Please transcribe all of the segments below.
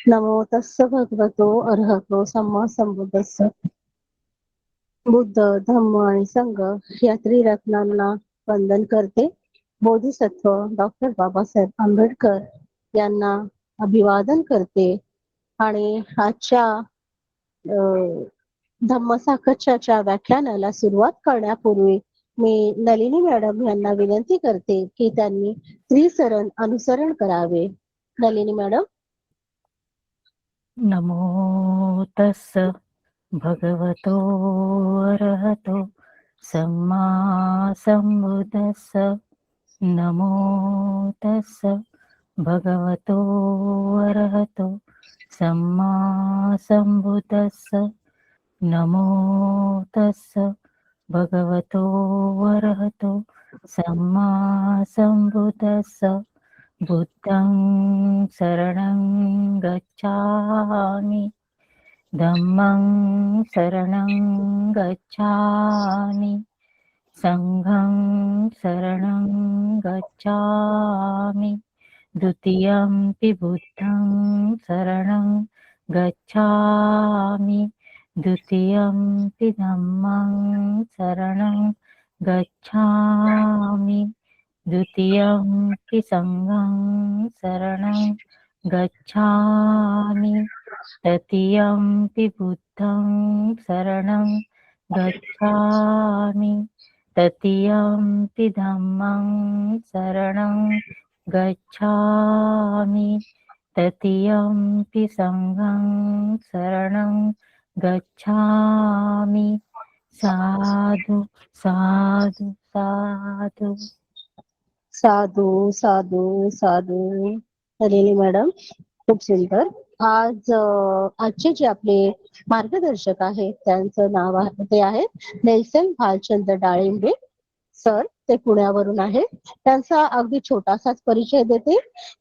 नमो तस्स भगवतो अर्हतो सम्मा संबुद्धस्स. बुद्ध, धम्म आणि संघ या त्रिरत्नांना वंदन करते. बोधिसत्व डॉक्टर बाबासाहेब आंबेडकर यांना अभिवादन करते आणि आजच्या धम्मसाकच्याच्या व्याख्यानाला सुरुवात करण्यापूर्वी मी नलिनी मॅडम यांना विनंती करते की त्यांनी त्रिसरण अनुसरण करावे. नलिनी मॅडम. नमो तस्स भगवतो अरहतो सम्मा संबुद्धस्स. नमो तस्स भगवतो अरहतो सम्मा संबुद्धस्स. नमो तस्स भगवतो अरहतो सम्मा संबुद्धस्स. बुद्धं शरणं गच्छामि, धम्मं शरणं गच्छामि, संघं शरणं गच्छामि, द्वितीयंपि बुद्धं शरणं गच्छामि, द्वितीयंपि धम्मं शरणं गच्छामि, द्वितीयंपि संघं शरणं गच्छामि, तृतीयंपि बुद्धं शरणं गच्छामि, तृतीयंपि धम्मं शरणं गच्छामि, तृतीयंपि संघं शरणं गच्छामि. साधु साधु साधु. साधू साधू साधू. नलिनी मॅडम, खूप सुंदर. आजचे जे आपले मार्गदर्शक आहेत त्यांचं नाव आहे ते आहे नेल्सन भालचंद्र डाळिंबे सर. ते पुण्यावरून आहे. त्यांचा अगदी छोटासाच परिचय देते.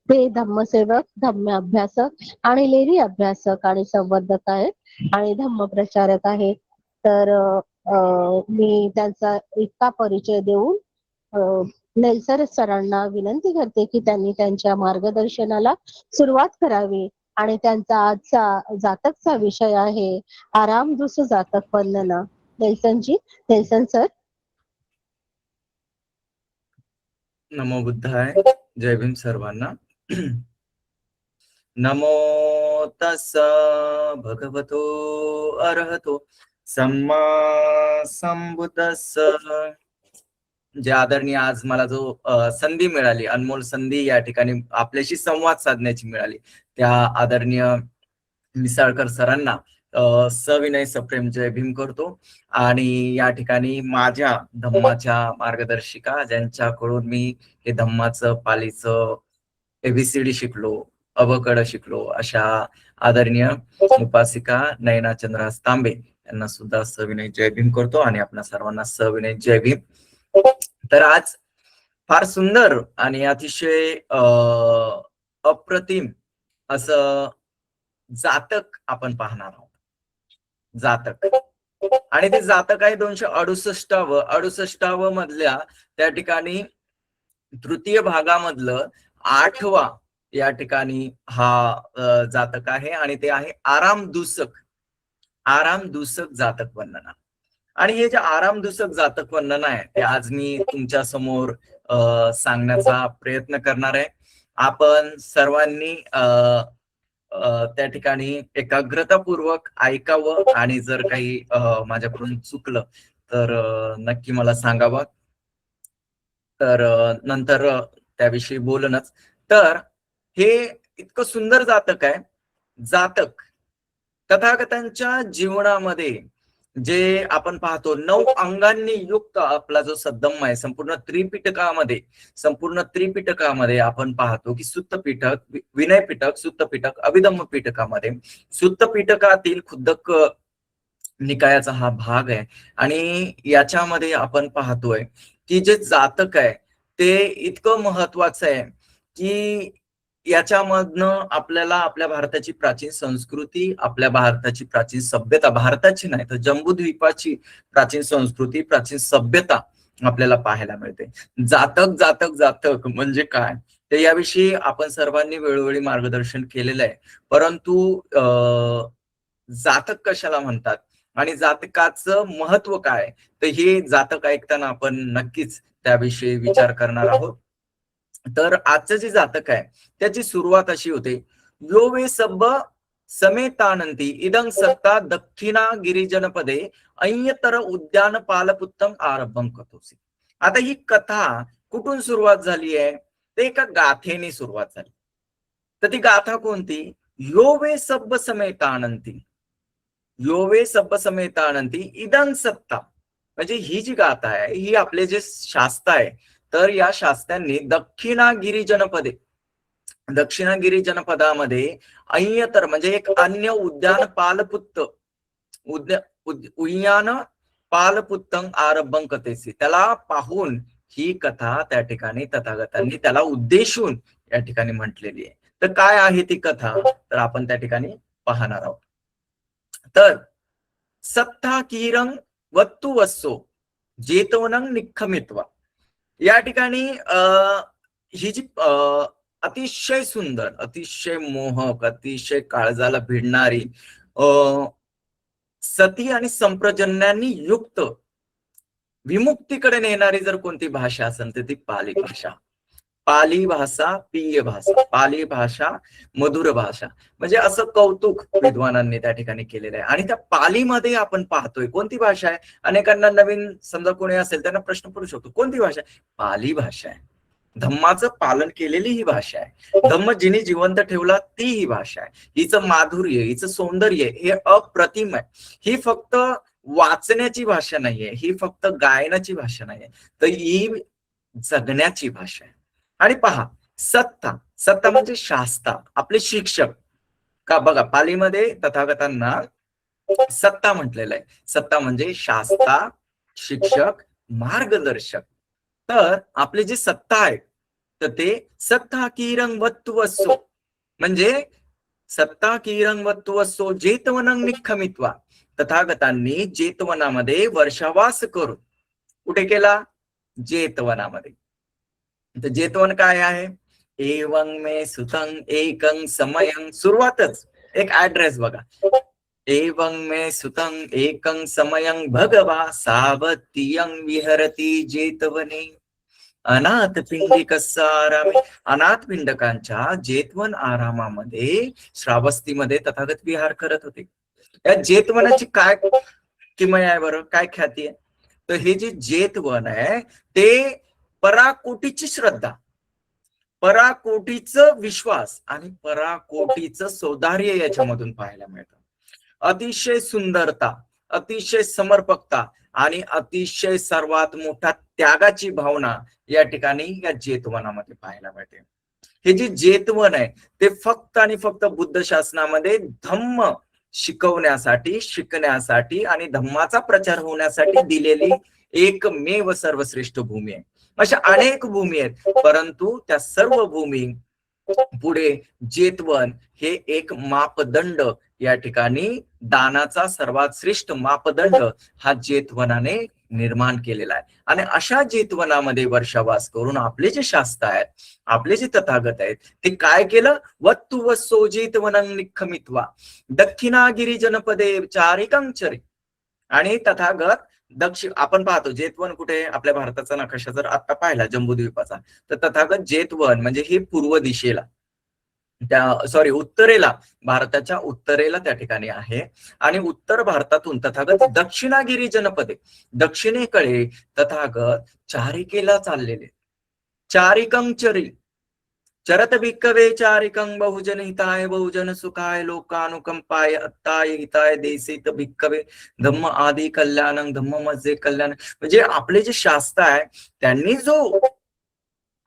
ते धम्मसेवक, धम्म अभ्यासक आणि लेरी अभ्यासक आणि संवर्धक आहेत आणि धम्म प्रचारक आहेत. तर मी त्यांचा इतका परिचय देऊन नेल्सन सरांना विनंती करते की त्यांनी त्यांच्या मार्गदर्शनाला सुरुवात करावी. आणि त्यांचा आजचा जातकचा विषय आहे आरामदुस जातक वर्णना. नेल्सनजी, नेल्सन सर. नमो बुद्धाय. जय भीम सर्वांना. नमो तस्स भगवतो अरहतो सम्मा संबुद्धस्स. जे आदरणीय आज मला जो संधी मिळाली, अनमोल संधी या ठिकाणी आपल्याशी संवाद साधण्याची मिळाली, त्या आदरणीय मिसाळकर सरांना सविनय सप्रेम जय भीम करतो. आणि या ठिकाणी माझ्या धम्माच्या मार्गदर्शिका, ज्यांच्याकडून मी हे धम्माचं पालीचं एबीसीडी शिकलो, अबकड शिकलो, अशा आदरणीय उपासिका नयना चंद्रहास तांबे यांना सुद्धा सविनय जय भीम करतो आणि आपल्या सर्वांना सविनय जय भीम. तर आज फार सुंदर आणि अतिशय अप्रतिम असं जातक आपण पाहणार आहोत. जातक, आणि ते जातक आहे 268 मधल्या त्या ठिकाणी तृतीय भागामधलं 8वा या ठिकाणी हा जातक आहे आणि ते आहे आरामदूसक. आरामदूसक जातक वर्णना. आणि हे जे आरामदूसक जातक वर्णना आहे ते आज मी तुमच्या समोर सांगण्याचा प्रयत्न करणार आहे. आपण सर्वांनी त्या ठिकाणी एकाग्रतापूर्वक ऐकावं आणि जर काही माझ्याकडून चुकलं तर नक्की मला सांगावं. तर नंतर त्याविषयी बोलणच. तर हे इतकं सुंदर जातक आहे. जातक तथागतांच्या जीवनामध्ये जे आपण पाहतो 9 अंगांनी युक्त आपला जो सद्धम्म आहे, संपूर्ण त्रिपिटकामध्ये आपण पाहतो की सुत्त पिटक, विनय पिटक, सुत्त पिटक, अभिधम्म पिटकामध्ये सुत्त पिटकातील खुद्दक निकायाचा हा भाग आहे. आणि याच्यामध्ये आपण पाहतोय की जे जातक आहे ते इतकं महत्वाचं आहे की याच्यामधनं आपल्याला आपल्या भारताची प्राचीन संस्कृती, आपल्या भारताची प्राचीन सभ्यता, भारताची नाही तर जम्बूद्वीपाची प्राचीन संस्कृती, प्राचीन सभ्यता आपल्याला पाहायला मिळते. जातक जातक जातक म्हणजे काय तर याविषयी आपण सर्वांनी वेळोवेळी मार्गदर्शन केलेलं आहे. परंतु जातक कशाला म्हणतात आणि जातकाचं महत्व काय, तर हे जातक ऐकताना आपण नक्कीच त्याविषयी विचार करणार आहोत. तर आजचं जे जातक आहे त्याची सुरुवात अशी होते, यो वे सब्ब समेतानंती इदं सत्ता दक्षिणा गिरिजनपदे अय्यतर उद्यान पालपुत्तम आरंभम कथोसी. आता ही कथा कुठून सुरुवात झाली आहे, ते एका गाथेने सुरुवात झाली. तर ती गाथा कोणती? यो वे सब्ब समेतानंती, यो वे सब्ब समेतानंती इदं सत्ता, म्हणजे ही जी गाथा आहे ही आपले जे शास्त्र आहे, तर या शास्त्रांनी दक्षिणागिरी जनपदे, दक्षिणागिरी जनपदामध्ये अय्यतर म्हणजे एक अन्य उद्यान पालपुत्त, उद्यान पालपुत्तंग आरंभं कथेसी, त्याला पाहून ही कथा त्या ठिकाणी तथागतांनी त्याला उद्देशून या ठिकाणी म्हटलेली आहे. तर काय आहे ती कथा, तर आपण त्या ठिकाणी पाहणार आहोत. तर सत्ता किरंग वत्तु वस्सो जेतवनं निखमित्वा, या ठिकाणी ही जी अतिशय सुंदर, अतिशय मोहक, अतिशय काळजाला भिडणारी सती आणि संप्रजन्यांनी युक्त विमुक्तीकडे नेणारी जर कोणती भाषा असेल तर ती पाली भाषा. पाली भाषा प्रिय भाषा, पाली भाषा मधुर भाषा, म्हणजे असं कौतुक विद्वानांनी त्या ठिकाणी केलेलं आहे. आणि त्या पालीमध्ये आपण पाहतोय कोणती भाषा आहे. अनेकांना नवीन समजा कोणी असेल त्यांना प्रश्न पडू शकतो, कोणती भाषा आहे? पाली भाषा आहे. धम्माचं पालन केलेली ही भाषा आहे. धम्म जिने जिवंत ठेवला ती ही भाषा आहे. हिचं माधुर्य, हिचं सौंदर्य हे अप्रतिम आहे. ही फक्त वाचण्याची भाषा नाहीये, ही फक्त गायनाची भाषा नाहीये, तर ही जगण्याची भाषा आहे. आणि पहा, सत्ता, सत्ता म्हणजे शास्ता, आपले शिक्षक. का बघा, पालीमध्ये तथागतांना सत्ता म्हटलेलं आहे. सत्ता म्हणजे शास्ता, शिक्षक, मार्गदर्शक. तर आपले जे सत्ता आहेत तर ते सत्ता किरंग वत्तुवस्सो, म्हणजे सत्ता किरंग वत्तुवस्सो जेतवनं निखमित्वा, तथागतांनी जेतवनामध्ये वर्षावास करून, कुठे केला? जेतवनामध्ये. तर जेतवन काय आहे? एवं मे सुतं एकं समयं, सुरुवातच एक ऍड्रेस बघा. एवं मे सुतं एकं समयं भगवा सावतीयं विहरती जेतवने अनाथ पिंडिकस्य आरामे, अनाथ पिंडकांच्या जेतवन आरामामध्ये श्रावस्तीमध्ये तथागत विहार करत होते. या जेतवनाची काय किमया आहे बरं, काय ख्याती आहे? तर हे जे जेतवन आहे ते पराकोटीची श्रद्धा, पराकोटीचं विश्वास आणि पराकोटीचं सौंदर्य याच्यामधून पाहायला मिळतं. अतिशय सुंदरता, अतिशय समर्पकता आणि अतिशय सर्वात मोठा त्यागाची भावना या ठिकाणी या जेतवनामध्ये पाहायला मिळते. हे जे जेतवन आहे ते फक्त आणि फक्त बुद्ध शासनामध्ये धम्म शिकवण्यासाठी, शिकण्यासाठी आणि धम्माचा प्रचार होण्यासाठी दिलेली एकमेव सर्वश्रेष्ठ भूमी आहे. अशा अनेक भूमी आहेत, परंतु त्या सर्व भूमी पुढे जेतवन हे एक मापदंड, या ठिकाणी दानाचा सर्वात श्रेष्ठ मापदंड हा जेतवनाने निर्माण केलेला आहे. आणि अशा जेतवनामध्ये वर्षावास करून आपले जे शास्त्र आहेत, आपले जे तथागत आहेत, ते काय केलं? वत्तु वस्सो जेतवनं निखमित्वा दक्षिणागिरी जनपदे चारिकंचरी. आणि तथागत आपण पाहतो जेतवन कुठे, आपल्या भारताचा नकाशा जर आता पाहिला जम्बूद्वीपाचा, तर तथागत जेतवन म्हणजे हे पूर्व दिशेला, उत्तरेला, भारताच्या उत्तरेला त्या ठिकाणी आहे. आणि उत्तर भारतातून तथागत दक्षिणागिरी जनपदे, दक्षिणेकडे तथागत चारिकेला चाललेले. चारिकंचरी चरत भिक्कवे चारिकं बहुजन हिताय बहुजन सुखाय लोकानुकंपाय अत्ताय हिताय देसित भिक्कवे धम्म आदि कल्याणं धम्म मज्जे कल्याण. म्हणजे आपले जे शास्त्र आहे त्यांनी जो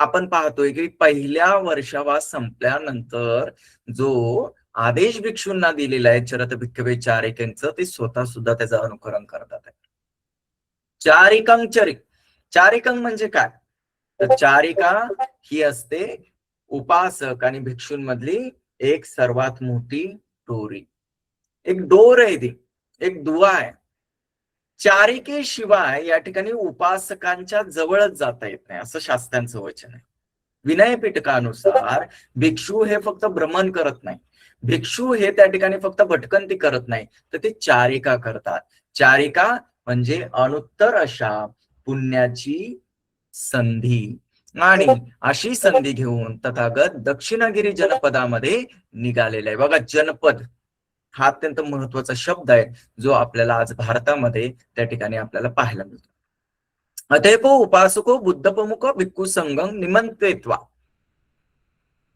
आपण पाहतोय की पहिल्या वर्षावास संपल्यानंतर जो आदेश भिक्षूंना दिलेला आहे चरत भिक्कवे चारिकांचं, ते स्वतः सुद्धा त्याचं अनुकरण करतात. चारिकंचरी, चारिकं म्हणजे काय? तर चारिका ही असते उपासक आणि भिक्षूंमधली एक सर्वात मोठी दोरी, एक डोर आहे, ती एक दुवा आहे. चारिकेशिवाय या ठिकाणी उपासकांच्या जवळच जाता येत नाही, असं शास्त्रांचं वचन आहे. विनय पिटकानुसार भिक्षू हे फक्त भ्रमण करत नाही, भिक्षू हे त्या ठिकाणी फक्त भटकंती करत नाही, तर ते चारिका करतात. चारिका म्हणजे अनुत्तर अशा पुण्याची संधी, आणि अशी संधी घेऊन तथागत दक्षिणगिरी जनपदामध्ये निघालेला आहे. बघा, जनपद हा अत्यंत महत्वाचा शब्द आहे, जो आपल्याला आज भारतामध्ये त्या ठिकाणी आपल्याला पाहायला मिळतो. अथेको उपासको बुद्धप्रमुख भिक्खू संघं निमंत्रित्वा,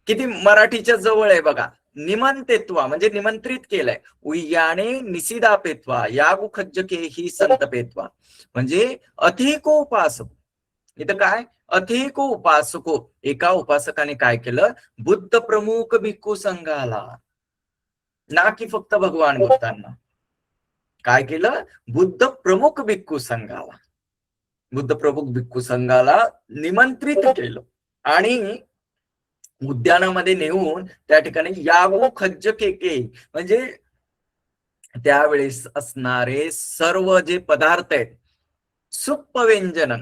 किती मराठीच्या जवळ आहे बघा. निमंत्रित्वा म्हणजे निमंत्रित केलंय. उय्याने निसिदापेत्वा यागु खज्जके ही संतपेत्वा, म्हणजे अथेको उपासको. इथं काय, अथेको उपासको, एका उपासकाने काय केलं, बुद्ध प्रमुख भिक्खू संघाला, ना की फक्त भगवान बुद्धांना, काय केलं, बुद्ध प्रमुख भिक्खू संघाला, बुद्ध प्रमुख भिक्खू संघाला निमंत्रित केलं आणि उद्यानामध्ये नेऊन त्या ठिकाणी यागो खज्ज केके, म्हणजे त्यावेळेस असणारे सर्व जे पदार्थ आहेत, सुप्प व्यंजन,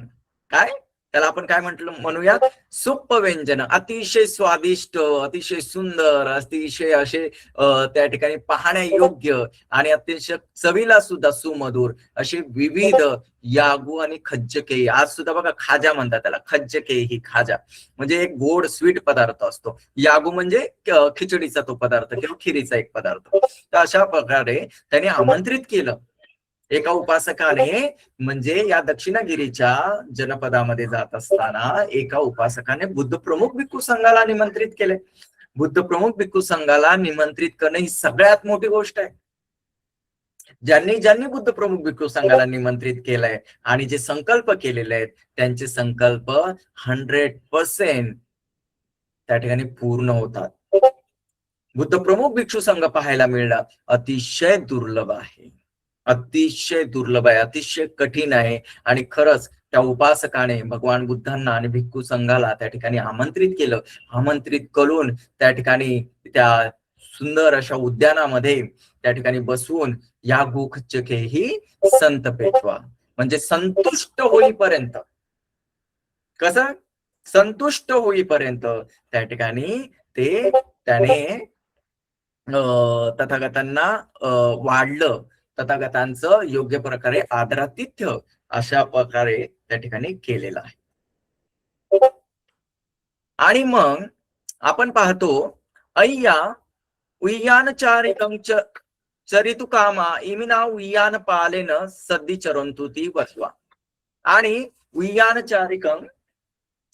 काय त्याला आपण काय म्हणूया, सुप्प व्यंजन, अतिशय स्वादिष्ट, अतिशय सुंदर, अतिशय असे त्या ठिकाणी पाहण्या योग्य आणि अतिशय चवीला सुद्धा सुमधुर असे विविध यागू आणि खज्जके. आज सुद्धा बघा खाजा म्हणतात त्याला, खज्जके ही खाजा म्हणजे एक गोड स्वीट पदार्थ असतो. यागू म्हणजे खिचडीचा तो पदार्थ किंवा खिरीचा एक पदार्थ. तर अशा प्रकारे त्याने आमंत्रित केलं एका उपासकाने, म्हणजे या दक्षिणगिरीच्या जनपदामध्ये जात असताना एका उपासकाने बुद्ध प्रमुख भिक्खू संघाला निमंत्रित केले. बुद्ध प्रमुख भिक्खू संघाला निमंत्रित करणं ही सगळ्यात मोठी गोष्ट आहे. ज्यांनी बुद्ध प्रमुख भिक्खू संघाला निमंत्रित केलंय आणि जे संकल्प केलेले आहेत, त्यांचे संकल्प 100% त्या ठिकाणी पूर्ण होतात. बुद्ध प्रमुख भिक्षू संघ पाहायला मिळणं अतिशय दुर्लभ आहे, अतिशय दुर्लभ आहे, अतिशय कठीण आहे. आणि खरंच त्या उपासकाने भगवान बुद्धांना आणि भिक्खू संघाला त्या ठिकाणी आमंत्रित केलं. आमंत्रित करून त्या ठिकाणी त्या सुंदर अशा उद्यानामध्ये त्या ठिकाणी बसवून या गुखचके ही संत पेटवा, म्हणजे संतुष्ट होईपर्यंत, कसं संतुष्ट होईपर्यंत त्या ठिकाणी त्याने तथागतांना वाढलं, तथागतांचं योग्य प्रकारे आदरातिथ्य अशा प्रकारे त्या ठिकाणी केलेलं आहे. आणि मग आपण पाहतो अय्या उय्यानचारिकं चरितु कामा इमिना उय्यान पालेन सद्दी चरंतु ती वस्वा, आणि उय्यानचारिकं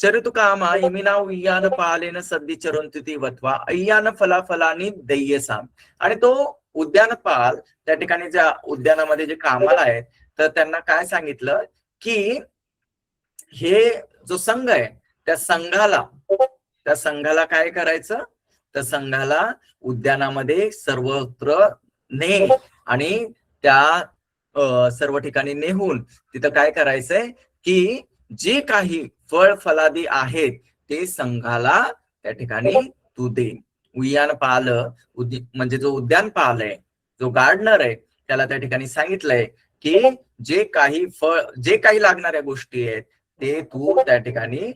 चरितु कामा इमिना उय्यान पालेन सद्दी चरंतु ती वत्वा अय्यान फलाफलानी दैयसाम. आणि तो उद्यानपाल त्या ठिकाणी ज्या उद्यानामध्ये जे कामाला आहेत, तर त्यांना काय सांगितलं की हे जो संघ आहे त्या संघाला काय करायचं, त्या संघाला उद्यानामध्ये सर्वत्र ने आणि त्या सर्व ठिकाणी नेहून तिथं काय करायचंय की जे काही फळ फलादी आहेत ते संघाला त्या ठिकाणी तू दे. उद्यान पाल म्हणजे जो उद्यान पाल आहे, जो गार्डनर आहे, त्याला त्या ठिकाणी सांगितलंय की जे काही लागणाऱ्या गोष्टी आहेत ते तू त्या ठिकाणी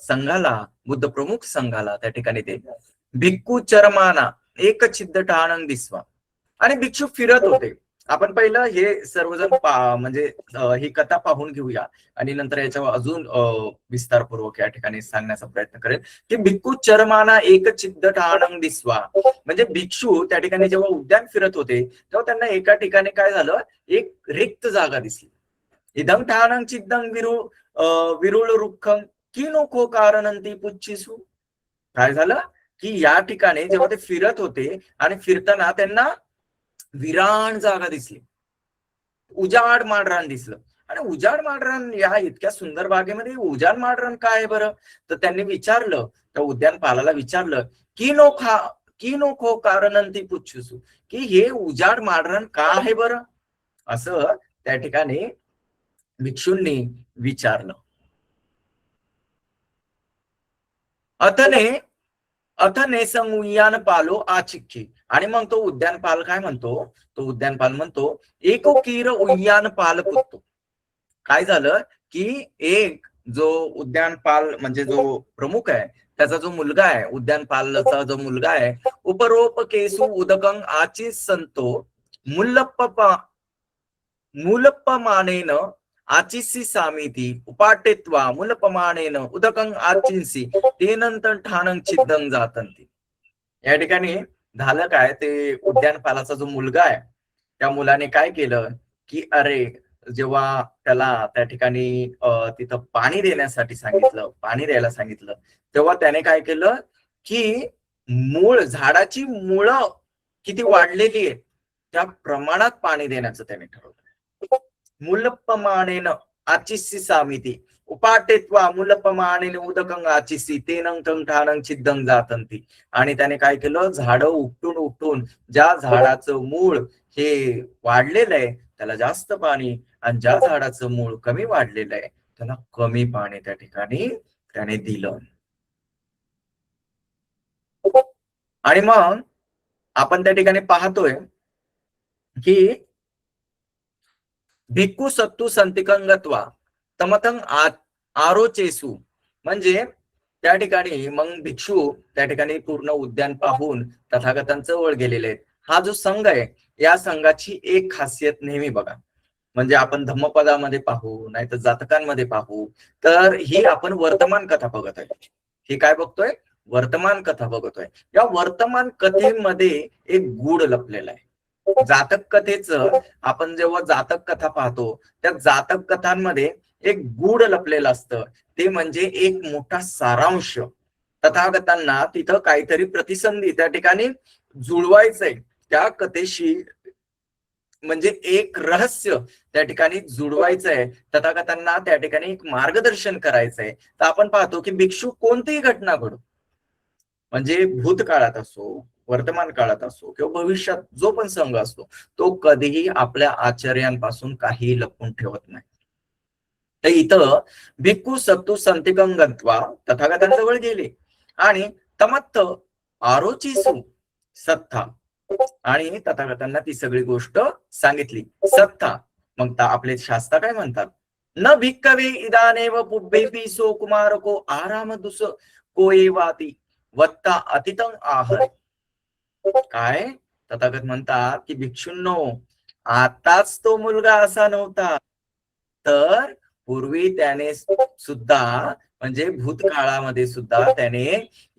संघाला, बुद्ध प्रमुख संघाला त्या ठिकाणी दे. भिक्खू चरमाना एक छिद्द टाणंग दिसवा. आणि भिक्षू फिरत होते. आपण पहिलं हे सर्वजण म्हणजे ही कथा पाहून घेऊया आणि नंतर याच्यावर अजून विस्तारपूर्वक या ठिकाणी सांगण्याचा प्रयत्न करेल की भिक्खू चरमाना एक छिद्द टाणंग दिसवा, म्हणजे भिक्षू त्या ठिकाणी जेव्हा उद्यान फिरत होते तेव्हा त्यांना एका ठिकाणी काय झालं, एक रिक्त जागा दिसली. इदं ठाणं चिद्दं विरुळ रुक्खं की नको कारणंती पुच्छिसू. काय झालं की या ठिकाणी जेव्हा ते फिरत होते आणि फिरताना त्यांना विराण जागा दिसली, उजाड माडरान दिसलं. आणि उजाड माडरान या इतक्या सुंदर बागेमध्ये उजाड माडरान काय आहे बरं, तर त्यांनी विचारलं, त्या उद्यानपालाला विचारलं की नको कारणंती पुच्छिसू, की हे उजाड माडरान का आहे बरं, असं त्या ठिकाणी भिक्षूंनी विचारलं. अथने संउय्यान पालो आचिक्की. आणि मग तो उद्यानपाल काय म्हणतो, तो उद्यानपाल म्हणतो एको कीर उय्यान पाल पुत्तो. काय झालं की एक जो उद्यानपाल म्हणजे जो प्रमुख आहे त्याचा जो मुलगा आहे, उद्यानपालचा जो मुलगा आहे, उपरोप केसु उदकं आची संतो मूलपमानेन आचिसी सामिती उपाटेत्वा मूलपमानेन उदकं आचिंसी तेनंतर ठाणं छिद्दं जातंती. या ठिकाणी झालं काय, ते उद्यानपालाचा जो मुलगा आहे त्या मुलाने काय केलं की अरे, जेव्हा त्याला त्या ठिकाणी तिथं पाणी देण्यासाठी सांगितलं, पाणी द्यायला सांगितलं, तेव्हा त्याने काय केलं की झाडाची मुळं किती वाढलेली आहे त्या प्रमाणात पाणी देण्याचं त्याने ठरवलं. मूलपमानेन आचिसी सामिती उपाटेत्वा मूलपमानेन उदकं आचिसी तेनं तं ठाणं छिद्दं जातंती. आणि त्याने काय केलं, झाडं उपटून उपटून ज्या झाडाचं मूळ हे वाढलेलं आहे त्याला जास्त पाणी, आणि ज्या झाडाचं मूळ कमी वाढलेलं आहे त्याला कमी पाणी त्या ठिकाणी त्याने दिलं. आणि मग आपण त्या ठिकाणी पाहतोय की भिक्खू सत्तू संतिकंगत्वा तमतं आरोचेसू, म्हणजे त्या ठिकाणी मग भिक्षू त्या ठिकाणी पूर्ण उद्यान पाहून तथागतांचं वळ गेलेले आहेत. हा जो संघ आहे या संघाची एक खासियत नेहमी बघा, म्हणजे आपण धम्मपदामध्ये पाहू नाही तर जातकांमध्ये पाहू, तर ही आपण वर्तमान कथा बघत आहे. ही काय बघतोय, वर्तमान कथा बघतोय. या वर्तमान कथेमध्ये एक गूढ लपलेला आहे. जातक कथेचं आपण जेव्हा जातक कथा पाहतो त्या जातक कथांमध्ये एक गूढ लपलेलं असतं, ते म्हणजे एक मोठा सारांश. तथागतांना तिथं काहीतरी प्रतिसंधी त्या ठिकाणी जुळवायचंय त्या कथेशी, म्हणजे एक रहस्य त्या ठिकाणी जुळवायचंय, तथागतांना त्या ठिकाणी एक मार्गदर्शन करायचंय. तर आपण पाहतो की भिक्षू कोणतीही घटना घडो, म्हणजे भूतकाळात असो, वर्तमान काळात असो किंवा भविष्यात जो पण संघ असतो, तो कधीही आपल्या आचार्यांपासून काही लपवून ठेवत नाही. तर इथं भिक्खू सत्तू संतिकं गत्वा तथागतांजवळ गेले आणि तमत्थ आरोचिसु सत्था, आणि तथागतांना ती सगळी गोष्ट सांगितली. सत्था, मग आपले शास्त्र काय म्हणतात, न भिक्कवे इदानेव पुब्बेपि सो कुमारको आरामदुस कोएवाती वत्ता अतितं आहर. काय तथागत म्हणतात की भिक्षूंनो, आताच तो मुलगा असा नव्हता, तर पूर्वी त्याने सुद्धा म्हणजे भूतकाळामध्ये सुद्धा त्याने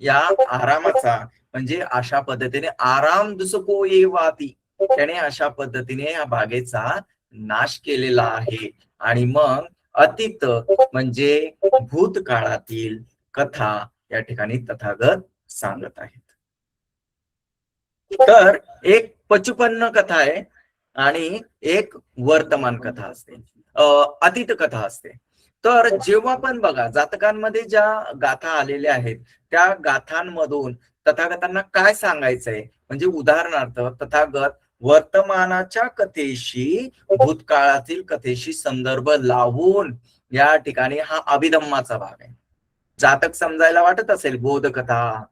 या आरामाचा म्हणजे अशा पद्धतीने आराम दुसको येवाती, त्याने अशा पद्धतीने या बागेचा नाश केलेला आहे. आणि मग अतीत म्हणजे भूतकाळातील कथा या ठिकाणी तथागत सांगत आहेत. तर एक पचुपन्न कथा आहे आणि एक वर्तमान कथा असते, अतीत कथा असते. तर जेव्हा पण बघा जातकांमध्ये ज्या गाथा आलेल्या आहेत त्या गाथांमधून तथागतांना काय सांगायचंय, म्हणजे उदाहरणार्थ तथागत वर्तमानाच्या कथेशी भूतकाळातील कथेशी संदर्भ लावून या ठिकाणी हा अभिधम्माचा भाग आहे. जातक समजायला वाटत असेल बोधकथा,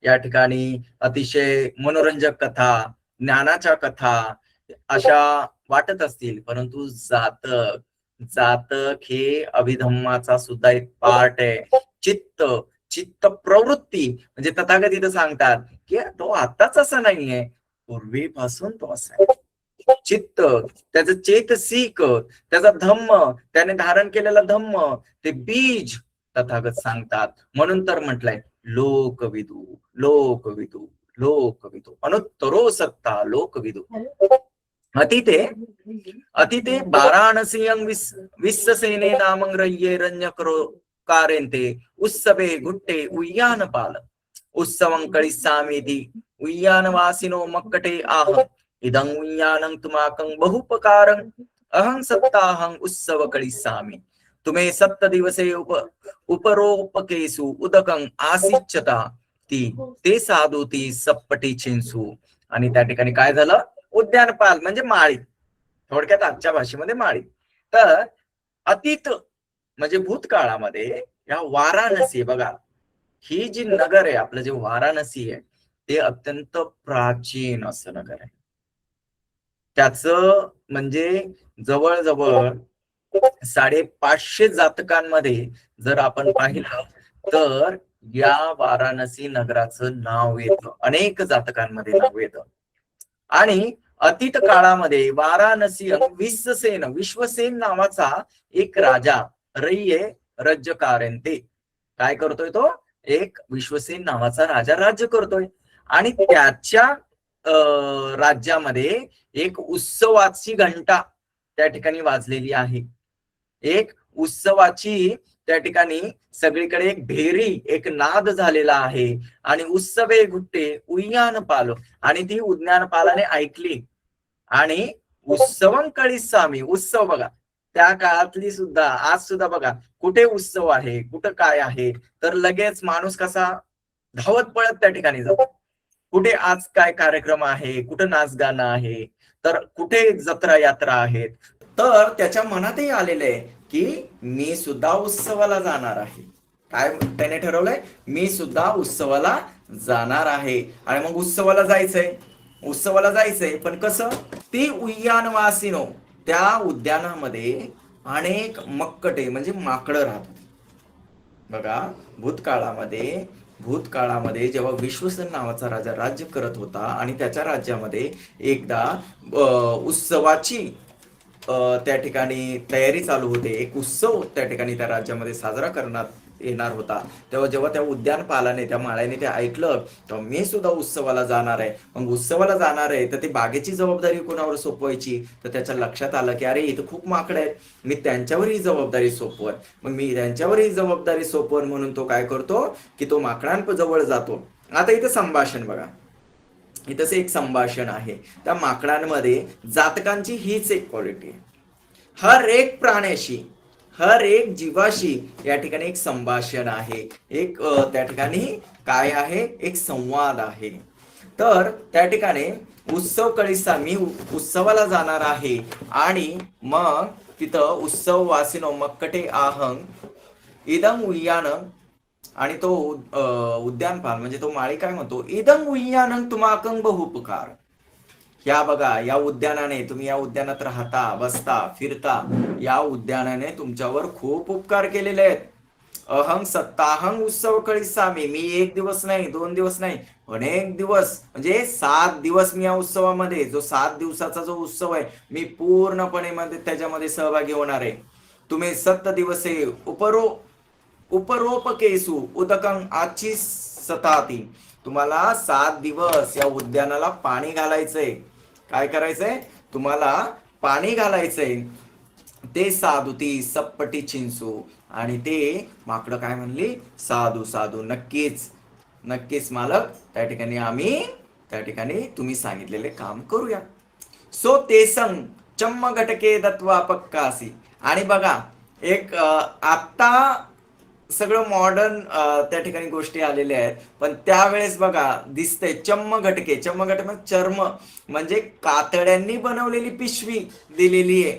या ठिकाणी अतिशय मनोरंजक कथा, ज्ञानाच्या कथा अशा वाटत असतील, परंतु जातक जातक हे अभिधम्माचा सुद्धा एक पार्ट आहे. चित्त प्रवृत्ती, म्हणजे तथागत इथं सांगतात की तो आताच असा नाहीये, पूर्वीपासून तो असा आहे. चित्त, त्याचं चेतसिक, त्याचा धम्म, त्याने धारण केलेला धम्म, ते बीज तथागत सांगतात. म्हणून तर म्हटलंय लोकविदू लोकविदू लोकविदू अनुत्तरो सत्ता लोकविदू. अतिते वाराणसीयं विश्वसेने नामं रय्ये रण्यकरो कारेन्ते उत्सवे गुट्टे उय्यानपाल उत्सवं कळिस्सामीति उय्यानवासिनो मक्कटे आह इदं उय्यानं तुमाकं बहुपकारं अहं सत्ताहं उत्सव कळिस्सामि तुम्हे सप्त दिवसे उपरोपकेसु उदकं आसिच्यता ती ते साधू ती सप्पटी चिंसू. आणि त्या ठिकाणी काय झालं, उद्यानपाल म्हणजे माळी, थोडक्यात आजच्या भाषेमध्ये माळी. तर अतीत म्हणजे भूतकाळामध्ये या वाराणसी, बघा ही जी नगर आहे आपलं जे वाराणसी आहे ते अत्यंत प्राचीन असं नगर आहे. त्याचं म्हणजे जवळजवळ 550 जातकांमध्ये जर आपण पाहिलं तर या वाराणसी नगराचं नाव येतं, अनेक जातकांमध्ये नाव येतं. आणि अतीत काळामध्ये वाराणसी विश्वसेन नावाचा एक राजा रय्ये राज्यकारंते काय करतोय, तो एक विश्वसेन नावाचा राजा राज्य करतोय आणि त्याच्या राज्यामध्ये एक उत्सवाची घंटा त्या ठिकाणी वाजलेली आहे. एक उत्सवाची त्या ठिकाणी सगळीकडे एक भेरी, एक नाद झालेला आहे आणि उत्सवे गुट्टे उय्यान पाल, आणि ती उद्यानपालाने ऐकली आणि उत्सवंकळी सामी, उत्सव बघा त्या काळातली सुद्धा, आज सुद्धा बघा कुठे उत्सव आहे, कुठं काय आहे, तर लगेच माणूस कसा धावत पळत त्या ठिकाणी जातो. कुठे आज काय कार्यक्रम आहे, कुठं नाच गाणं आहे, तर कुठे जत्रा यात्रा आहेत, तर त्याच्या मनातही आलेलं आहे की मी सुद्धा उत्सवाला जाणार आहे. काय त्याने ठरवलंय, मी सुद्धा उत्सवाला जाणार आहे. आणि मग उत्सवाला जायचंय पण कसं, ती उद्यानवासिनो, त्या उद्यानामध्ये अनेक मक्कटे म्हणजे माकडं राहतात. बघा भूतकाळामध्ये जेव्हा विश्वसेन नावाचा राजा राज्य करत होता आणि त्याच्या राज्यामध्ये एकदा उत्सवाची त्या ठिकाणी तयारी चालू होते, एक उत्सव त्या ठिकाणी त्या राज्यामध्ये साजरा करण्यात येणार होता. तेव्हा जेव्हा त्या उद्यानपालाने, त्या माळ्याने ते ऐकलं, तर मी सुद्धा उत्सवाला जाणार आहे. मग उत्सवाला जाणार आहे तर ती बागेची जबाबदारी कोणावर सोपवायची, तर त्याच्या लक्षात आलं की अरे इथं खूप माकडे आहेत, मी त्यांच्यावर ही जबाबदारी सोपवत. मग मी त्यांच्यावर ही जबाबदारी सोपवत म्हणून तो काय करतो की तो माकडांजवळ जातो. आता इथं संभाषण बघा, इथंच एक संभाषण आहे. त्या माकडांमध्ये जातकांची हीच एक क्वालिटी आहे, हर एक प्राण्याशी, हर एक जीवाशी या ठिकाणी एक संभाषण आहे, एक त्या ठिकाणी काय आहे, एक संवाद आहे. तर त्या ठिकाणी उत्सव कळीसा, मी उत्सवाला जाणार आहे आणि मग तिथं उत्सव वासिनो मक्कटे आहंग इदं उय्यान, आणि तो उद्यानपाल म्हणजे तो माळी काय म्हणतो, इदं उय्यानं तुमाकं बहुपकार. या बघा, या उद्यानाने, तुम्ही या उद्यानात राहता, बसता, फिरता, या उद्यानाने तुमच्यावर खूप उपकार केलेले आहेत. अहं सत्ताहं उत्सव कळीसामी, मी 1 दिवस नाही, 2 दिवस नाही, अनेक दिवस म्हणजे 7 दिवस मी या उत्सवामध्ये, जो 7 दिवसाचा जो उत्सव आहे, मी पूर्णपणे मध्ये त्याच्यामध्ये सहभागी होणार आहे. तुम्ही 7 दिवसे उपरोपकेसु उदकं आची सताती, तुम्हाला 7 दिवस या उद्यानाला पाणी घालायचंय. काय करायचंय, तुम्हाला पाणी घालायचंय. ते साधू ती सप्पटी चिंचू, आणि ते माकडं काय म्हणली, साधू साधू, नक्कीच मालक, त्या ठिकाणी आम्ही, त्या ठिकाणी तुम्ही सांगितलेले काम करूया. सो ते संग चम्म घटके दत्वा पक्कासी. आणि बघा, एक आता सगळं मॉडर्न त्या ठिकाणी गोष्टी आलेल्या आहेत, पण त्यावेळेस बघा दिसतंय चम्म घटके चर्म म्हणजे कातड्यांनी बनवलेली पिशवी दिलेली आहे,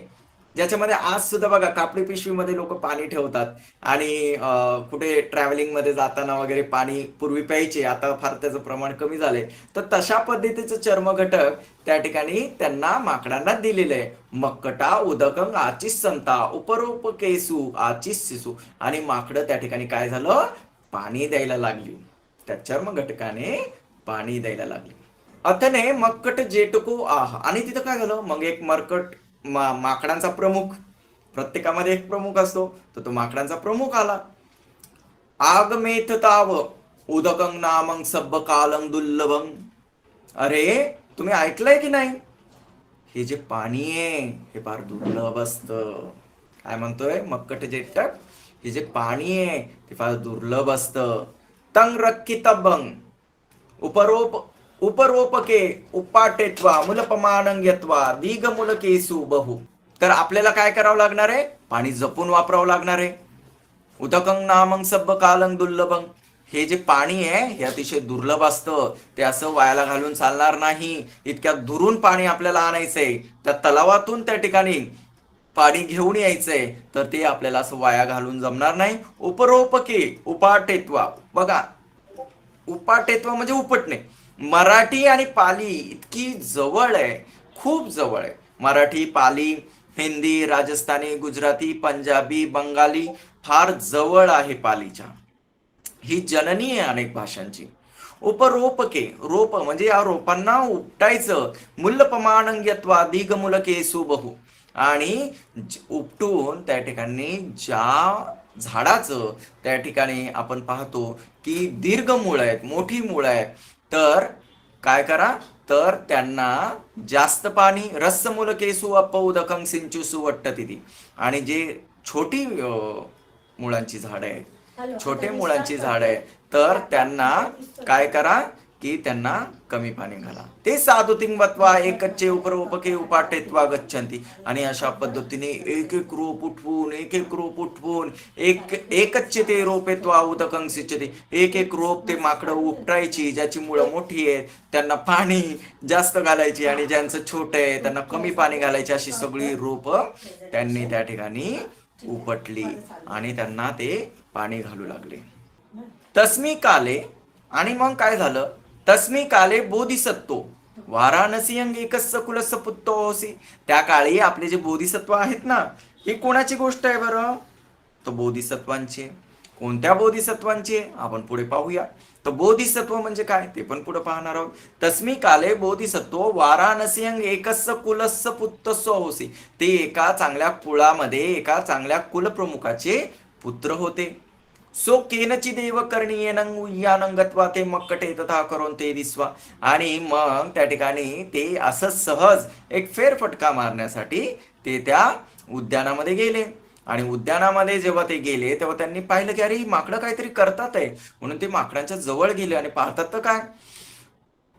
ज्याच्यामध्ये आज सुद्धा बघा कापडी पिशवीमध्ये लोक पाणी ठेवतात आणि कुठे ट्रॅव्हलिंग मध्ये जाताना वगैरे पाणी पूर्वी प्यायचे, आता फार त्याचं प्रमाण कमी झालंय. तर तशा पद्धतीचं चर्म घटक त्या ठिकाणी त्यांना माकडांना दिलेलं आहे. मक्कटा उदकं आचिस संता उपरोपकेसु आचिस शिसू, आणि माकडं त्या ठिकाणी काय झालं, पाणी द्यायला लागली, त्या चर्म घटकाने पाणी द्यायला लागली. अथने मक्कट जेटको आह, आणि तिथं काय झालं, मग एक मरकट माकडांचा प्रमुख, प्रत्येकामध्ये एक प्रमुख असतो, तर तो माकडांचा प्रमुख आला. आगमेथ ताव उदकं नामं सब्ब कालं दुर्लभं. अरे तुम्ही ऐकलंय की नाही, हे जे पाणी आहे हे फार दुर्लभ असतं. काय म्हणतोय मक्कट जेटक, हे जे पाणी आहे ते फार दुर्लभ असतं. तंग रक्कितबं उपरोपके उपाटेत्वा मुलपमानं यत्वा दीग मुलकेसु बहु. तर आपल्याला काय करावं लागणार आहे, पाणी जपून वापरावं लागणार आहे. उदकं नामं सब्ब कालं दुर्लभं, हे जे पाणी आहे हे अतिशय दुर्लभ असतं, ते असं वायाला घालून चालणार नाही. इतक्या दुरून पाणी आपल्याला आणायचंय, त्या तलावातून त्या ठिकाणी पाणी घेऊन यायचंय, तर ते आपल्याला असं वाया घालून जमणार नाही. उपरोपके उपाटेत्वा, बघा उपाटेत्वा म्हणजे उपटणे. मराठी आणि पाली इतकी जवळ आहे, खूप जवळ आहे. मराठी पाली हिंदी, राजस्थानी, गुजराती, पंजाबी, बंगाली फार जवळ आहे पालीच्या. ही जननी आहे अनेक भाषांची. उपरोपके, रोप म्हणजे या रोपांना उपटायचं. मूलपमानंग्यत्वा दिगमूलके सुबहू, आणि उपटून त्या ठिकाणी ज्या झाडाचं त्या ठिकाणी आपण पाहतो की दीर्घ मूळ आहेत, मोठी मूळ आहेत, तर काय करा, तर त्यांना जास्त पाणी, रस्स मूलकेसु अपौदकं सिंचू सुवट्टती, आणि जे छोटी मुळांची झाड आहेत, छोटे मुळांची झाड आहे, तर त्यांना काय करा की त्यांना कमी पाणी घाला. ते साधुतिंगत्वा एकच्चे उपरोपके उपाटेत्वा गच्छन्ति, आणि अशा पद्धतीने एक एक रोप उठवून, एक एक रोप उठवून, एकच्चे ते रोपेत्वा उदकं सिंचते, एक एक रोप ते माकडं उपटायची. ज्याची मुळं मोठी आहेत त्यांना पाणी जास्त घालायची, आणि ज्यांचं छोटं आहे त्यांना कमी पाणी घालायची. अशी सगळी रोप त्यांनी त्या ठिकाणी उपटली आणि त्यांना ते पाणी घालू लागले. तस्मी काले, आणि मग काय झालं, तस्मी काले बोधिसत्व वाराणसी अंग एकस्य कुलस्य पुत्रो होसी. त्या काळी आपले जे बोधिसत्व आहेत ना, ही कोणाची गोष्ट आहे बरं, तर बोधिसत्वांची. कोणत्या बोधिसत्वांची आपण पुढे पाहूया. तर बोधिसत्व म्हणजे काय ते पण पुढे पाहणार आहोत. तस्मी काले बोधिसत्व वाराणसी अंग एकस्य कुलस्य पुत्रस्य होसी. ते एका चांगल्या कुळामध्ये एका चांगल्या कुलप्रमुखाचे पुत्र होते. सो केनची देव करणीयनं गत्वा ते मक्कटे तथा करून ते दिसवा. आणि मग त्या ठिकाणी ते असं सहज एक फेरफटका मारण्यासाठी ते त्या उद्यानामध्ये गेले. आणि उद्यानामध्ये जेव्हा ते गेले तेव्हा त्यांनी पाहिलं की अरे ही माकडं काहीतरी करतात आहे, म्हणून ते माकडांच्या जवळ गेले आणि पाहतात तर काय,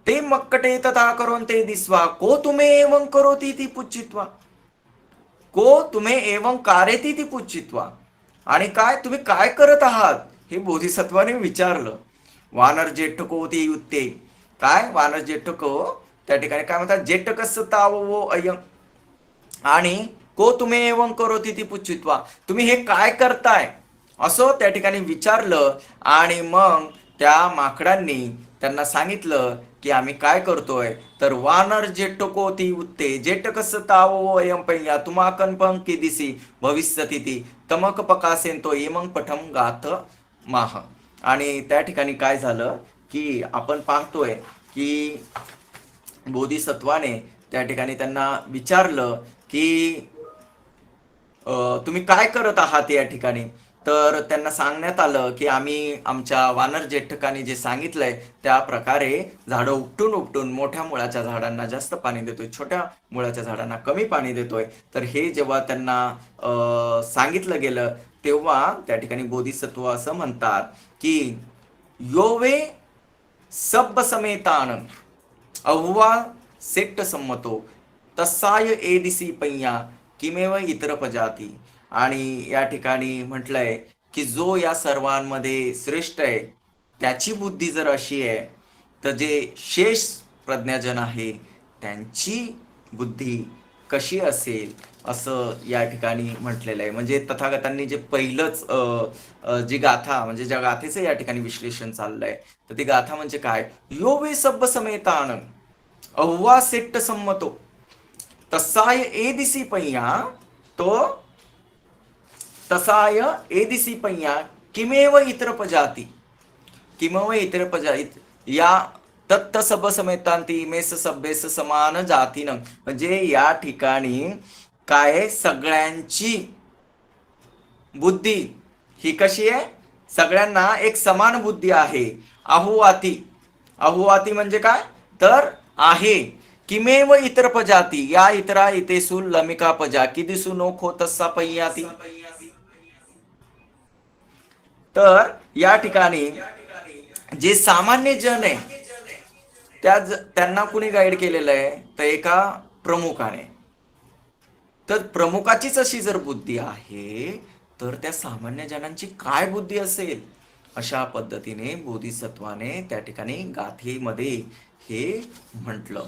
ते मक्कटे तथा करून ते दिसवा को तुम्ही एवं करोती ती पुच्छित्वा, को तुम्ही एवं कारेती ती पुच्छित्वा. आणि काय तुम्ही काय करत आहात हे बोधिसत्वाने विचारलं. वानर जेठको ते युत्ते, काय वानर जेठको त्या ठिकाणी काय म्हणतात, जेठकस तावो अयं, आणि को तुम्ही एवं करोती ती पुच्छित्वा, तुम्ही हे काय करताय असं त्या ठिकाणी विचारलं. आणि मग त्या माकडांनी त्यांना सांगितलं की आम्ही काय करतोय, तर वानर जेठको ती उत्ते जेठकस तावो अयं पय्या तुमाकन पंकी दिसी भविष्यती ती तमक पकासेंतो एमंग पठम गाथ माह. आणि त्या ठिकाणी काय झालं की आपण पाहतोय की बोधिसत्वाने त्या ठिकाणी त्यांना विचारलं की तुम्ही काय करत आहात या ठिकाणी. तर त्यांना सांगण्यात आलं की आम्ही आमच्या वानर जेठकाने जे सांगितलंय त्या प्रकारे झाडं उपटून उपटून मोठ्या मुळाच्या झाडांना जास्त पाणी देतोय, छोट्या मुळाच्या झाडांना कमी पाणी देतोय. तर हे जेव्हा त्यांना सांगितलं गेलं तेव्हा त्या ठिकाणी बोधिसत्व असं म्हणतात की योवे सब समेतान अहुवा सेट्ट सम्मतो तसाय एदिसी पय्या किमेव इतर प्रजाती. आणि या ठिकाणी म्हटलंय की जो या सर्वांमध्ये श्रेष्ठ आहे त्याची बुद्धी जर अशी आहे तर जे शेष प्रज्ञाजन आहे त्यांची बुद्धी कशी असेल असं या ठिकाणी म्हटलेलं आहे. म्हणजे तथागतांनी जे पहिलंच जी गाथा म्हणजे ज्या गाथेचं या ठिकाणी विश्लेषण चाललंय, तर ती गाथा म्हणजे काय, यो वे सब समेतान अव्वा सेट्ट सम्मतो तसाय एदिसी पय्या, तो तसाय एदिसी पय्या किमेव इतर प्रजाती, किमेव इतर प्रजाती या तत्त सब समेतांती मेस सभ्येस समान जातीनं. म्हणजे या ठिकाणी काय सगळ्यांची बुद्धी ही कशी आहे, सगळ्यांना एक समान बुद्धी आहे. अहुवाती, अहुवाती म्हणजे काय तर आहे. किमेव इतर प्रजाती या इतरा इतेसु लमिका प्रजा की दिसू नोखो तस्सा पय्याती. तर या ठिकाणी जे सामान्य जन आहे त्यांना कुणी गाईड केलेलं आहे, तर एका प्रमुखाने. तर प्रमुखाचीच अशी जर बुद्धी आहे तर त्या सामान्य जनांची काय बुद्धी असेल, अशा पद्धतीने बोधिसत्वाने त्या ठिकाणी गाथेमध्ये हे म्हटलं.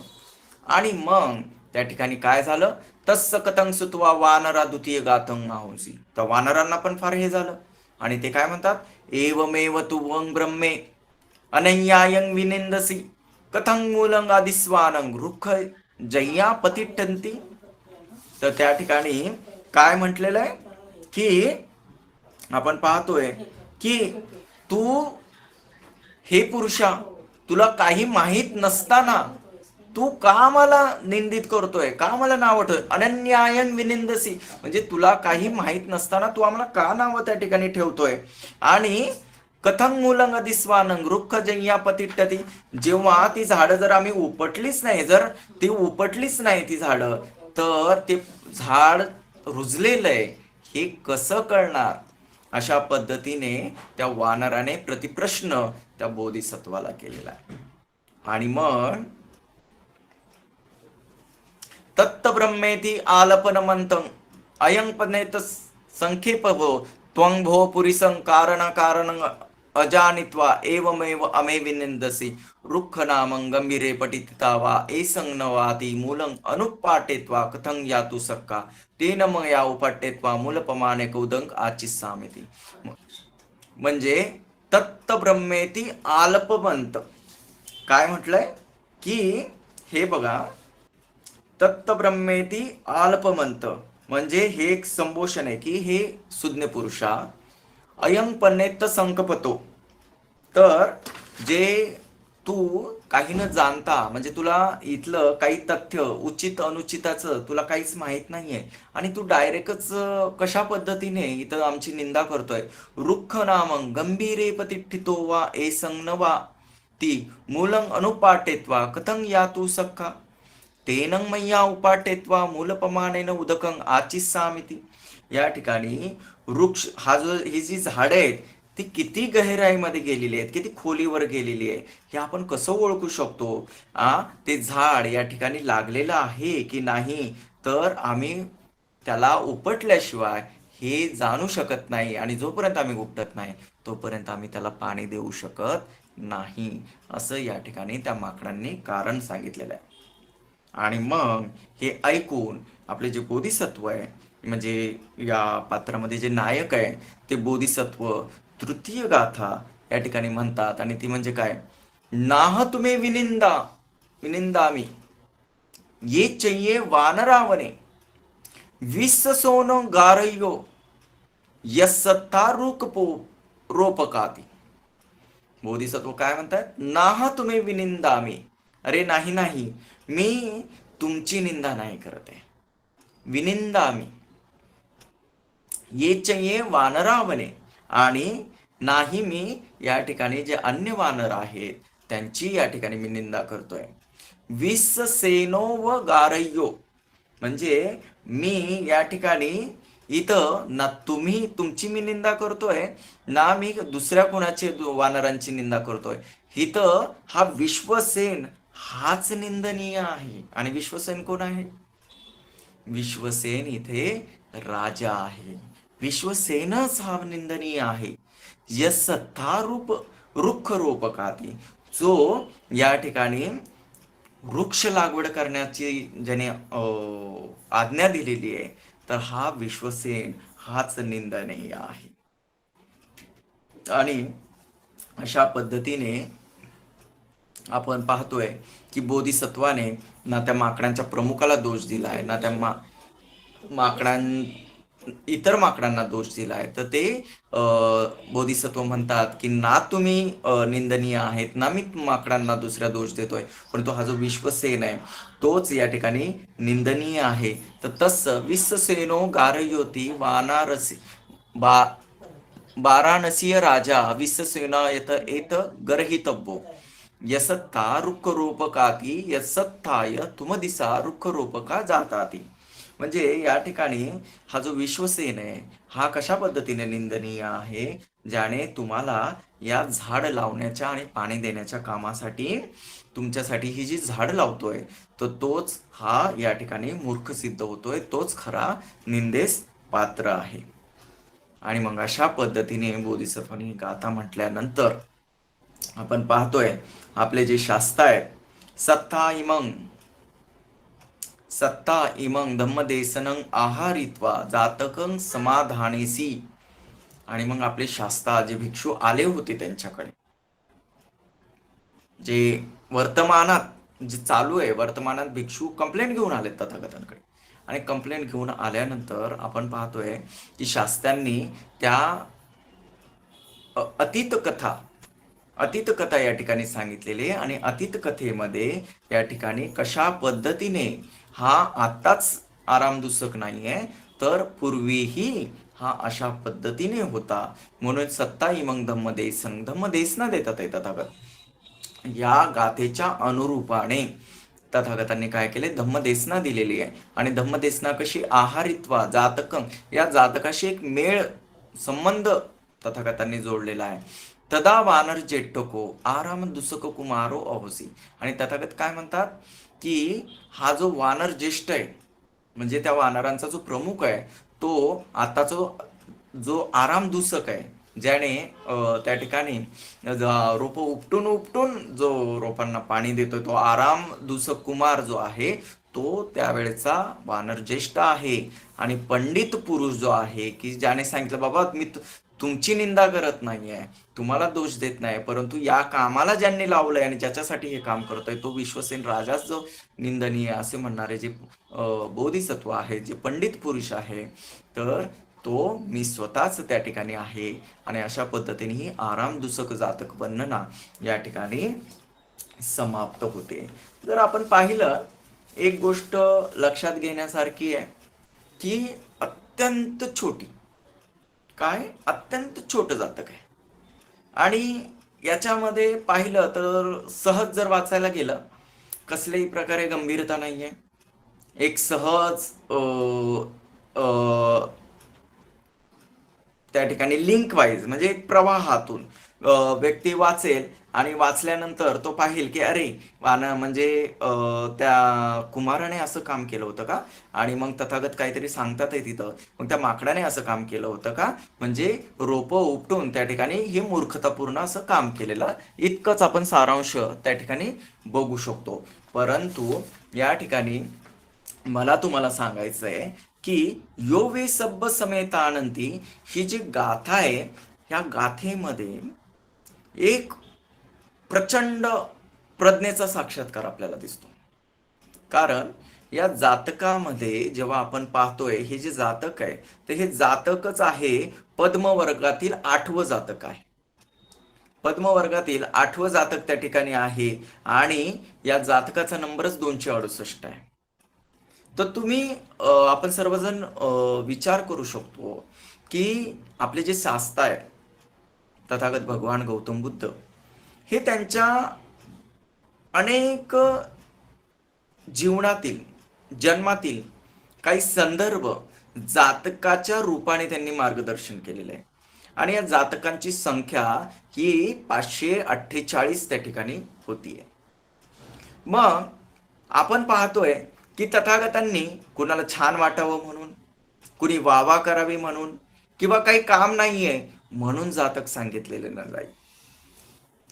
आणि मग त्या ठिकाणी काय झालं, तस्स कथं सुत्वा वानरा द्वितीय गाथं आहोसी. तर वानरांना पण फार हे झालं आणि ते काय म्हणतात, एवमेव तु वं ब्रह्मे अनन्यायं विनिंदसी कथं मूलं आदिस्वानं रुक्ष जय्या पतिष्ठन्ति. तर त्या ठिकाणी काय म्हटलेलं आहे की आपण पाहतोय की तू हे पुरुषा, तुला काही माहित नसताना तू का मला निंदित करतोय, का मला नाव ठेवतोय, अनन्यायन विनिंदसी, म्हणजे तुला काही माहित नसताना तू आम्हाला का नाव त्या ठिकाणी ठेवतोय. आणि कथं मूलंग दिस्वानंग वृक्ष जय्या पतिष्ठती, जेव्हा ती झाडं जर आम्ही उपटलीच नाही, जर ती उपटलीच नाही ती झाडं, तर ते झाड रुजलेलं आहे हे कसं कळणार. अशा पद्धतीने त्या वानराने प्रतिप्रश्न त्या बोधिसत्वाला केलेला आहे. आणि मग तत्त ब्रह्मेती आलपनमंतं अयं पनेत संक्षेपभो त्वं भो पुरिसं कारण अजानित्वा एवमेव अमे विनिंदसि रुक्ख नामं गंभीरे पठिता वा एसं न वाति मूलं अनुपाटेत्वा कथं यातु सक्का तेन मया उपाटेत्वा मूलपमाने कौदंक आचिस्सामिति. म्हणजे तत्त ब्रह्मेती आलपवंत काय म्हटलंय की हे बघा, तत्त ब्रह्मेती आलपमंत म्हणजे हे एक संबोधन आहे की हे सुज्ञ पुरुषा अयं पन्नेत संकपतो, तर जे तू काही न जाणता, म्हणजे तुला इथलं काही तथ्य उचित अनुचिताचं तुला काहीच माहित नाहीये आणि तू डायरेक्टच कशा पद्धतीने इथं आमची निंदा करतोय. रुक्ख नामं गंभीरे पतिष्ठितो वा एसं न वा ती मूलं अनुपाटेत्वा कथं यातु सखा तेनं मय्या उपाटेत्वा मूलपमानेन उदकं आचिस्सामिति. या ठिकाणी वृक्ष हा जो ही जी झाडं आहेत ती किती गहिराईमध्ये गेलेली आहेत, किती खोलीवर गेलेली आहे, हे आपण कसं ओळखू शकतो. ते झाड या ठिकाणी लागलेलं आहे की नाही, तर आम्ही त्याला उपटल्याशिवाय हे जाणू शकत नाही. आणि जोपर्यंत आम्ही उपटत नाही तोपर्यंत आम्ही त्याला पाणी देऊ शकत नाही, असं या ठिकाणी त्या माकडांनी कारण सांगितलेलं आहे. आणि मग हे ऐकून आपले जे बोधिसत्व आहे, म्हणजे या पात्रामध्ये जे नायक आहे ते बोधिसत्व तृतीय गाथा या ठिकाणी म्हणतात. आणि ती म्हणजे काय, नाह तुम्ही विनिंदामी ये चये वानरावने विस्सोनो गारयो यस्सत्तारुकपो रोपकाती. बोधिसत्व काय म्हणतात, नाह तुम्ही विनिंदामी, अरे नाही नाही, मी तुमची निंदा नाही करत आहे. विनिंदामी ये चये वानरावने, आणि नाही मी या ठिकाणी जे अन्य वानर आहेत त्यांची या ठिकाणी मी निंदा करतोय. विस्सेनो व गारयो, म्हणजे मी या ठिकाणी इथं ना तुमची मी निंदा करतोय ना मी दुसऱ्या कोणाची वानरांची निंदा करतोय. इथं हा विश्वसेन हाच निंदनीय आहे. आणि विश्वसेन कोण आहे, विश्वसेन इथे राजा आहे. विश्वसेनच हा निंदनीय आहे. यस्सत्तारूप रुक्ख रोपकाती, जो या ठिकाणी वृक्ष लागवड करण्याची ज्याने आज्ञा दिलेली आहे, तर हा विश्वसेन हाच निंदनीय आहे. आणि अशा पद्धतीने आपण पाहतोय की बोधिसत्वाने ना त्या माकडांच्या प्रमुखाला दोष दिलाय, ना त्या इतर माकडांना दोष दिलाय. तर ते बोधिसत्व म्हणतात की ना तुम्ही निंदनीय आहेत, ना मी माकडांना दुसऱ्या दोष देतोय, परंतु हा जो विश्वसेन आहे तोच या ठिकाणी निंदनीय आहे. तर तसं विश्वसेनो गारयोती वानारसी वाराणसीय राजा विश्वसेना एत गर्हितव्यो यसत्था रुक्खरूपकाती यत्सत्थाय तुमदिसा रुक्खरूपका जाताती. म्हणजे या ठिकाणी हा जो विश्वसेन आहे हा कशा पद्धतीने निंदनीय आहे, ज्याने तुम्हाला या झाड लावण्याच्या आणि पाणी देण्याच्या कामासाठी तुमच्यासाठी ही जी झाड लावतोय, तर तोच हा या ठिकाणी मूर्ख सिद्ध होतोय, तोच खरा निंदेस पात्र आहे. आणि मग अशा पद्धतीने बोधिसत्वानी गाथा म्हटल्यानंतर आपण पाहतोय आपले जे शास्त्र आहेत, सत्ता इमं धम्मदेसनं आहारित्वा जातकं समाधानेसी. आणि मग आपले शास्त्र जे भिक्षू आले होते त्यांच्याकडे, जे वर्तमानात जे चालू आहे, वर्तमानात भिक्षू कंप्लेंट घेऊन आले तथागतांकडे आणि कंप्लेंट घेऊन आल्यानंतर आपण पाहतोय की शास्त्यांनी त्या अतीत कथा या ठिकाणी सांगितलेली आहे. आणि अतीत कथेमध्ये या ठिकाणी कशा पद्धतीने हा आत्ताच आरामदूषक नाहीये, तर पूर्वीही हा अशा पद्धतीने होता. म्हणून सत्ता इमंग धम्मदेसं धम्मदेसना देतात तथागत. या गाथेच्या अनुरूपाने तथागतांनी काय केले, धम्मदेसना दिलेली आहे. आणि धम्मदेसना कशी, आहारित्वा जातकं, या जातकाशी एक मेळ संबंध तथागतांनी जोडलेला आहे. तदा वानर जेठ्ठको आराम दुसक कुमारो अहोसी. आणि तथागत काय म्हणतात की हा जो वानर ज्येष्ठ आहे, म्हणजे त्या वानरांचा जो प्रमुख आहे, तो आता जो आराम दुसक आहे, ज्याने त्या ठिकाणी रोप उपटून उपटून जो रोपांना पाणी देतोय, तो आराम दुसक कुमार जो आहे तो त्यावेळेचा वानर ज्येष्ठ आहे. आणि पंडित पुरुष जो आहे की ज्याने सांगितलं, बाबा मी तुमची निंदा करत नाहीये, तुम्हाला दोष देत नाही, परंतु या कामाला ज्यांनी लावलंय आणि ज्याच्यासाठी हे काम करतोय तो विश्वसेन राजाच जो निंदनीय असे म्हणणारे जे बोधिसत्व आहे, जे पंडित पुरुष आहे, तर तो मी स्वतःच त्या ठिकाणी आहे. आणि अशा पद्धतीने ही आरामदूषक जातक वर्णना या ठिकाणी समाप्त होते. जर आपण पाहिलं, एक गोष्ट लक्षात घेण्यासारखी आहे की अत्यंत छोटी, अत्यंत छोटं जातक आहे. आणि याच्यामध्ये पाहिलं तर सहज जर वाचायला गेलं, कसल्याही प्रकारे गंभीरता नाहीये. एक सहज त्या ठिकाणी लिंक वाईज, म्हणजे एक प्रवाहातून व्यक्ती वाचेल आणि वाचल्यानंतर तो पाहिल की अरे म्हणजे त्या कुमाराने असं काम केलं होतं का, आणि मग तथागत काहीतरी सांगतात आहे तिथं, मग त्या माकडाने असं काम केलं होतं का, म्हणजे रोपं उपटून त्या ठिकाणी हे मूर्खतापूर्ण असं काम केलेलं, इतकंच आपण सारांश त्या ठिकाणी बघू शकतो. परंतु या ठिकाणी मला तुम्हाला सांगायचं आहे की यो वे सब्ब समेत आनंदी ही जी गाथा आहे, ह्या गाथेमध्ये एक प्रचंड प्रज्ञेचा साक्षात्कार आपल्याला दिसतो. कारण या जातकामध्ये जेव्हा आपण पाहतोय, हे जे जातक आहे तर हे जातकच आहे पद्मवर्गातील 8वं जातक आहे. पद्मवर्गातील 8वं जातक त्या ठिकाणी आहे. आणि या जातकाचा नंबरच 268 आहे. तर तुम्ही आपण सर्वजण विचार करू शकतो की आपले जे शास्त्र आहे, तथागत भगवान गौतम बुद्ध हे त्यांच्या अनेक जीवनातील जन्मातील काही संदर्भ जातकाच्या रूपाने त्यांनी मार्गदर्शन केलेलं आहे. आणि या जातकांची संख्या ही 548 त्या ठिकाणी होतीये. मग आपण पाहतोय की तथागतांनी कुणाला छान वाटावं म्हणून, कुणी वावा करावी म्हणून, किंवा काही काम नाहीये म्हणून जातक सांगितलेले नाही.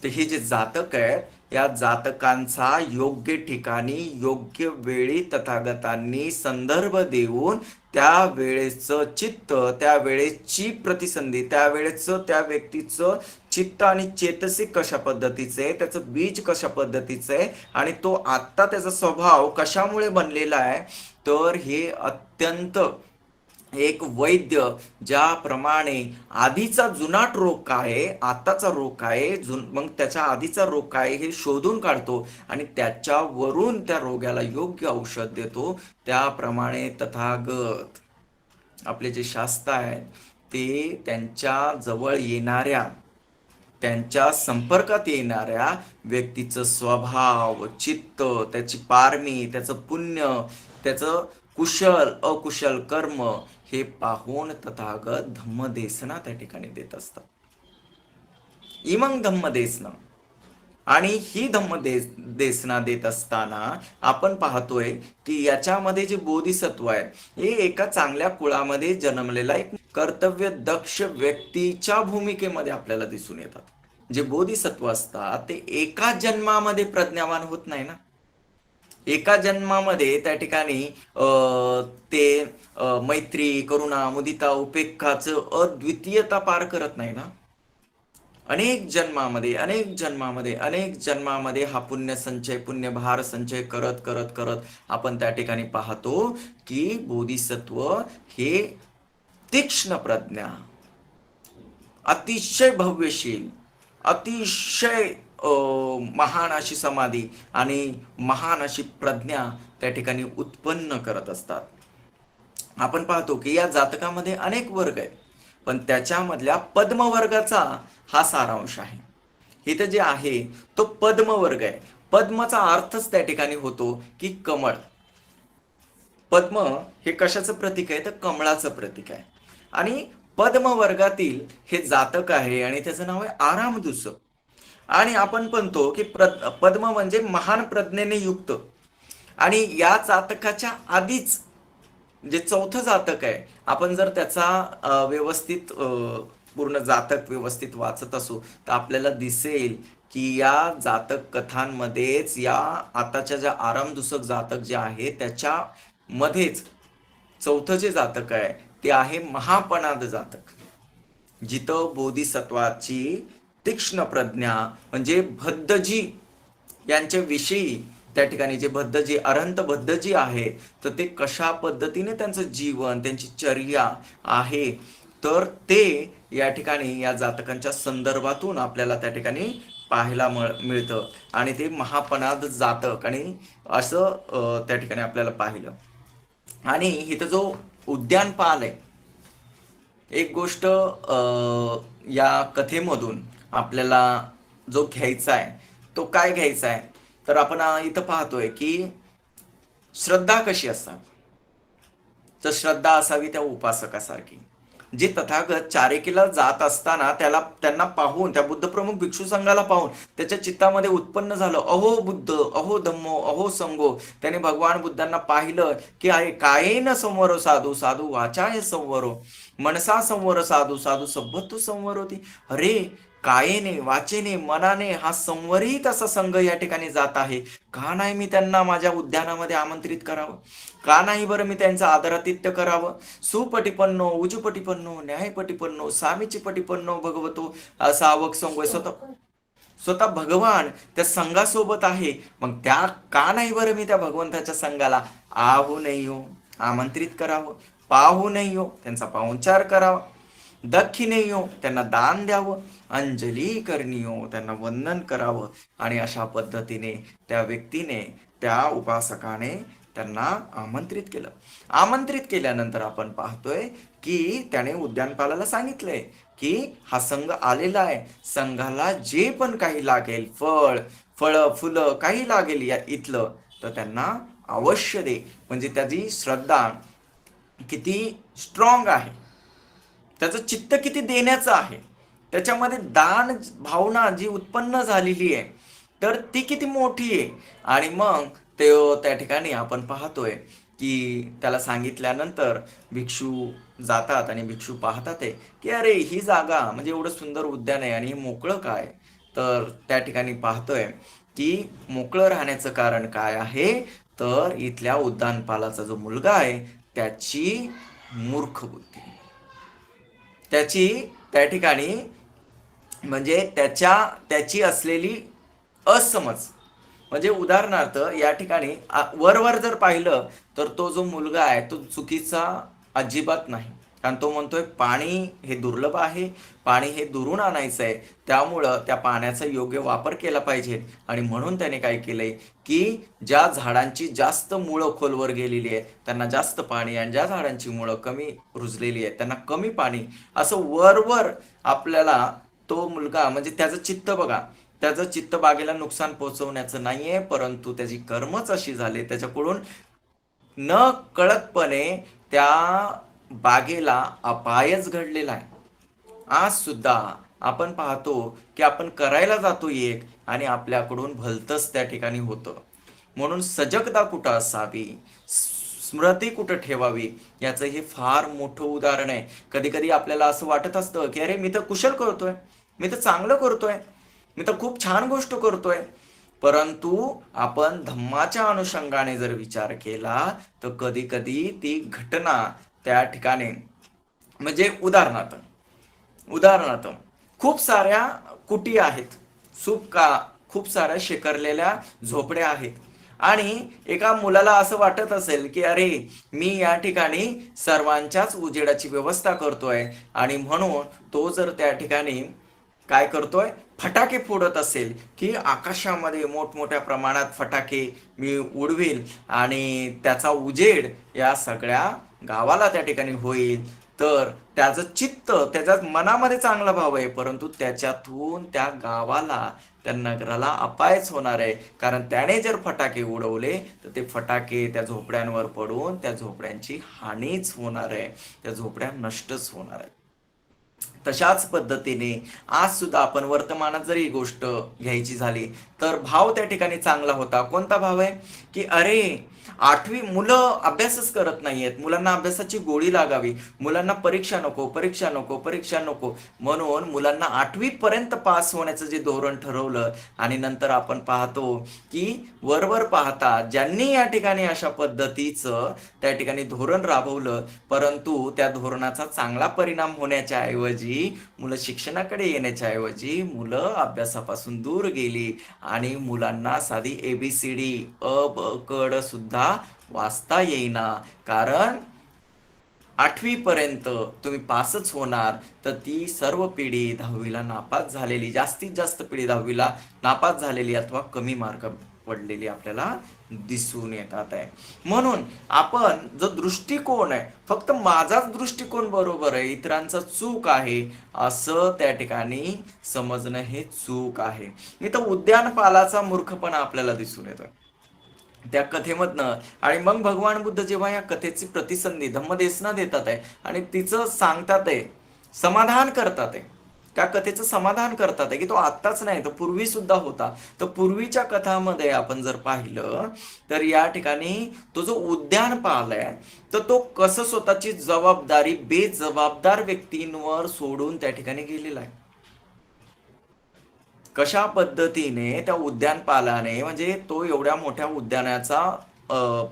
तर हे जे जातक आहेत, या जातकांचा योग्य ठिकाणी योग्य वेळी तथागतांनी संदर्भ देऊन त्या वेळेचं चित्त, त्या वेळेची प्रतिसंधी, त्या वेळेचं त्या व्यक्तीचं चित्त आणि चेतसिक कशा पद्धतीचं आहे, त्याचं बीज कशा पद्धतीचं आहे, आणि तो आत्ता त्याचा स्वभाव कशामुळे बनलेला आहे, तर हे अत्यंत एक वैद्य ज्याप्रमाणे आधीचा जुनाट रोग काय, आताचा रोग काय, मग त्याच्या आधीचा रोग काय हे शोधून काढतो आणि त्याच्यावरून त्या रोगाला योग्य औषध देतो, त्याप्रमाणे तथागत आपले जे शास्त्र आहेत ते त्यांच्या जवळ येणाऱ्या, त्यांच्या संपर्कात येणाऱ्या व्यक्तीचं स्वभाव, चित्त, त्याची पारमी, त्याचं पुण्य, त्याचं कुशल अकुशल कर्म हे पाहून तथागत धम्मदेसना त्या ठिकाणी देत असतात. इमंग धम्मदेसना. आणि ही धम्मदेसना देत असताना आपण पाहतोय की याच्यामध्ये जे बोधिसत्व आहे हे एका चांगल्या कुळामध्ये जन्मलेला एक कर्तव्य दक्ष व्यक्तीच्या भूमिकेमध्ये आपल्याला दिसून येतात. जे बोधिसत्व असतात ते एका जन्मामध्ये प्रज्ञावान होत नाही ना. एका जन्मामध्ये त्या ठिकाणी ते मैत्री, करुणा, मुदिता, उपेक्षाचं अद्वितीयता पार करत नाही ना. अनेक जन्मामध्ये अनेक जन्मामध्ये अनेक जन्मामध्ये हा पुण्यसंचय पुण्यभार संचय करत करत करत आपण त्या ठिकाणी पाहतो की बोधिसत्व हे तीक्ष्ण प्रज्ञा, अतिशय भव्यशील, अतिशय महान अशी समाधी आणि महान अशी प्रज्ञा त्या ठिकाणी उत्पन्न करत असतात. आपण पाहतो की या जातकामध्ये अनेक वर्ग आहेत, पण त्याच्यामधल्या पद्म वर्गाचा हा सारांश आहे. इथं जे आहे तो पद्म वर्ग आहे. पद्मचा अर्थच त्या ठिकाणी होतो की कमळ. पद्म हे कशाचं प्रतीक आहे तर कमळाचं प्रतीक आहे. आणि पद्म वर्गातील हे जातक आहे आणि त्याचं नाव आहे आरामदूसक. आणि आपण म्हणतो की पद्म म्हणजे महान प्रज्ञेने युक्त. आणि या जातकाच्या आधीच जे चौथं जातक आहे, आपण जर त्याचा व्यवस्थित पूर्ण जातक व्यवस्थित वाचत असू तर आपल्याला दिसेल की या जातक कथांमध्येच या आताच्या ज्या आरामदूसक जातक जे आहे त्याच्या मध्येच चौथं जे जातक आहे ते आहे महापनाद जातक, जिथं बोधिसत्वाची तीक्ष्ण प्रज्ञा म्हणजे भद्दजी यांच्याविषयी त्या ठिकाणी जे भद्दजी अरहंत भद्दजी आहे तर ते कशा पद्धतीने त्यांचं जीवन त्यांची चर्या आहे तर ते या ठिकाणी या जातकांच्या संदर्भातून आपल्याला त्या ठिकाणी पाहायला मिळतं. आणि ते महापनाद जातक आणि असं त्या ठिकाणी आपल्याला पाहिलं. आणि इथं जो उद्यानपाल आहे, एक गोष्ट या कथेमधून आपल्याला जो घ्यायचा आहे तो काय घ्यायचा आहे तर आपण इथं पाहतोय की श्रद्धा कशी असावी तर श्रद्धा असावी त्या उपासकासारखी. जे तथागत चारिकीला जात असताना त्यांना पाहून त्या बुद्ध प्रमुख भिक्षू संघाला पाहून त्याच्या चित्तामध्ये उत्पन्न झालं अहो बुद्ध अहो धम्मो अहो संघो. त्याने भगवान बुद्धांना पाहिलं की आहे कायेन संवरो साधू साधू वाचाय संवरो मनसा संवर साधू साधू सभ्यत्व संवर होती. अरे कायेने वाचेने मनाने हा संवरित असा संघ या ठिकाणी जात आहे. का नाही मी त्यांना माझ्या उद्यानामध्ये आमंत्रित करावं? का नाही बरं मी त्यांचं आदरातिथ्य करावं? सुपटिपन्नो उजुपटिपन्नो न्यायपटिपन्नो सामीचिपटिपन्नो भगवतो सावक संघ. स्वतः भगवान त्या संघासोबत आहे, मग त्या का नाही बरं मी त्या भगवंताच्या संघाला आहू नाही हो आमंत्रित करावं, पाहू नाही हो त्यांचा पाहुणचार करावा, दक्षिणे हो त्यांना दान द्यावं, अंजली करणी हो त्यांना वंदन करावं. आणि अशा पद्धतीने त्या व्यक्तीने त्या उपासकाने त्यांना आमंत्रित केलं. आमंत्रित केल्यानंतर आपण पाहतोय की त्याने उद्यानपालाला सांगितलंय की हा संघ आलेला आहे, संघाला जे पण काही लागेल फळं फुलं काही लागेल या इथलं तर त्यांना अवश्य दे. म्हणजे त्याची श्रद्धा किती स्ट्रॉंग आहे, त्याचं चित्त किती देण्याचं आहे, त्याच्यामध्ये दान भावना जी उत्पन्न झालेली आहे तर ती किती मोठी आहे. आणि मग ते त्या ठिकाणी आपण पाहतोय की त्याला सांगितल्यानंतर भिक्षू जातात आणि भिक्षू पाहतात आहे की अरे ही जागा म्हणजे एवढं सुंदर उद्यान आहे आणि हे मोकळं काय. तर त्या ठिकाणी पाहतोय की मोकळं राहण्याचं कारण काय आहे तर इथल्या उद्यानपालाचा जो मुलगा आहे त्याची मूर्ख बुद्धी, त्याची त्या ठिकाणी म्हणजे त्याची असलेली असमज. म्हणजे उदाहरणार्थ या ठिकाणी वर जर पाहिलं तर तो जो मुलगा आहे तो चुकीचा अजिबात नाही, कारण तो म्हणतोय पाणी हे दुर्लभ आहे, पाणी हे दुरून आणायचं आहे, त्यामुळं त्या पाण्याचा योग्य वापर केला पाहिजे. आणि म्हणून त्याने काय केलंय की ज्या झाडांची जास्त मुळं खोलवर गेलेली आहे त्यांना जास्त पाणी, आणि ज्या झाडांची मुळं कमी रुजलेली आहे त्यांना कमी पाणी, असं वरवर आपल्याला तो मुलगा म्हणजे त्याचं चित्त बघा, त्याचं चित्त बागेला नुकसान पोहोचवण्याचं नाहीये, परंतु त्याची कर्मच अशी झाली त्याच्याकडून न कळतपणे त्या बागेला अपायच घडलेला आहे. आज सुद्धा आपण पाहतो की आपण करायला जातो एक आणि आपल्याकडून भलतंच त्या ठिकाणी होतं. म्हणून सजगता कुठं असावी, स्मृती कुठं ठेवावी याचं हे फार मोठं उदाहरण आहे. कधी कधी आपल्याला असं वाटत असतं की अरे मी तर कुशल करतोय, मी तर चांगलं करतोय, मी तर खूप छान गोष्ट करतोय, परंतु आपण धम्माच्या अनुषंगाने जर विचार केला तर कधी कधी ती घटना त्या ठिकाणी म्हणजे उदाहरणार्थ कुटी आहेत, खूप साऱ्या शेकरलेल्या झोपड्या आहेत. आणि एका मुलाला असं वाटत असेल की अरे मी या ठिकाणी सर्वांच्याच उजेडाची व्यवस्था करतोय, आणि म्हणून तो जर त्या ठिकाणी काय करतोय, फटाके फोडत असेल की आकाशामध्ये मोठमोठ्या प्रमाणात फटाके मी उडवील आणि त्याचा उजेड या सगळ्या गावाला त्या ठिकाणी होईल, तर त्याचं चित्त, त्याच्या मनामध्ये चांगला भाव आहे, परंतु त्याच्यातून त्या गावाला, त्या नगराला अपायच होणार आहे. कारण त्याने जर फटाके उडवले तर ते फटाके त्या झोपड्यांवर पडून त्या झोपड्यांची हानीच होणार आहे, त्या झोपड्या नष्टच होणार आहे. तशाच पद्धतीने आज सुद्धा आपण वर्तमानात जर ही गोष्ट घ्यायची झाली तर भाव त्या ठिकाणी चांगला होता. कोणता भाव आहे की अरे 8वी मुलं अभ्यासच करत नाहीयेत, मुलांना अभ्यासाची गोळी लागावी, मुलांना परीक्षा नको, परीक्षा नको, परीक्षा नको, म्हणून मुलांना 8वी पर्यंत पास होण्याचं जे धोरण ठरवलं. आणि नंतर आपण पाहतो की वरवर पाहता ज्यांनी या ठिकाणी अशा पद्धतीचं त्या ठिकाणी धोरण राबवलं, परंतु त्या धोरणाचा चांगला परिणाम होण्याच्या ऐवजी, मुलं शिक्षणाकडे येण्याच्या ऐवजी मुलं अभ्यासापासून दूर गेली आणि मुलांना साधी ABCD अ ब क ड सुद्धा वाचता येईना. कारण 8वी पर्यंत तुम्ही पासच होणार, तर ती सर्व पिढी 10वीला नापास झालेली, जास्तीत जास्त पिढी 10वीला नापास झालेली अथवा कमी मार्क पडलेली आपल्याला दिसून येतात आहे. म्हणून आपण जो दृष्टिकोन आहे, फक्त माझाच दृष्टिकोन बरोबर आहे, इतरांचा चूक आहे, असं त्या ठिकाणी समजणं हे चूक आहे. इथं उद्यानपालाचा मूर्खपणा आपल्याला दिसून येतोय त्या कथेमधनं. आणि मग भगवान बुद्ध जेव्हा या कथेची प्रतिसंधी धम्मदेशना देतात आहे आणि तिचं सांगतात आहे, समाधान करतात आहे, त्या कथेचं समाधान करतात आहे की तो आत्ताच नाही, तो पूर्वी सुद्धा होता. तर पूर्वीच्या कथामध्ये आपण जर पाहिलं तर या ठिकाणी तो जो उद्यानपाल आहे, तर तो कसं स्वतःची जबाबदारी बेजबाबदार व्यक्तींवर सोडून त्या ठिकाणी गेलेला आहे. कशा पद्धतीने त्या उद्यानपालाने, म्हणजे तो एवढ्या मोठ्या उद्यानाचा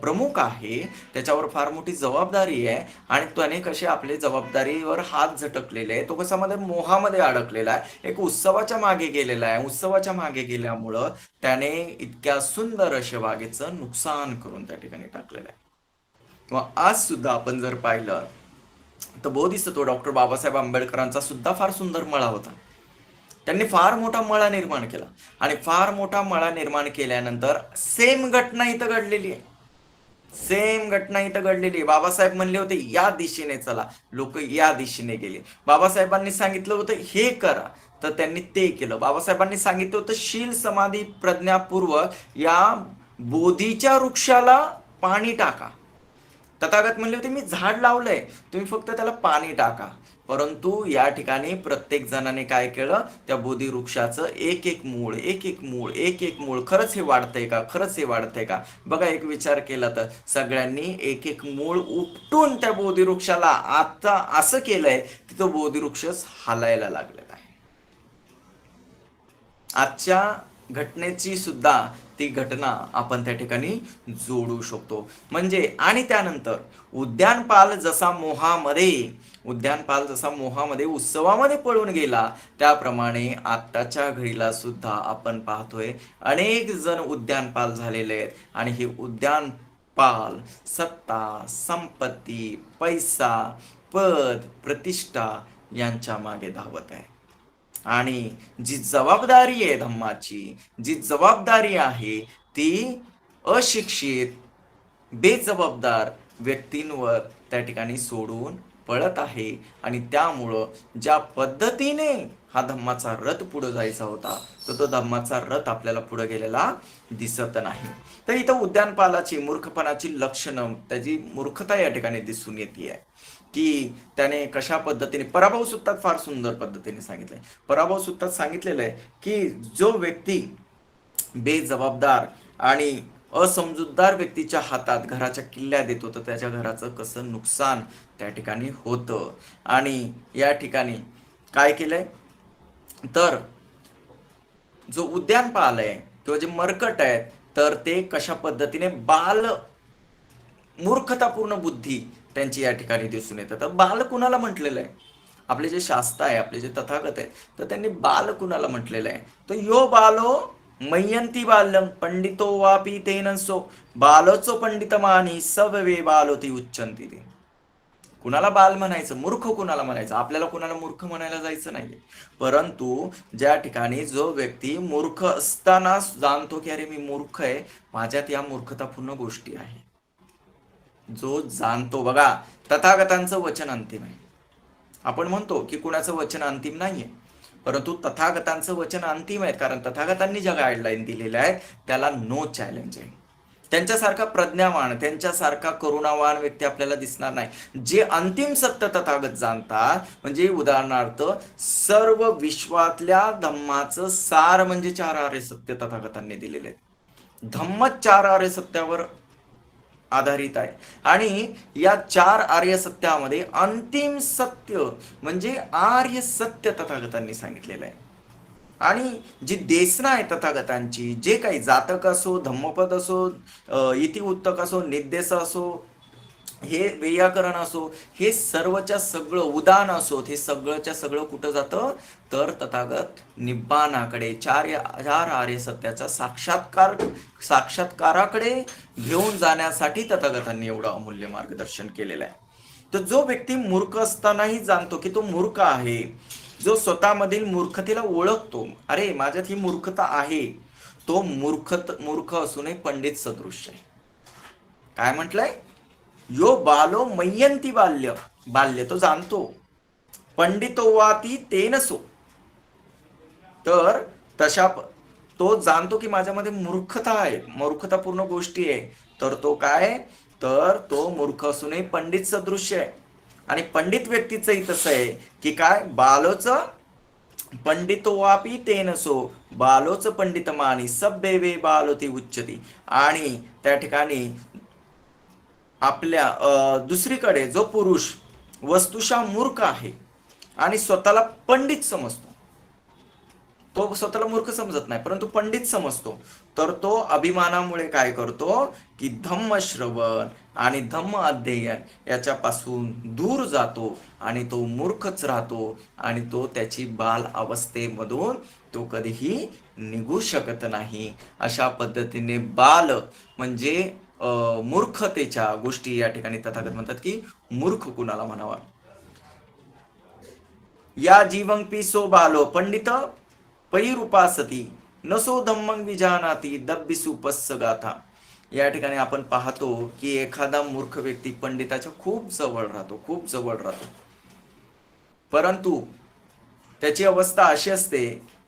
प्रमुख आहे, त्याच्यावर फार मोठी जबाबदारी आहे, आणि त्याने कसे आपले जबाबदारीवर हात झटकलेले आहे, तो कशामध्ये मोहामध्ये अडकलेला आहे, एक उत्सवाच्या मागे गेलेला आहे. उत्सवाच्या मागे गेल्यामुळं त्याने इतक्या सुंदर अशा बागेचं नुकसान करून त्या ठिकाणी टाकलेलं आहे. किंवा आज सुद्धा आपण जर पाहिलं तर बोधिसत्व डॉक्टर बाबासाहेब आंबेडकरांचा सुद्धा फार सुंदर मळा होता. त्यांनी फार मोठा मळा निर्माण केला, आणि फार मोठा मळा निर्माण केल्यानंतर सेम घटना इथं घडलेली आहे. सेम घटना इथं घडलेली आहे. बाबासाहेब म्हणले होते या दिशेने चला, लोक या दिशेने गेले. बाबासाहेबांनी सांगितलं होतं हे करा, तर त्यांनी ते केलं. बाबासाहेबांनी सांगितलं होतं शील समाधी प्रज्ञापूर्वक या बोधीच्या वृक्षाला पाणी टाका. तथागत म्हणले होते मी झाड लावलंय, तुम्ही फक्त त्याला पाणी टाका. परंतु या ठिकाणी प्रत्येक जणाने काय केलं, त्या बोधी वृक्षाचं एक एक मूळ, एक एक मूळ, एक एक मूळ, खरंच हे वाढतंय का, खरंच हे वाढतंय का, बघा एक विचार केला तर सगळ्यांनी एक एक मूळ उपटून त्या बोधी वृक्षाला आता असं केलंय की तो बोधी वृक्षच हालायला लागलेला आहे. आजच्या घटनेची सुद्धा ती घटना आपण त्या ठिकाणी जोडू शकतो. म्हणजे आणि त्यानंतर उद्यानपाल जसा मोहामध्ये उत्सवामध्ये पळून गेला, त्याप्रमाणे आत्ताच्या घडीला सुद्धा आपण पाहतोय अनेक जण उद्यानपाल झालेले आहेत. आणि हे उद्यानपाल सत्ता, संपत्ती, पैसा, पद, प्रतिष्ठा यांच्या मागे धावत आहे. आणि जी जबाबदारी आहे धम्माची, जी जबाबदारी आहे ती अशिक्षित बेजबाबदार व्यक्तींवर त्या ठिकाणी सोडून पळत आहे. आणि त्यामुळं ज्या पद्धतीने हा धम्माचा रथ पुढे जायचा होता, तर तो धम्माचा रथ आपल्याला पुढे गेलेला दिसत नाही. तर इथं उद्यानपालाची मूर्खपणाची लक्षणं, त्याची मूर्खता या ठिकाणी दिसून येते आहे की त्याने कशा पद्धतीने, पराभव सुद्धा फार सुंदर पद्धतीने सांगितलंय. पराभव सुद्धा सांगितलेलं आहे की जो व्यक्ती बेजबाबदार आणि असमजूतदार व्यक्तीच्या हातात घराच्या किल्ल्या देतो, तर त्याच्या घराचं कसं नुकसान त्या ठिकाणी होतं. आणि या ठिकाणी काय केलंय, तर जो उद्यानपाल आहे किंवा जे मर्कट आहेत, तर ते कशा पद्धतीने मूर्खतापूर्ण बुद्धी त्यांची या ठिकाणी दिसून येतात. तर बाल कुणाला म्हटलेलं आहे, आपले जे शास्त्र आहे, आपले जे तथागत आहे, तर त्यांनी बाल कुणाला म्हटलेलं आहे, तर यो बालो मय्यंती बाल्यम पंडितो वापी तेनसो बालोचो पंडितमानी सवे बालोती उच्चंती ते. कुणाला बाल म्हणायचं, मूर्ख कुणाला म्हणायचं, आपल्याला कुणाला मूर्ख म्हणायला जायचं नाहीये. परंतु ज्या ठिकाणी जो व्यक्ती मूर्ख असताना जाणतो की अरे मी मूर्ख आहे, माझ्यात या मूर्खतापूर्ण गोष्टी आहे, जो जाणतो, बघा तथागतांचं वचन अंतिम आहे. आपण म्हणतो की कुणाचं वचन अंतिम नाहीये, परंतु तथागतांचं वचन अंतिम आहे, कारण तथागतांनी ज्या गाईडलाईन दिलेल्या आहेत त्याला नो चॅलेंज आहे. त्यांच्यासारखा प्रज्ञावान, त्यांच्यासारखा करुणावान व्यक्ती आपल्याला दिसणार नाही. जे अंतिम सत्य तथागत जाणतात, म्हणजे उदाहरणार्थ सर्व विश्वातल्या धम्माचं सार म्हणजे 4 आर्य सत्य तथागतांनी दिलेले आहेत. धम्म 4 आर्य सत्यावर आधारित आहे, आणि या 4 आर्य सत्यामध्ये अंतिम सत्य म्हणजे आर्य सत्य तथागतांनी सांगितलेलं आहे. आणि जी देसना आहे तथागतांची, जे काही जातक असो, धम्मपद असो, इति उत्तक असो, निर्देश असो, हे वैयाकरण असो, हे सर्वच्या सगळं उदान असो, हे सगळंच्या सगळं कुठं जातं, तर तथागत निब्बाणाकडे, 4 आर्य सत्याचा साक्षात्काराकडे घेऊन जाण्यासाठी तथागतांनी एवढं अमूल्य मार्गदर्शन केलेलं आहे. तर जो व्यक्ती मूर्ख असतानाही जाणतो की तो मूर्ख आहे, जो स्वतःमधील मूर्खतेला ओळखतो, अरे माझ्यात ही मूर्खता आहे, तो मूर्ख असूनही पंडित सदृश आहे. काय म्हटलंय, यो बालो मय्यंती बाल्य तो जाणतो, पंडितो वाती तेनसो, तर तशा तो जाणतो की माझ्यामध्ये मूर्खता आहे, मूर्खतापूर्ण गोष्टी आहे, तर तो काय, तर तो मूर्ख असूनही पंडित सदृश्य आहे. आणि पंडित व्यक्तीचंही तसं आहे की काय, बालोच पंडितो वापी तेनसो बालोच पंडितमानी सब्बेवे बालोती उच्चती. आणि त्या ठिकाणी आपल्या दुसरीकडे जो पुरुष वस्तुशः मूर्ख आहे आणि स्वतःला पंडित समजतो, तो स्वतःला मूर्ख समजत नाही परंतु पंडित समजतो, तर तो अभिमानामुळे काय करतो की धम्म श्रवण आणि धम्म अध्ययन याच्यापासून दूर जातो आणि तो मूर्खच राहतो, आणि तो त्याची बाल अवस्थेमधून तो कधीही निघू शकत नाही. अशा पद्धतीने बाल म्हणजे मूर्खतेच्या गोष्टी या ठिकाणी तथागत म्हणतात की मूर्ख कुणाला म्हणावा. या जीवंपी सो बालो पंडित पैरुपासती नसो धम्मं विजानाती दब्बिसुपस्स गाथा. या ठिकाणी आपण पाहतो की एखादा मूर्ख व्यक्ती पंडिताच्या खूप जवळ राहतो, परंतु त्याची अवस्था अशी असते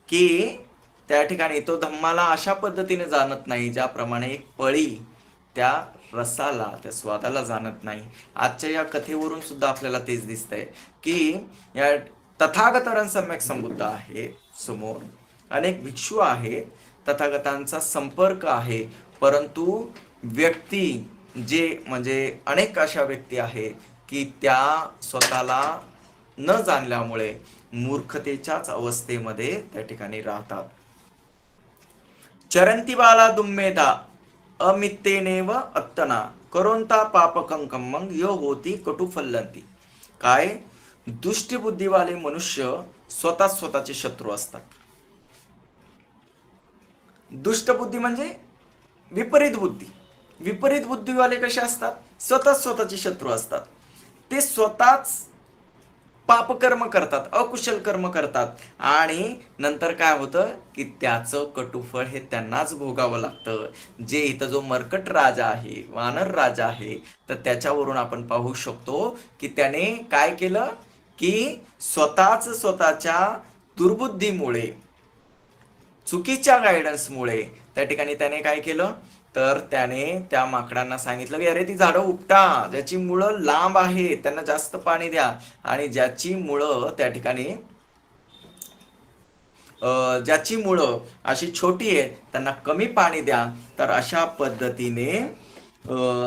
की त्या ठिकाणी तो धम्माला अशा पद्धतीने जाणत नाही ज्याप्रमाणे एक पळी त्या रसाला, त्या स्वादाला जाणत नाही. आजच्या या कथेवरून सुद्धा आपल्याला तेच दिसतंय की या तथागत सम्यक संबुद्ध आहे समोर, अनेक भिक्षू आहे, तथागतांचा संपर्क आहे, परंतु व्यक्ती जे म्हणजे अनेक अशा व्यक्ती आहेत की त्या स्वतःला न जाणल्यामुळे मूर्खतेच्याच अवस्थेमध्ये त्या ठिकाणी राहतात. चरंती बाला दुम्मेधा अमित्तेनेव अत्तना करोंता पापकंकम मग यो होती कटुफल्लंती. काय, दुष्ट बुद्धीवाले मनुष्य स्वतःचे शत्रू असतात. दुष्ट बुद्धी म्हणजे विपरीत बुद्धीवाले कसे असतात, स्वतःचे शत्रू असतात. ते स्वतःच पापकर्म करतात, अकुशल कर्म करतात, आणि नंतर काय होतं की त्याचं कटुफळ हे त्यांनाच भोगावं लागतं. जे इथं जो मर्कट राजा आहे, वानर राजा आहे, तर त्याच्यावरून आपण पाहू शकतो की त्याने काय केलं की स्वतःच्या दुर्बुद्धीमुळे, चुकीच्या गायडन्समुळे त्या ठिकाणी त्याने काय केलं, तर त्याने त्या माकडांना सांगितलं की अरे ती झाडं उपटा, ज्याची मुळं लांब आहे त्यांना जास्त पाणी द्या, आणि ज्याची मुळं त्या ठिकाणी ज्याची मुळं अशी छोटी आहे त्यांना कमी पाणी द्या. तर अशा पद्धतीने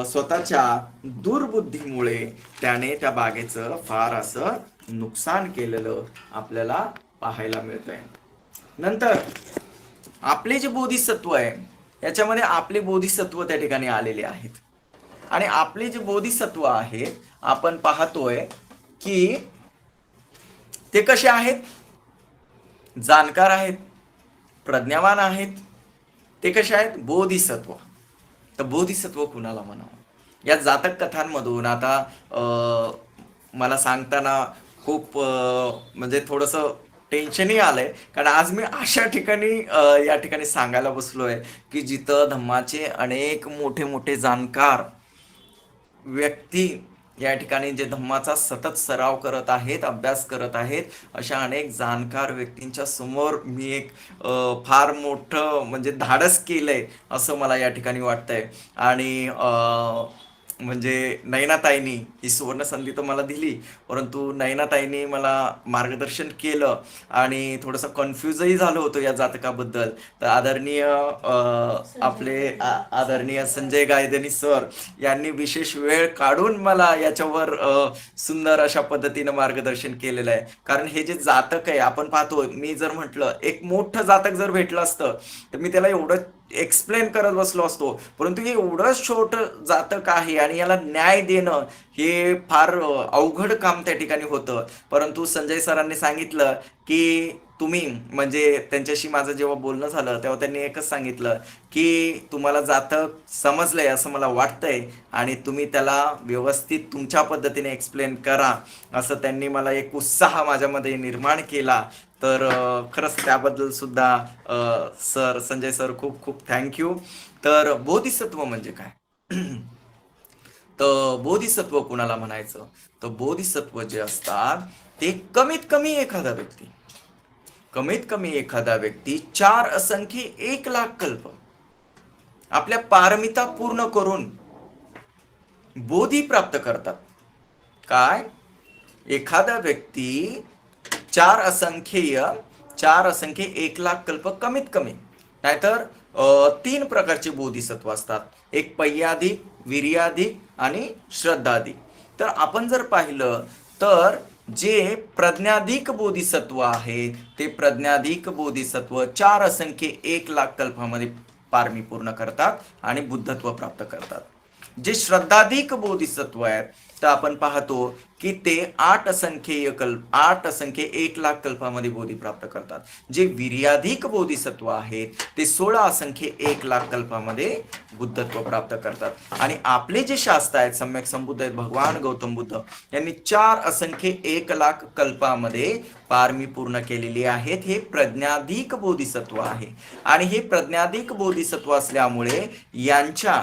स्वतःच्या दुर्बुद्धीमुळे त्याने त्या बागेचं फार असं नुकसान केलेलं आपल्याला पाहायला मिळतंय. नंतर आपले जे बोधिसत्व आहे याच्यामध्ये आपले बोधिसत्व त्या ठिकाणी आलेले आहेत, आणि आपले जे बोधिसत्व आहेत आपण पाहतोय की ते कसे आहेत? जाणकार आहेत, प्रज्ञावान आहेत. ते कसे आहेत? बोधिसत्व. तर बोधिसत्व कुणाला म्हणावं? या जातक कथांमधून आता मला सांगताना खूप म्हणजे थोडंसं टेन्शनही आलंय, कारण आज मी अशा ठिकाणी या ठिकाणी सांगायला बसलोय की जिथं धम्माचे अनेक मोठे मोठे जाणकार व्यक्ती या ठिकाणी जे धम्माचा सतत सराव करत आहेत, अभ्यास करत आहेत, अशा अनेक जाणकार व्यक्तींच्या समोर मी एक फार मोठं म्हणजे धाडस केलंय असं मला या ठिकाणी वाटतंय. आणि म्हणजे नयनाताईंनी ही सुवर्ण संधी तर मला दिली, परंतु नयनाताईंनी मला मार्गदर्शन केलं आणि थोडंसं कन्फ्युजही झालो होतो या जातकाबद्दल. तर आदरणीय आदरणीय संजय गायधनी सर यांनी विशेष वेळ काढून मला याच्यावर सुंदर अशा पद्धतीनं मार्गदर्शन केलेलं आहे. कारण हे जे जातक आहे, आपण पाहतो, मी जर म्हटलं एक मोठं जातक जर भेटलं असतं तर मी त्याला एवढं एक्सप्लेन करत बसलो असतो, परंतु हे एवढं छोटं जातक आहे आणि याला न्याय देणं हे फार अवघड काम त्या ठिकाणी होतं. परंतु संजय सरांनी सांगितलं की तुम्ही, म्हणजे त्यांच्याशी माझं जेव्हा बोलणं झालं तेव्हा त्यांनी एकच सांगितलं की तुम्हाला जातक समजलंय असं मला वाटतंय आणि तुम्ही त्याला व्यवस्थित तुमच्या पद्धतीने एक्सप्लेन करा, असं त्यांनी मला एक उत्साह माझ्यामध्ये निर्माण केला. तर खरंच त्याबद्दल सुद्धा सर, संजय सर, खूप खूप थँक्यू. तर बोधिसत्व म्हणजे काय? तर बोधिसत्व कुणाला म्हणायचं? तर बोधिसत्व जे असतात ते कमीत कमी एखादा व्यक्ती 4 असंख्य 1,00,000 कल्प आपल्या पारमिता पूर्ण करून बोधी प्राप्त करतात. काय? एखादा व्यक्ती 4 असंख्य 1,00,000 कल्प कमीत कमी, नाहीतर 3 प्रकारचे बोधिसत्व असतात. एक पय्याधिक, वीर्याधिक आणि श्रद्धाधिक. तर आपण जर पाहिलं तर जे प्रज्ञाधिक बोधिसत्व आहे ते प्रज्ञाधिक बोधिसत्व 4 असंख्य 1,00,000 कल्पामध्ये पारमी पूर्ण करतात आणि बुद्धत्व प्राप्त करतात. जे श्रद्धाधिक बोधिसत्व आहेत तर आपण पाहतो की ते 8 असंख्य 1,00,000 कल्पामध्ये बोधी प्राप्त करतात. जे वीर्याधिक बोधिसत्व आहेत ते 16 असंख्य 1,00,000 कल्पामध्ये बुद्धत्व प्राप्त करतात. आणि आपले जे शास्त्र आहेत, सम्यक संबुद्ध आहेत, भगवान गौतम बुद्ध यांनी 4 असंख्य 1,00,000 कल्पामध्ये पारमी पूर्ण केलेली आहेत. हे प्रज्ञाधिक बोधिसत्व आहे. आणि हे प्रज्ञाधिक बोधिसत्व असल्यामुळे यांच्या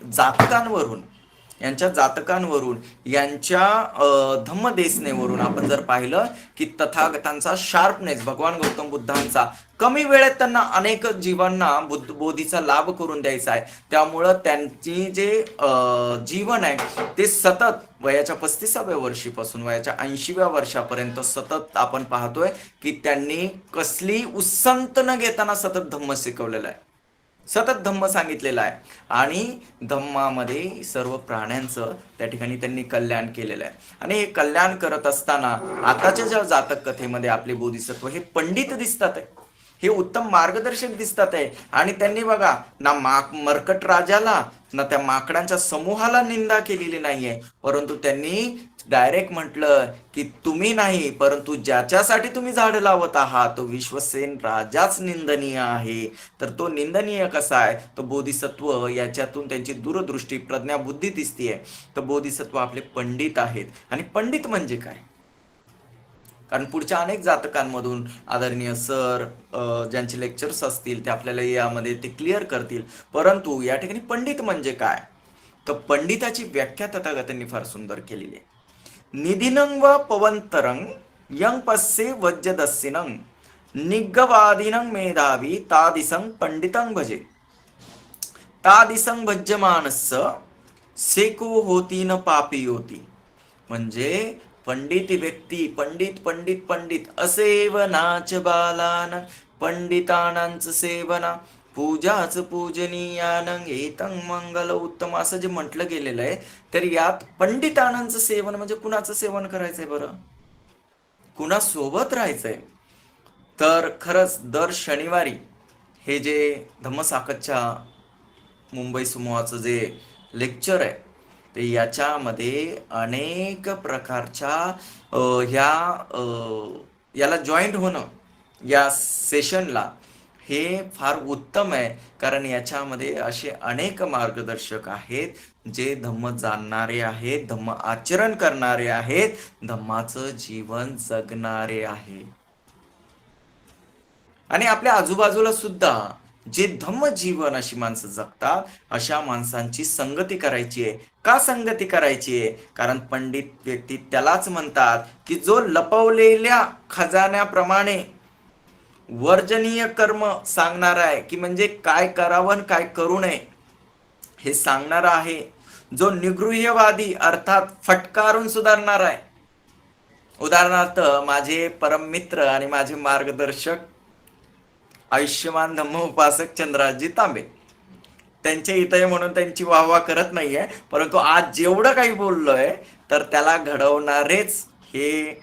जातकांवरून यांच्या धम्मदेसनेवरून आपण जर पाहिलं की तथागतांचा शार्पनेस, भगवान गौतम बुद्धांचा कमी वेळेत त्यांना अनेक जीवांना बोधीचा लाभ करून द्यायचा आहे. त्यामुळं त्यांची जे जीवन आहे ते सतत वयाच्या 35व्या वर्षीपासून वयाच्या 80व्या वर्षापर्यंत सतत आपण पाहतोय की त्यांनी कसली उसंत न घेताना सतत धम्म शिकवलेला आहे, सतत धम्म सांगितलेला आहे. आणि धम्मामध्ये सर्व प्राण्यांचं त्या ठिकाणी त्यांनी कल्याण केलेलं आहे. आणि हे कल्याण करत असताना आताच्या ज्या जातक कथेमध्ये आपले बोधिसत्व हे पंडित दिसतात आहे, हे उत्तम मार्गदर्शक दिसतात आहे. आणि त्यांनी बघा ना मर्कट राजाला ना त्या माकडांच्या समूहाला निंदा केलेली नाहीये, परंतु त्यांनी डायरेक्ट म्हटलं की तुम्ही नाही, परंतु ज्याच्यासाठी तुम्ही झाड लावत आहात तो विश्वसेन राजाच निंदनीय आहे. तर तो निंदनीय कसा आहे? तो बोधिसत्व, याच्यातून त्यांची दूरदृष्टी, प्रज्ञाबुद्धी दिसतीये. तर बोधिसत्व आपले पंडित आहेत. आणि पंडित म्हणजे काय? कारण पुढच्या अनेक जातकांमधून आदरणीय सर ज्यांचे लेक्चर्स असतील ते आपल्याला यामध्ये ते क्लिअर करतील. परंतु या ठिकाणी पंडित म्हणजे काय? तर पंडिताची व्याख्या तथागतांनी फार सुंदर केलेली आहे. निधीनं व पवंतरं यं पस्ये वज्रदस्सिनं निग्गवादिनं मेधावी तादिसं पंडितं भजे तादिसं भज्यमानस्य सेको होती न पापी होती. म्हणजे पंडित व्यक्ती, पंडित असेवनाच बालान पंडितानांच सेवना पूजाच पूजनीयानं एतं मंगल उत्तम, असं जे म्हटलं गेलेलं आहे. तर यात पंडितानांचं सेवन म्हणजे कुणाचं सेवन करायचंय बरं? कुणासोबत राहायचंय? तर खरंच दर शनिवारी हे जे धम्मसाकतच्या मुंबई समूहाचं जे लेक्चर आहे तर याच्यामध्ये अनेक प्रकारच्या याला जॉईंट होणं या सेशनला हे फार उत्तम आहे, कारण याच्यामध्ये असे अनेक मार्गदर्शक आहेत जे धम्म जाणणारे आहेत, धम्म आचरण करणारे आहेत, धम्माचं जीवन जगणारे आहेत. आणि आपल्या आजूबाजूला सुद्धा जे धम्म जीवन अशी माणसं जगतात, अशा माणसांची संगती करायची आहे. का संगती करायची आहे? कारण पंडित व्यक्ती त्यालाच म्हणतात की जो लपवलेल्या खजान्याप्रमाणे वर्जनीय कर्म सांगणार आहे, की म्हणजे काय करावं आणि काय करू नये हे सांगणारा आहे. जो निगृह्यवादी अर्थात फटकारून सुधारणार आहे. उदाहरणार्थ माझे परम मित्र आणि माझे मार्गदर्शक आयुष्यमान धम्म उपासक चंद्रहासजी तांबे, त्यांच्या इथं आहे म्हणून त्यांची वाहवा करत नाहीये, परंतु आज जेवढं काही बोललोय तर त्याला घडवणारेच हे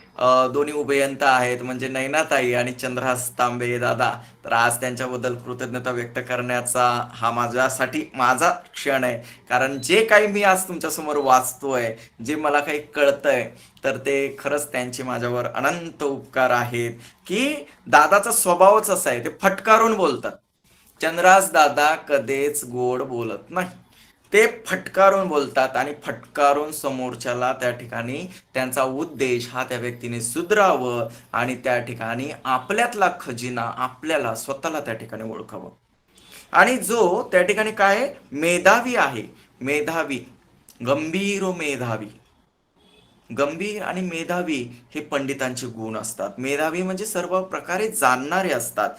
दोन्ही उभयंता आहेत, म्हणजे नयनाताई आणि चंद्रहास तांबे दादा. तर आज त्यांच्याबद्दल कृतज्ञता व्यक्त करण्याचा हा माझ्यासाठी माझा क्षण आहे, कारण जे काही मी आज तुमच्यासमोर वाचतोय, जे मला काही कळतंय, तर ते खरंच त्यांचे माझ्यावर अनंत उपकार आहेत. की दादाचा स्वभावच असा आहे, ते फटकारून बोलतात. चंद्रहास दादा कधीच गोड बोलत नाही, ते फटकारून बोलतात आणि फटकारून समोरच्याला त्या ठिकाणी त्यांचा उद्देश हा त्या व्यक्तीने सुधरावं आणि त्या ठिकाणी आपल्यातला खजिना आपल्याला स्वतःला त्या ठिकाणी ओळखावं. आणि जो त्या ठिकाणी काय मेधावी आहे, मेधावी, गंभीर मेधावी, गंभीर आणि मेधावी हे पंडितांचे गुण असतात. मेधावी म्हणजे सर्व प्रकारे जाणणारे असतात.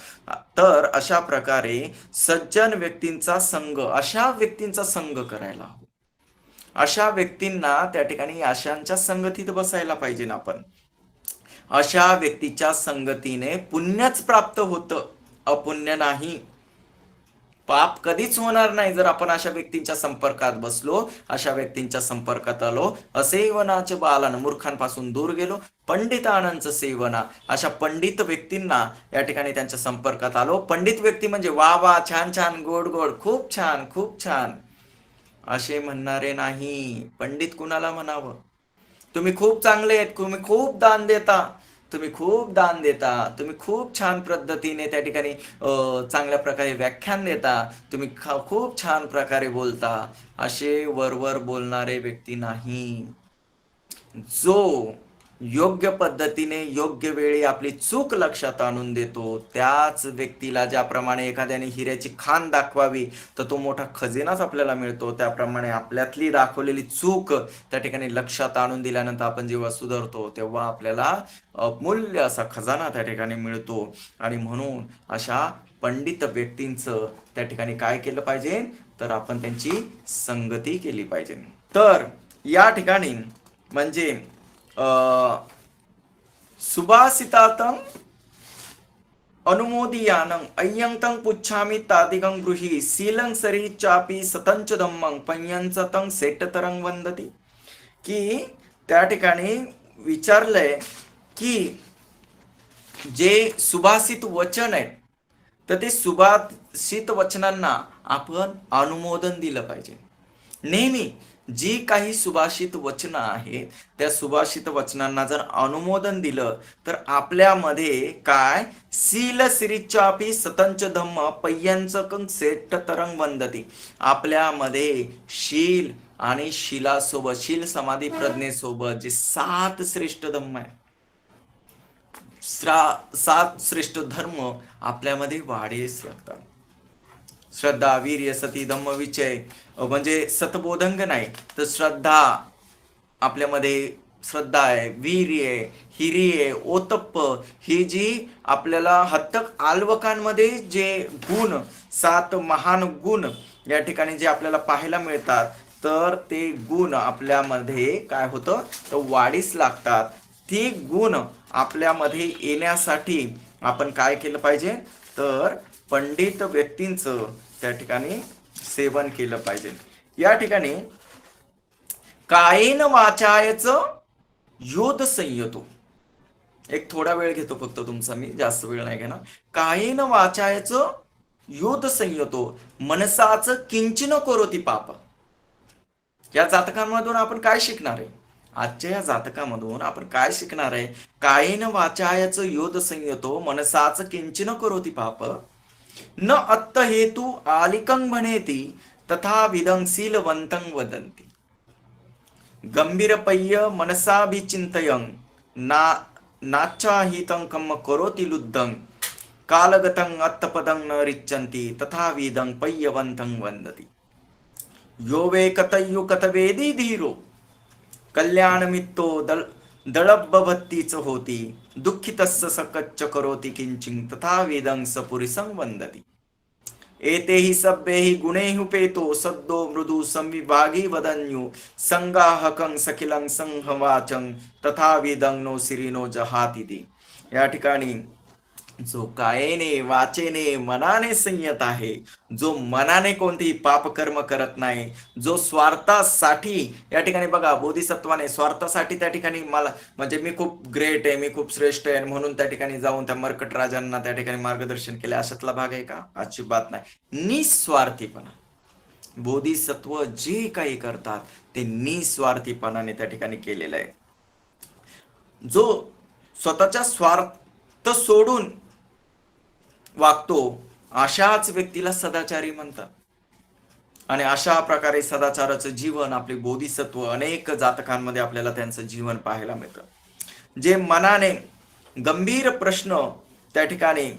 तर अशा प्रकारे सज्जन व्यक्तींचा संग, अशा व्यक्तींचा संग करायला हवं. अशा व्यक्तींना त्या ठिकाणी अशांच्या संगतीत बसायला पाहिजे ना आपण. अशा व्यक्तीच्या संगतीने पुण्यच प्राप्त होतं, अपुण्य नाही. पाप कधीच होणार नाही जर आपण अशा व्यक्तींच्या संपर्कात बसलो, अशा व्यक्तींच्या संपर्कात आलो. असेवनाचे बालन, मूर्खांपासून दूर गेलो, पंडितानंच सेवना. अशा पंडित व्यक्तींना या ठिकाणी त्यांच्या संपर्कात आलो. पंडित व्यक्ती म्हणजे वा वा, छान छान, गोड गोड, खूप छान खूप छान असे म्हणणारे नाही. पंडित कुणाला म्हणावं? तुम्ही खूप चांगले आहेत, तुम्ही खूप दान देता, तुम्ही खूप दान देता, तुम्ही खूप छान पद्धतीने त्या ठिकाणी चांगल्या प्रकारे व्याख्यान देता, तुम्ही खूप छान प्रकारे बोलता, असे वरवर बोलणारे व्यक्ती नाही. जो योग्य पद्धतीने योग्य वेळी आपली चूक लक्षात आणून देतो, त्याच व्यक्तीला ज्याप्रमाणे एखाद्याने हिऱ्याची खाण दाखवावी तर तो मोठा खजिनाच आपल्याला मिळतो, त्याप्रमाणे आपल्यातली दाखवलेली चूक त्या ठिकाणी लक्षात आणून दिल्यानंतर आपण जेव्हा सुधारतो तेव्हा आपल्याला अमूल्य असा खजाना त्या ठिकाणी मिळतो. आणि म्हणून अशा पंडित व्यक्तींचं त्या ठिकाणी काय केलं पाहिजे, तर आपण त्यांची संगती केली पाहिजे. तर या ठिकाणी म्हणजे सुभाषितातं अनुमोदियानं अय्यंतं पुच्छामि तादिगं गृही शीलं सरी चापी सतंच धम्मं पय्यंचं सेटतरं वंदती. की त्या ठिकाणी विचारलंय की जे सुभाषित वचन आहे तर ते सुभाषित वचनांना आपण अनुमोदन दिलं पाहिजे. नेहमी जी काही सुभाषित वचनं आहेत त्या सुभाषित वचनांना जर अनुमोदन दिलं तर आपल्यामध्ये काय शील सिरिचापी सतंच धम्म पय्यंचं सेट तरंग वंदती. आपल्यामध्ये शील आणि शिलासोबत, शील समाधी प्रज्ञेसोबत जे 7 श्रेष्ठ धम्म आहे, 7 श्रेष्ठ धर्म आपल्यामध्ये वाढीस लागतात. श्रद्धा, वीर्य, सती, धम्म, विचय, म्हणजे सतबोधंग नाही तर श्रद्धा, आपल्यामध्ये श्रद्धा आहे, वीर्य आहे, हिरी आहे, ओतप्प, ही जी आपल्याला हत्तक आल्वकांमध्ये जे गुण, 7 महान गुण या ठिकाणी जे आपल्याला पाहायला मिळतात, तर ते गुण आपल्यामध्ये काय होतं तर वाढीस लागतात. ती गुण आपल्यामध्ये येण्यासाठी आपण काय केलं पाहिजे, तर पंडित व्यक्तींचं त्या ठिकाणी सेवन केलं पाहिजे. या ठिकाणी कायेन वाचायचं योध संयतो, एक थोडा वेळ घेतो फक्त तुमचा, मी जास्त वेळ नाही घेणार. कायेन वाचायचं योध संयतो मनसाचं किंचिन करोती पाप. या जातकांमधून आपण काय शिकणार आहे? आजच्या या जातकामधून आपण काय शिकणार आहे? कायेन वाचायच योध संयतो मनसाच किंचिन करोति पाप न अत्त हेतु आलिकं म्हणेती तथा विदं शीलवंतं वदन्ति गंभीरपय्य मनसाभिचिंतयं ना नाच्चाहितं कम करोति लुद्धं कालगतं अत्तपदं न रिच्यन्ति तथा विदं पय्यवन्तं वन्दति यो वे कतयु कतवेदी धीरो कल्याणमित्तो दळभवतीच होती दुःखितस्य सकच्च करोति किंचिं तथा वेदं सपुरिसं वन्दति एतेहि सभ्येहि गुणैहुपेतो सद्दो मृदु संविभागी वदन्यु संगाहकं सखिलं संहवाचं तथा वेदं नो सिरिनो जहातिति। या ठिकाणी जो कायेने वाचेने मनाने संयत आहे, जो मनाने कोणतेही पापकर्म करत नाही, जो स्वार्थासाठी, या ठिकाणी बघा बोधिसत्वाने स्वार्थासाठी त्या ठिकाणी मला म्हणजे मी खूप ग्रेट आहे, मी खूप श्रेष्ठ आहे म्हणून त्या ठिकाणी जाऊन त्या मर्कट राजांना त्या ठिकाणी मार्गदर्शन केले, अशातला भाग आहे का? अजिबात नाही. निस्वार्थीपणा, बोधिसत्व जे काही करतात ते निस्वार्थीपणाने त्या ठिकाणी केलेलं आहे. जो स्वतःचा स्वार्थ सोडून वागतो अशाच व्यक्तीला सदाचारी म्हणतात. आणि अशा प्रकारे सदाचाराचं जीवन आपले बोधिसत्व अनेक जातकांमध्ये आपल्याला त्यांचं जीवन पाहायला मिळतं. जे मनाने गंभीर प्रश्न त्या ठिकाणी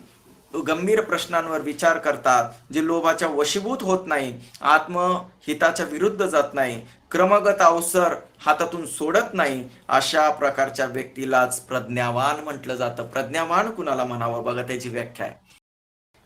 गंभीर प्रश्नांवर विचार करतात, जे लोभाच्या वशीभूत होत नाही, आत्महिताच्या विरुद्ध जात नाही, क्रमगत अवसर हातातून सोडत नाही, अशा प्रकारच्या व्यक्तीलाच प्रज्ञावान म्हटलं जातं. प्रज्ञावान कुणाला म्हणावं बघा त्याची व्याख्या आहे.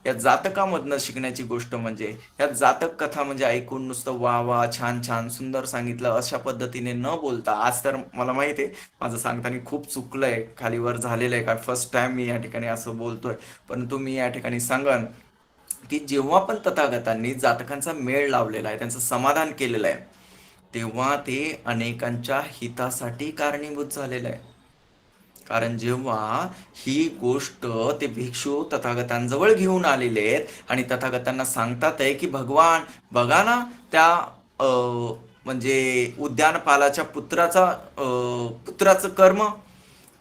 या जातकामधनं शिकण्याची गोष्ट म्हणजे या जातक कथा म्हणजे ऐकून नुसतं वा वा छान छान सुंदर सांगितलं अशा पद्धतीने न बोलता, आज तर मला माहिती आहे माझं सांगताना खूप चुकलंय, खालीवर झालेलं आहे, कारण फर्स्ट टाइम मी या ठिकाणी असं बोलतोय, परंतु मी या ठिकाणी सांगन की जेव्हा पण तथागतांनी जातकांचा मेळ लावलेला आहे, त्यांचं समाधान केलेलं आहे, तेव्हा ते अनेकांच्या हितासाठी कारणीभूत झालेलं आहे. कारण जेव्हा ही गोष्ट ते भिक्षू तथागतांजवळ घेऊन आलेले आहेत आणि तथागतांना सांगतात आहे की भगवान बघा ना त्या म्हणजे उद्यानपालाच्या पुत्राचं कर्म,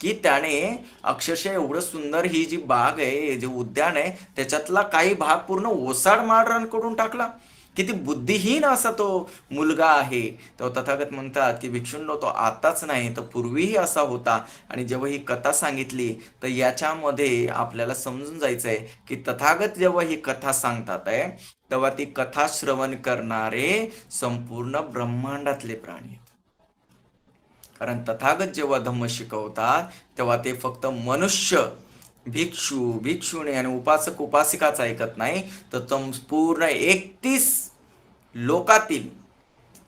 की त्याने अक्षरशः एवढं सुंदर ही जी बाग आहे, जे उद्यान आहे, त्याच्यातला काही भाग पूर्ण ओसाड माळरान करून टाकला. किती बुद्धिहीन असा तो मुलगा आहे. तो तथागत म्हणतात की भिक्षुंनो तो आताच नाही तर पूर्वीही असा होता. आणि जेव्हा ही कथा सांगितली तर याच्यामध्ये आपल्याला समजून जायचंय की तथागत जेव्हा ही कथा सांगतात आहे तेव्हा ती कथा श्रवण करणारे संपूर्ण ब्रह्मांडातले प्राणी. कारण तथागत जेव्हा धम्म शिकवतात तेव्हा ते फक्त मनुष्य, भिक्षू, भिक्षुणी आणि उपासक उपासिकाच ऐकत नाही, तर संपूर्ण 31 लोकातील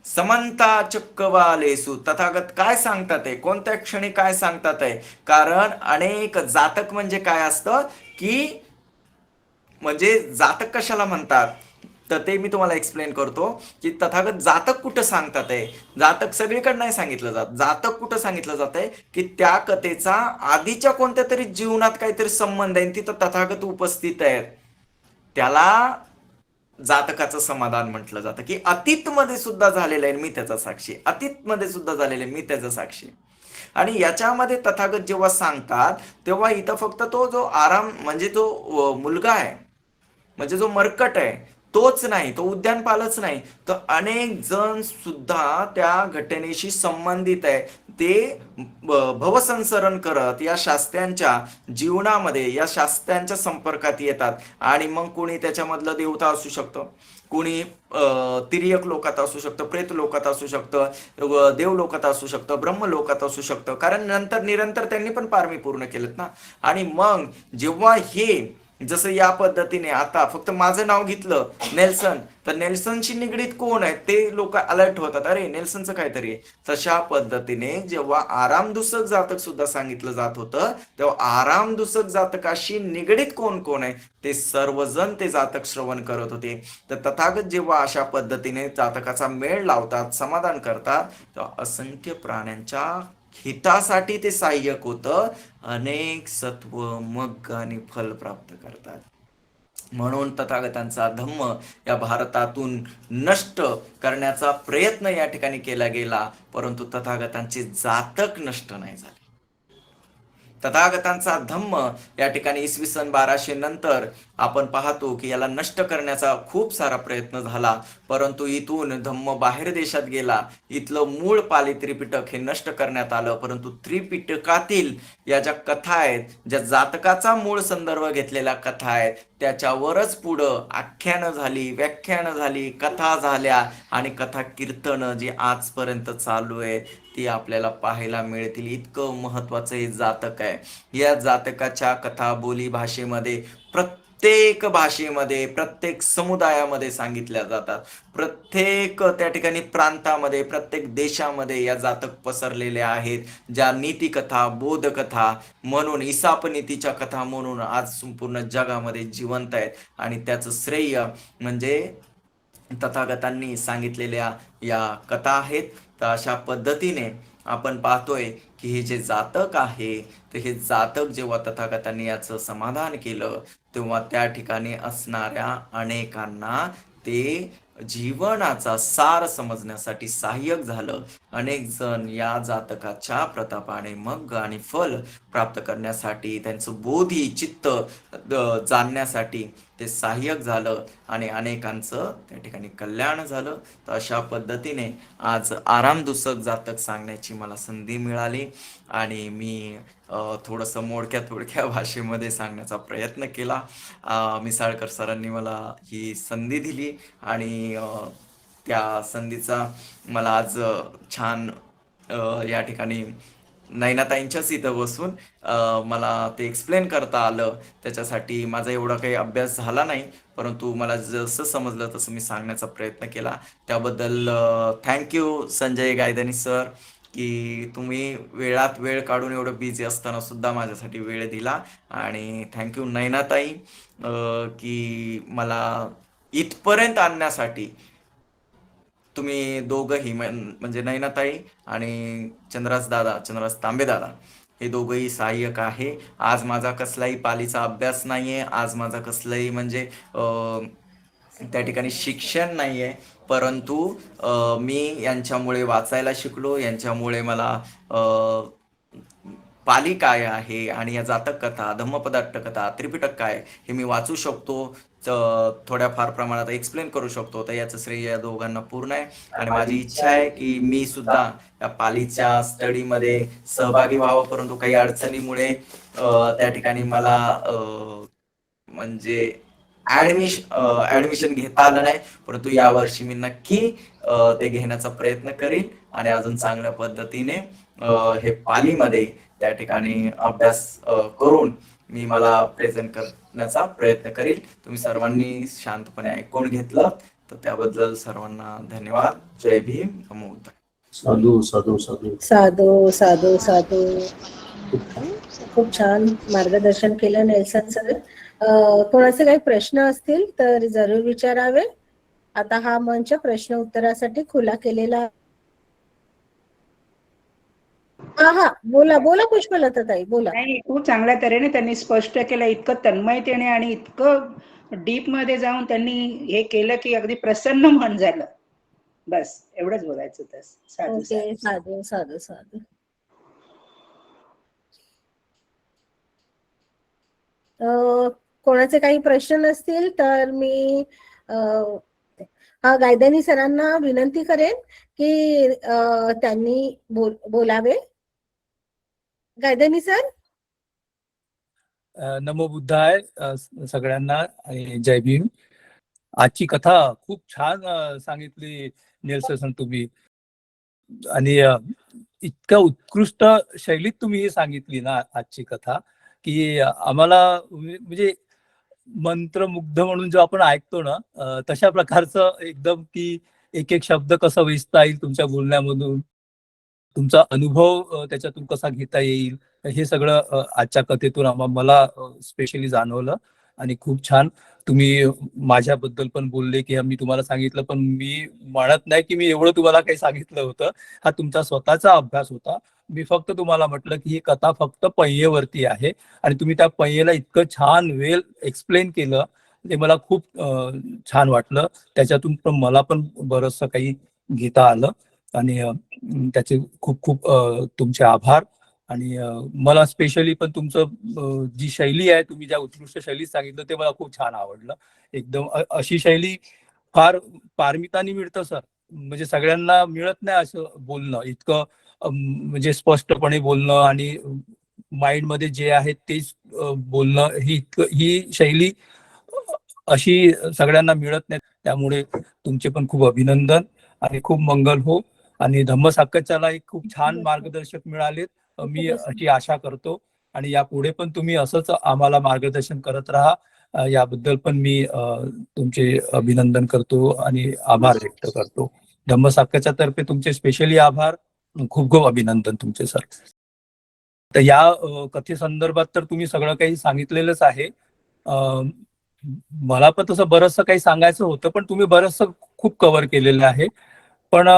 समंता चक्कवालेसु तथागत काय सांगतात आहे, कोणत्या क्षणी काय सांगतात आहे. कारण अनेक जातक म्हणजे काय असतं की म्हणजे जातक कशाला म्हणतात तर ते मी तुम्हाला एक्सप्लेन करतो की तथागत जातक कुठं सांगतात आहे. जातक सगळीकडे नाही सांगितलं जात. जातक कुठं सांगितलं जात आहे की त्या कथेचा आधीच्या कोणत्या तरी जीवनात काहीतरी संबंध आहे, तिथं तथागत उपस्थित आहेत, त्याला जातकाचं समाधान म्हटलं जातं. की अतीत मध्ये सुद्धा झालेलं आहे, मी त्याचा साक्षी, अतीत मध्ये सुद्धा झालेलं आहे, मी त्याचा साक्षी. आणि याच्यामध्ये तथागत जेव्हा सांगतात तेव्हा इथं फक्त तो जो आराम म्हणजे जो मुलगा आहे, म्हणजे जो मर्कट आहे तोच नाही, तो उद्यानपालच नाही, तर अनेक जण सुद्धा त्या घटनेशी संबंधित आहे. ते भवसंसरण करत या शास्त्यांच्या जीवनामध्ये या शास्त्यांच्या संपर्कात येतात. आणि मग कोणी त्याच्यामधलं देवता असू शकतं, कोणी तिर्यक लोकात असू शकतं, प्रेत लोकात असू शकतं, देव लोकात असू शकतं, ब्रह्म लोकात असू शकतं, कारण नंतर निरंतर त्यांनी पण पारमी पूर्ण केलेत ना. आणि मग जेव्हा हे जसं या पद्धतीने आता फक्त माझं नाव घेतलं नेल्सन, तर नेल्सनशी निगडीत कोण आहे ते लोक अलर्ट होतात, अरे नेल्सनचं काहीतरी आहे. तशा पद्धतीने जेव्हा आरामदूषक जातक सुद्धा सांगितलं जात होतं तेव्हा आरामदूषक जातकाशी निगडीत कोण कोण आहे ते सर्वजण ते जातक श्रवण करत होते. तर तथागत जेव्हा अशा पद्धतीने जातकाचा मेळ लावतात, समाधान करतात, तेव्हा असंख्य प्राण्यांच्या हितासाठी ते सहाय्यक होतं. अनेक सत्व, मग आणि फल प्राप्त करतात. म्हणून तथागतांचा धम्म या भारतातून नष्ट करण्याचा प्रयत्न या ठिकाणी केला गेला, परंतु तथागतांचे जातक नष्ट नाही झाले. तथागतांचा धम्म या ठिकाणी इसवी सन 1200 नंतर आपण पाहतो की याला नष्ट करण्याचा खूप सारा प्रयत्न झाला, परंतु इथून धम्म बाहेर देशात गेला. इथलं मूळ पाली त्रिपिटक हे नष्ट करण्यात आलं, परंतु त्रिपिटकातील या ज्या कथा आहेत, ज्या जातकाचा मूळ संदर्भ घेतलेल्या कथा आहेत, त्याच्यावरच पुढं आख्यानं झाली, व्याख्यानं झाली, कथा झाल्या आणि कथा कीर्तन जी आजपर्यंत चालू आहे ती आपल्याला पाहायला मिळतील. इतकं महत्वाचं हे जातक आहे. या जातकाच्या कथा बोली भाषेमध्ये प्रत्येक भाषेमध्ये, प्रत्येक समुदायामध्ये सांगितल्या जातात. प्रत्येक त्या ठिकाणी प्रांतामध्ये, प्रत्येक देशामध्ये या जातक पसरलेले आहेत, ज्या नीतिकथा, बोधकथा म्हणून, इसापनीतीच्या कथा म्हणून आज संपूर्ण जगामध्ये जिवंत आहेत. आणि त्याचं श्रेय म्हणजे तथागतांनी सांगितलेल्या या कथा आहेत. तर अशा पद्धतीने आपण पाहतोय की हे जे जातक आहे, तर हे जातक जेव्हा तथागतांनी याचं समाधान केलं, तेव्हा त्या ठिकाणी असणाऱ्या अनेकांना ते जीवनाचा सार समजण्यासाठी सहाय्यक झालं. अनेक जण या जातकाच्या प्रतापाने मग आणि फल प्राप्त करण्यासाठी, त्यांचं बोधी चित्त जाणण्यासाठी ते सहाय्यक झालं आणि अनेकांचं त्या ठिकाणी कल्याण झालं. तर अशा पद्धतीने आज आरामदूषक जातक सांगण्याची मला संधी मिळाली आणि मी थोडंसं मोडक्या भाषेमध्ये सांगण्याचा प्रयत्न केला. मिसाळकर सरांनी मला ही संधी दिली आणि त्या संधीचा मला आज छान या ठिकाणी नयनाताईंच्याच इथं बसून मला ते एक्सप्लेन करता आलं. त्याच्यासाठी माझा एवढा काही अभ्यास झाला नाही, परंतु मला जसं समजलं तसं मी सांगण्याचा प्रयत्न केला. त्याबद्दल थँक्यू संजय गायधनी सर, की तुम्ही वेळात वेळ काढून एवढं बिझी असताना सुद्धा माझ्यासाठी वेळ दिला. आणि थँक्यू नयनाताई, की मला इथपर्यंत आणण्यासाठी तुम्ही दोघंही म्हणजे नयनाताई आणि चंद्रास तांबे दादा हे दोघंही सहाय्यक आहे. आज माझा कसलाही पालीचा अभ्यास नाहीये, आज माझा कसलाही म्हणजे त्या ठिकाणी शिक्षण नाहीये, परंतु मी यांच्यामुळे वाचायला शिकलो. यांच्यामुळे मला पाली काय आहे आणि या जातक कथा, धम्मपदार्थ कथा, त्रिपिटक काय हे मी वाचू शकतो, थोड्याफार प्रमाणात एक्सप्लेन करू शकतो. तर याचं श्रेय या दोघांना पूर्ण आहे. आणि माझी इच्छा आहे की मी सुद्धा या पालीच्या स्टडीमध्ये सहभागी व्हावं, परंतु काही अडचणीमुळे त्या ठिकाणी मला म्हणजे ऍडमिशन घेता आलं नाही, परंतु यावर्षी मी नक्की ते घेण्याचा प्रयत्न करीन आणि अजून चांगल्या पद्धतीने हे पालीमध्ये त्या ठिकाणी अभ्यास करून मी मला प्रेझेंट करण्याचा प्रयत्न करील. तुम्ही सर्वांनी शांतपणे ऐकून घेतलं तर त्याबद्दल सर्वांना धन्यवाद. जय भीम. नमो बुद्धाय. साधू साधू साधू साधू साधू साधू. खूप छान मार्गदर्शन केलं नेल्सन सर. कोणाचे काही प्रश्न असतील तर जरूर विचारावे. आता हा मंच प्रश्न उत्तरासाठी खुला केलेला. हा बोला बोला पुष्पलता ताई बोला. नाही, खूप चांगल्या तऱ्हेने त्यांनी स्पष्ट केलं, इतकं तन्मयतेने आणि इतकं डीप मध्ये जाऊन त्यांनी हे केलं की अगदी प्रसन्न मन झालं. बस एवढंच बोलायचं होतं. साधू ओके, साधू साधू साधू. कोणाचे काही प्रश्न नसतील तर मी गायधनी सरांना विनंती करेन की त्यांनी बोलावे. गायधनी सर. नमो बुद्धाय सगळ्यांना आणि जय भीम. आजची कथा खूप छान सांगितली नेल्सन तुम्ही, आणि इतक्या उत्कृष्ट शैलीत तुम्ही ही सांगितली ना आजची कथा, की आम्हाला म्हणजे मंत्रमुग्ध म्हणून जो आपण ऐकतो ना, तशा प्रकारचं एकदम की एक एक शब्द कसा वेचता येईल तुमच्या बोलण्यामधून, तुमचा अनुभव त्याच्यातून कसा घेता येईल, हे सगळं आजच्या कथेतून मला स्पेशली जाणवलं. आणि खूप छान तुम्ही माझ्याबद्दल पण बोलले की मी तुम्हाला सांगितलं, पण मी म्हणत नाही की मी एवढं तुम्हाला काही सांगितलं होतं. हा तुमचा स्वतःचा अभ्यास होता. मी फक्त तुम्हाला म्हटलं की ही कथा फक्त पहियेवरती आहे आणि तुम्ही त्या पहियेला इतकं छान वेल एक्सप्लेन केलं ते मला खूप छान वाटलं. त्याच्यातून पण मला पण बरचसं काही घेता आलं आणि त्याचे खूप खूप तुमचे आभार. आणि मला स्पेशली पण तुमचं जी शैली आहे, तुम्ही ज्या उत्कृष्ट शैलीत सांगितलं ते मला खूप छान आवडलं. एकदम अशी शैली फार पारमितानी मिळतं सर, म्हणजे सगळ्यांना मिळत नाही असं बोलणं, इतकं म्हणजे स्पष्टपणे बोलणं आणि माइंड मध्ये जे आहे तेच बोलणं, ही शैली अशी सगळ्यांना मिळत नाही. त्यामुळे तुमचे पण खूप अभिनंदन आणि खूप मंगल हो. आणि धम्मसाकच्याला एक खूप छान मार्गदर्शक मिळालेत, मी अशी आशा करतो. आणि यापुढे पण तुम्ही असंच आम्हाला मार्गदर्शन करत राहा, याबद्दल पण मी तुमचे अभिनंदन करतो आणि आभार व्यक्त करतो. धम्मसाकच्या तर्फे तुमचे स्पेशली आभार, खूप खूप अभिनंदन तुमचे सर. तर या कथेसंदर्भात तर तुम्ही सगळं काही सांगितलेलंच आहे. मला पण तसं बरंचसं काही सांगायचं होतं, पण तुम्ही बरंचसं खूप कव्हर केलेलं आहे. पण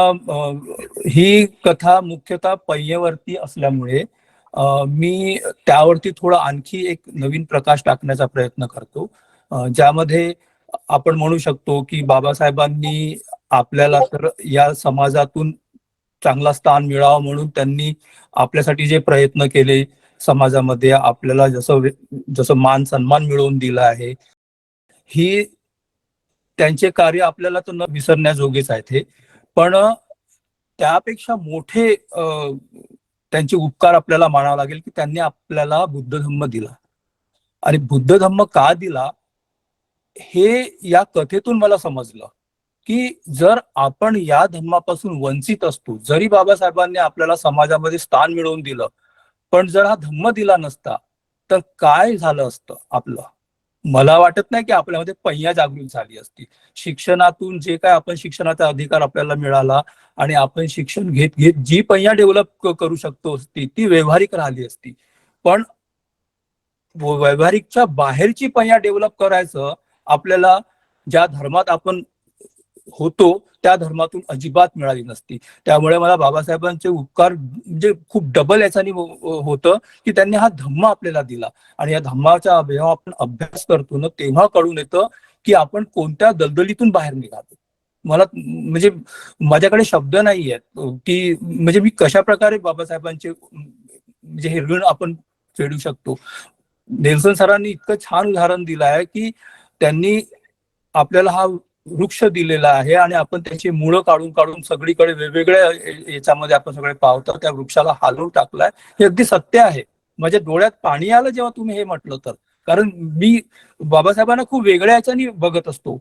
ही कथा मुख्यतः पय्येवरती असल्यामुळे मी त्यावरती थोडा आणखी एक नवीन प्रकाश टाकण्याचा प्रयत्न करतो, ज्यामध्ये आपण म्हणू शकतो की बाबासाहेबांनी आपल्याला तर या समाजातून चांगला स्थान मिळावं म्हणून त्यांनी आपल्यासाठी जे प्रयत्न केले, समाजामध्ये आपल्याला जसं मान सन्मान मिळवून दिला आहे, ही त्यांचे कार्य आपल्याला तर न विसरण्याजोगेच आहेत हे. पण त्यापेक्षा मोठे त्यांचे उपकार आपल्याला मानावं लागेल की त्यांनी आपल्याला बुद्ध धम्म दिला. आणि बुद्ध धम्म का दिला हे या कथेतून मला समजलं, की जर आपण या धम्मापासून वंचित असतो, जरी बाबासाहेबांनी आपल्याला समाजामध्ये स्थान मिळवून दिलं, पण जर हा धम्म दिला नसता तर काय झालं असतं आपलं. मला वाटत नाही की आपल्यामध्ये पय्या जागृत झाली असती. शिक्षणातून जे काय आपण शिक्षणाचा अधिकार आपल्याला मिळाला आणि आपण शिक्षण घेत घेत जी पय्या डेव्हलप करू शकतो असती ती व्यावहारिक राहिली असती. पण व्यावहारिकच्या बाहेरची पय्या डेव्हलप करायचं आपल्याला ज्या धर्मात आपण होतो त्या धर्मातून अजिबात मिळाली नसती. त्यामुळे मला बाबासाहेबांचे उपकार म्हणजे खूप डबल याच्याने होतं की त्यांनी हा धम्म आपल्याला दिला. आणि या धम्माचा जेव्हा आपण अभ्यास करतो ना, तेव्हा कळून येतं की आपण कोणत्या दलदलीतून बाहेर निघालो. मला म्हणजे माझ्याकडे शब्द नाही आहेत की म्हणजे मी कशा प्रकारे बाबासाहेबांचे म्हणजे हे ऋण आपण फेडू शकतो. नेल्सन सरांनी इतकं छान उदाहरण दिलं आहे की त्यांनी आपल्याला हा वृक्ष दिलेला आहे आणि आपण त्याची मुळं काढून काढून सगळीकडे वेगवेगळ्या याच्यामध्ये आपण सगळे पावतो, त्या वृक्षाला हालवून टाकलाय. हे अगदी सत्य आहे. माझ्या डोळ्यात पाणी आलं जेव्हा तुम्ही हे म्हटलं तर, कारण मी बाबासाहेबांना खूप वेगळ्या याच्याने बघत असतो.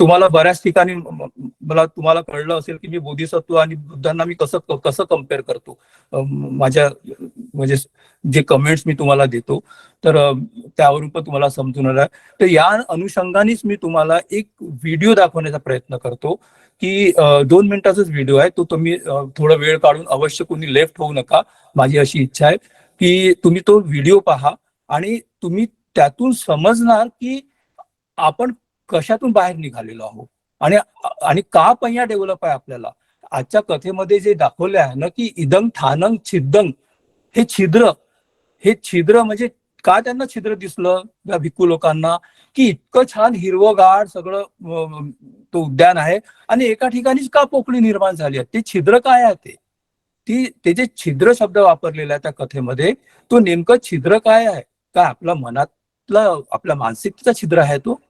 तुम्हाला बऱ्याच ठिकाणी तुम्हाला कळलं असेल की मी बोधिसत्व आणि बुद्धांना मी कसं कसं कम्पेअर करतो. माझ्या म्हणजे जे कमेंट्स मी तुम्हाला देतो तर त्यावरून पण तुम्हाला समजून आलं. तर या अनुषंगानेच मी तुम्हाला एक व्हिडिओ दाखवण्याचा प्रयत्न करतो की 2 मिनिटाचाच व्हिडिओ आहे तो. तुम्ही थोडा वेळ काढून अवश्य कोणी लेफ्ट होऊ नका, माझी अशी इच्छा आहे की तुम्ही तो व्हिडिओ पहा आणि तुम्ही त्यातून समजणार की आपण कशातून बाहेर निघालेलो आहोत आणि आणि का पय्या डेव्हलप आहे आपल्याला. आजच्या कथेमध्ये जे दाखवले आहे ना की इदं ठानं छिद्दं, हे छिद्र म्हणजे का त्यांना छिद्र दिसलं या भिक्खू लोकांना, की इतकं छान हिरवगार सगळं तो उद्यान आहे आणि एका ठिकाणीच का पोकळी निर्माण झाली आहे. ते छिद्र काय आहे ते जे छिद्र शब्द वापरलेला आहे त्या कथेमध्ये, तो नेमकं छिद्र काय आहे. काय आपल्या मनातला आपल्या मानसिकतेचा छिद्र आहे तो.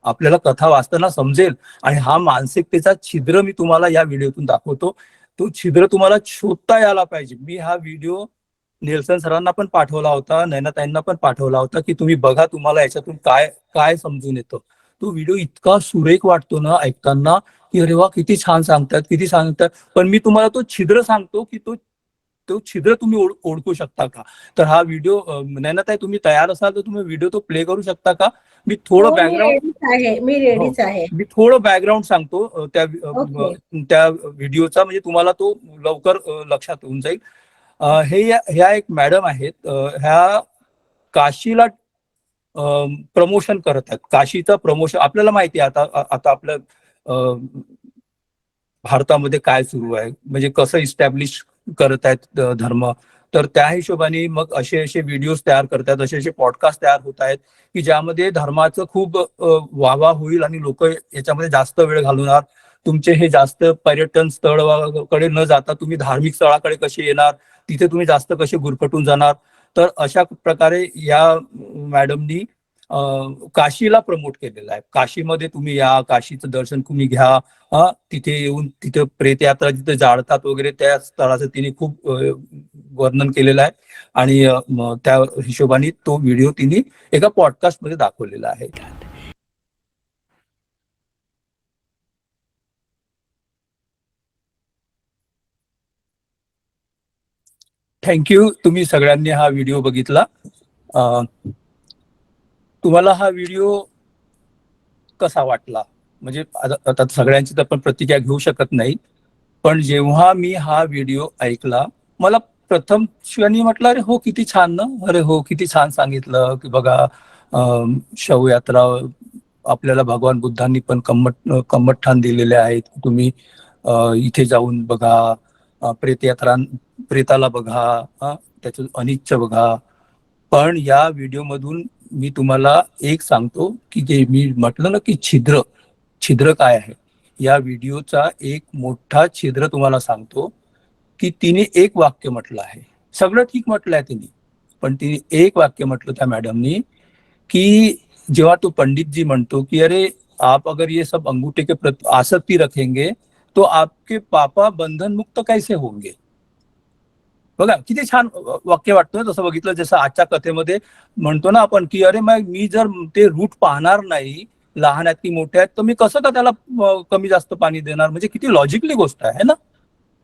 आपल्याला कथा वाचताना समजेल. आणि हा मानसिकतेचा छिद्र मी तुम्हाला या व्हिडिओतून दाखवतो. तो छिद्र तुम्हाला शोधता यायला पाहिजे. मी हा व्हिडिओ नेल्सन सरांना पण पाठवला होता, नयनाताईंना पण पाठवला होता की तुम्ही बघा तुम्हाला याच्यातून काय काय समजून येतं. तो व्हिडिओ इतका सुरेख वाटतो ना ऐकताना की अरे वा किती छान सांगतात, किती सांगतात. पण मी तुम्हाला तो छिद्र सांगतो की तो तो छिद्र तुम्ही ओळखू शकता का. तर हा व्हिडिओ नयनाताई तुम्ही तयार असाल तर तुम्ही व्हिडिओ तो प्ले करू शकता का. मी थोडं बॅकग्राऊंड मी रेडीच आहे. मी थोडं बॅकग्राऊंड सांगतो त्या व्हिडिओचा, म्हणजे तुम्हाला तो लवकर लक्षात येऊन जाईल. ह्या एक मॅडम आहेत, ह्या काशीला प्रमोशन करत आहेत. काशीचं प्रमोशन आपल्याला माहिती आहे आता आपल्या भारतामध्ये काय सुरू आहे, म्हणजे कसं इस्टॅब्लिश करत आहेत धर्म. तर त्या हिशोबाने मग असे असे व्हिडिओज तयार करतात, असे असे पॉडकास्ट तयार होत आहेत की ज्यामध्ये धर्माचं खूप वाहवा होईल आणि लोक याच्यामध्ये जास्त वेळ घालवणार. तुमचे हे जास्त पर्यटन स्थळाकडे न जाता तुम्ही धार्मिक स्थळाकडे कसे येणार, तिथे तुम्ही जास्त कसे गुरफटून जाणार. तर अशा प्रकारे या मॅडमनी काशीला प्रमोट केलेलं आहे. काशीमध्ये तुम्ही या, काशीचं दर्शन तुम्ही घ्या, तिथे येऊन तिथे प्रेतयात्रा जिथे जाळतात वगैरे त्या स्थळाचं तिने खूप वर्णन केलेलं आहे. आणि त्या हिशोबाने तो व्हिडिओ तिने एका पॉडकास्ट मध्ये दाखवलेला आहे. थँक्यू, तुम्ही सगळ्यांनी हा व्हिडिओ बघितला. तुम्हाला हा व्हिडिओ कसा वाटला? म्हणजे आता सगळ्यांची तर आपण प्रतिक्रिया घेऊ शकत नाही, पण जेव्हा मी हा व्हिडिओ ऐकला, मला प्रथम क्षणी म्हटलं अरे हो किती छान ना, अरे हो किती छान सांगितलं की बघा शवयात्रा आपल्याला भगवान बुद्धांनी पण कम्मठान दिलेले आहेत. तुम्ही इथे जाऊन बघा, प्रेताला बघा, त्याचं अनिच्च बघा. पण या व्हिडिओ मधून मी तुम्हाला एक सांगतो की जे मी म्हटलं ना की छिद्र काय आहे. या व्हिडिओचा एक मोठा छिद्र तुम्हाला सांगतो की तिने एक वाक्य म्हटलं आहे. सगळं ठीक म्हटलंय तिने, पण तिने एक वाक्य म्हटलं त्या मॅडमनी की जेव्हा तो पंडित जी म्हणतो की अरे आप अगर ये सब अंगूठे के प्रति आसक्ति रखेंगे तो आपके पापा बंधन मुक्त कैसे होंगे. बघा किती छान वाक्य वाटतं. तसं बघितलं जसं आजच्या कथेमध्ये म्हणतो ना आपण की अरे मी जर ते रूट पाहणार नाही, लहान आहेत की मोठे आहेत, तर मी कसं का त्याला कमी जास्त पाणी देणार. म्हणजे किती लॉजिकली गोष्ट आहे ना.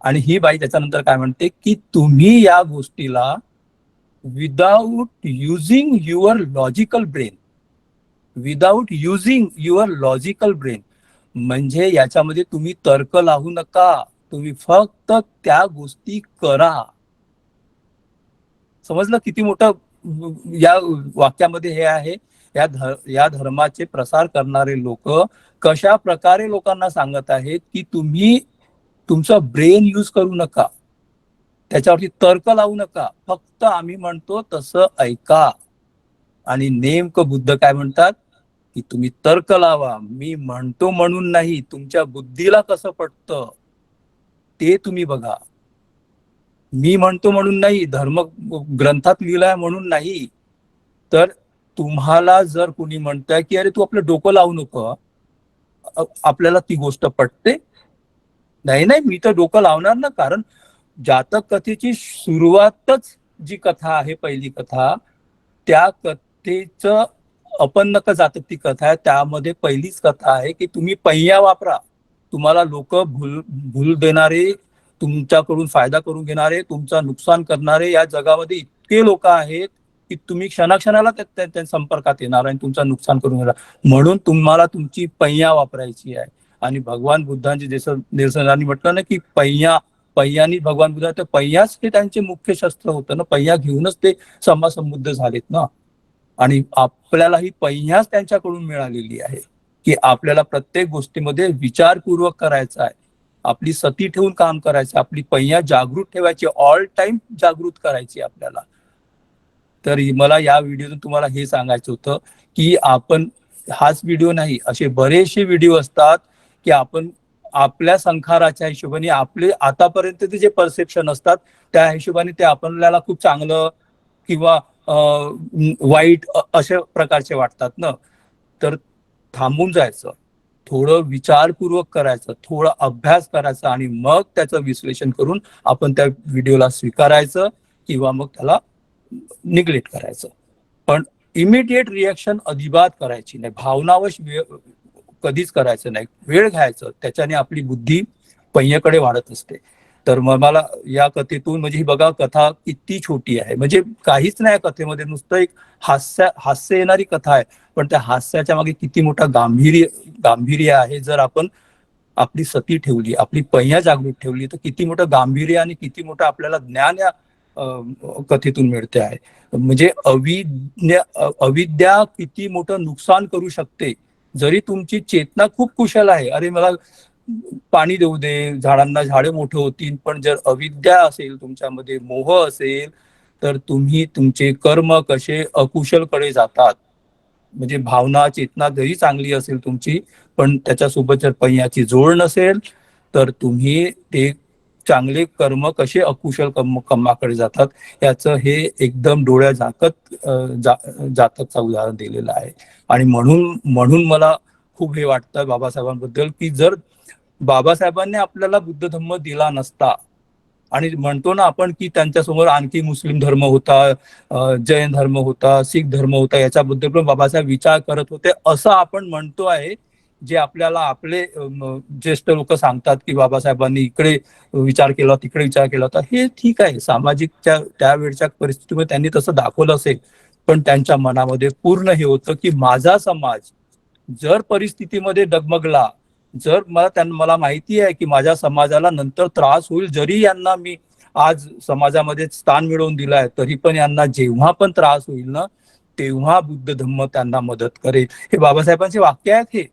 आणि ही बाई त्याच्यानंतर काय म्हणते की तुम्ही या गोष्टीला without using your logical brain, म्हणजे याच्यामध्ये तुम्ही तर्क लावू नका, तुम्ही फक्त त्या गोष्टी करा. समजलं किती मोठं या वाक्यामध्ये हे आहे. या धर्माचे प्रसार करणारे लोक कशा प्रकारे लोकांना सांगत आहेत की तुम्ही तुमचा ब्रेन यूज करू नका, त्याच्यावरती तर्क लावू नका, फक्त आम्ही म्हणतो तसं ऐका. आणि नेमकं बुद्ध काय म्हणतात की तुम्ही तर्क लावा, मी म्हणतो म्हणून नाही, तुमच्या बुद्धीला कसं पटतं ते तुम्ही बघा. मी म्हणतो म्हणून नाही, धर्म ग्रंथात लिहिलाय म्हणून नाही. तर तुम्हाला जर कुणी म्हणताय की अरे तू आपलं डोकं लावू नको, आपल्याला ती गोष्ट पटते? नाही, मी तर डोकं लावणार ना. कारण जातक कथेची सुरुवातच जी कथा आहे, पहिली कथा, त्या कथेचं अपन्नक जातक ती कथा आहे. त्यामध्ये पहिलीच कथा आहे की तुम्ही पहिया वापरा. तुम्हाला लोक भूल देणारे, तुमच्याकडून फायदा करून घेणारे, तुमचं नुकसान करणारे या जगामध्ये इतके लोक आहेत की तुम्ही क्षणाक्षणाला त्या संपर्कात येणार आणि तुमचं नुकसान करून घेणार. म्हणून तुम्हाला तुमची पहिया वापरायची आहे. आणि भगवान बुद्धांची जसं निरसनाने म्हटलं ना की पहियानी भगवान बुद्ध, तर पहियाच हे त्यांचे मुख्य शस्त्र होतं ना. पहिया घेऊनच ते संबुद्ध झालेत ना. आणि आपल्याला ही पहियाच त्यांच्याकडून मिळालेली आहे की आपल्याला प्रत्येक गोष्टीमध्ये विचारपूर्वक करायचं आहे, आपली सती ठेवून काम करायचं, आपली पहिया जागृत ठेवायची, ऑल टाइम जागृत करायची आपल्याला. तर मला या व्हिडिओतून तुम्हाला हे सांगायचं होतं की आपण हाच व्हिडिओ नाही, असे बरेचसे व्हिडिओ असतात की आपण आपल्या संखाराच्या हिशोबाने, आपले आतापर्यंत जे परसेप्शन असतात त्या हिशोबाने ते आपल्याला खूप चांगलं किंवा वाईट अशा प्रकारचे वाटतात ना. तर थांबून जायचं, थोडं विचारपूर्वक करायचं, थोडं अभ्यास करायचा आणि मग त्याचं विश्लेषण करून आपण त्या व्हिडिओला स्वीकारायचं किंवा मग त्याला निग्लेक्ट करायचं. पण इमिडिएट रिॲक्शन अजिबात करायची नाही, भावनावश कधीच करायचं नाही. वेळ घ्यायचं, त्याच्याने आपली बुद्धी पहियेकडे वाढत असते. तर मला या कथेतून, म्हणजे ही बघा कथा किती छोटी आहे, म्हणजे काहीच नाही कथेमध्ये, नुसतं एक हास्य येणारी कथा आहे, पण त्या हास्याच्या मागे किती मोठा गांभीर्य आहे. जर आपण आपली सती ठेवली, आपली पहिया जागृत ठेवली, तर किती मोठं गांभीर्य आणि किती मोठं आपल्याला ज्ञान या कथेतून मिळते आहे. म्हणजे अविद्या किती मोठं नुकसान करू शकते. जरी तुमची चेतना खूप कुशल आहे, अरे मला पाणी देऊ दे, झाडांना झाडे मोठे होतील, पण जर अविद्या असेल तुमच्यामध्ये, मोह असेल, तर तुम्ही तुमचे कर्म कसे अकुशलकडे जातात. म्हणजे भावना चेतना जरी चांगली असेल तुमची, पण त्याच्यासोबत जर पहियाची जोड नसेल, तर तुम्ही ते चांगले कर्म कसे अकुशल कर्माकडे जातात याचं हे एकदम डोळ्या झाकत जातकचं उदाहरण दिलेलं आहे. आणि म्हणून म्हणून मला खूप हे वाटतं बाबासाहेबांबद्दल, की जर बाबासाहेबांनी आपल्याला बुद्ध धम्म दिला नसता, आणि म्हणतो ना आपण की त्यांच्यासमोर आणखी मुस्लिम धर्म होता, जैन धर्म होता, शीख धर्म होता, याच्याबद्दल पण बाबासाहेब विचार करत होते असं आपण म्हणतो आहे. जे आपल्याला आपले ज्येष्ठ लोक सांगतात की बाबासाहेबांनी इकडे विचार केला, तिकडे विचार केला होता, हे ठीक आहे, सामाजिक त्यावेळच्या परिस्थितीमध्ये त्यांनी तसं दाखवलं असेल, पण त्यांच्या मनामध्ये पूर्ण हे होतं की माझा समाज जर परिस्थितीमध्ये डगमगला, जर मला माहिती आहे की माझ्या समाजाला नंतर त्रास होईल, जरी यांना मी आज समाजामध्ये स्थान मिळवून दिलं आहे, तरी पण यांना जेव्हा पण त्रास होईल ना, तेव्हा बुद्ध धम्म त्यांना मदत करेल. हे बाबासाहेबांचे वाक्य आहेत. हे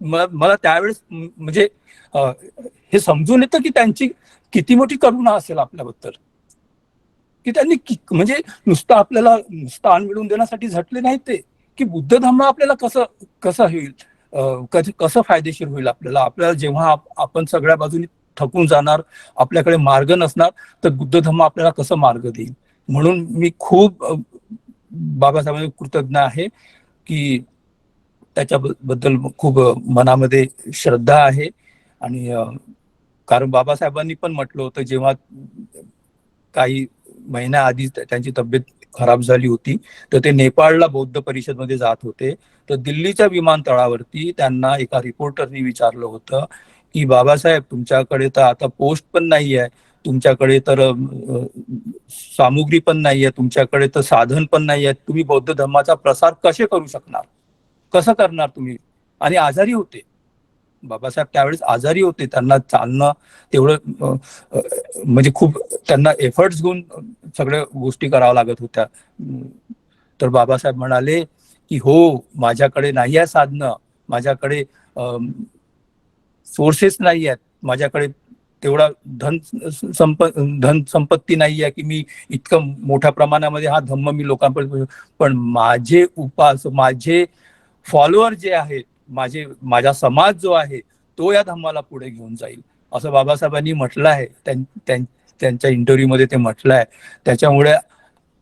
मला त्यावेळेस म्हणजे हे समजून येतं की त्यांची किती मोठी करुणा असेल आपल्याबद्दल, की त्यांनी म्हणजे नुसतं आपल्याला स्थान मिळवून देण्यासाठी झटले नाहीत ते, की बुद्ध धम्म आपल्याला कसं होईल, कसं फायदेशीर होईल आपल्याला जेव्हा आपण सगळ्या बाजूनी थकून जाणार, आपल्याकडे मार्ग नसणार, तर बुद्ध धम्म आपल्याला कसं मार्ग देईल. म्हणून मी खूप बाबासाहेबांना कृतज्ञ आहे की त्याच्याबद्दल खूप मनामध्ये श्रद्धा आहे. आणि कारण बाबासाहेबांनी पण म्हटलं होतं, जेव्हा काही महिन्याआधी त्यांची तब्येत खराब झाली होती, तर ते नेपाळला बौद्ध परिषदमध्ये जात होते, तर दिल्लीच्या विमानतळावरती त्यांना एका रिपोर्टरनी विचारलं होतं की बाबासाहेब, तुमच्याकडे तर आता पोस्ट पण नाही आहे, तुमच्याकडे तर सामुग्री पण नाही आहे, तुमच्याकडे तर साधन पण नाही आहे, तुम्ही बौद्ध धर्माचा प्रसार कसे करू शकणार, कसं करणार तुम्ही. आणि आजारी होते बाबासाहेब, त्यावेळेस आजारी होते, त्यांना चालणं तेवढं म्हणजे खूप त्यांना एफर्ट्स घेऊन सगळ्या गोष्टी कराव्या लागत होत्या. तर बाबासाहेब म्हणाले की हो, माझ्याकडे नाही आहे साधनं, माझ्याकडे सोर्सेस नाही आहेत, माझ्याकडे तेवढा धन संपत्ती नाही आहे की मी इतकं मोठ्या प्रमाणामध्ये हा धम्म मी लोकांपर्यंत, पण माझे माझे फॉलोअर जे आहेत, माझा समाज जो आहे, तो या धम्माला पुढे घेऊन जाईल, असं बाबासाहेबांनी म्हटलं आहे. त्यांच्या इंटरव्ह्यू मध्ये ते म्हटलं आहे. त्याच्यामुळे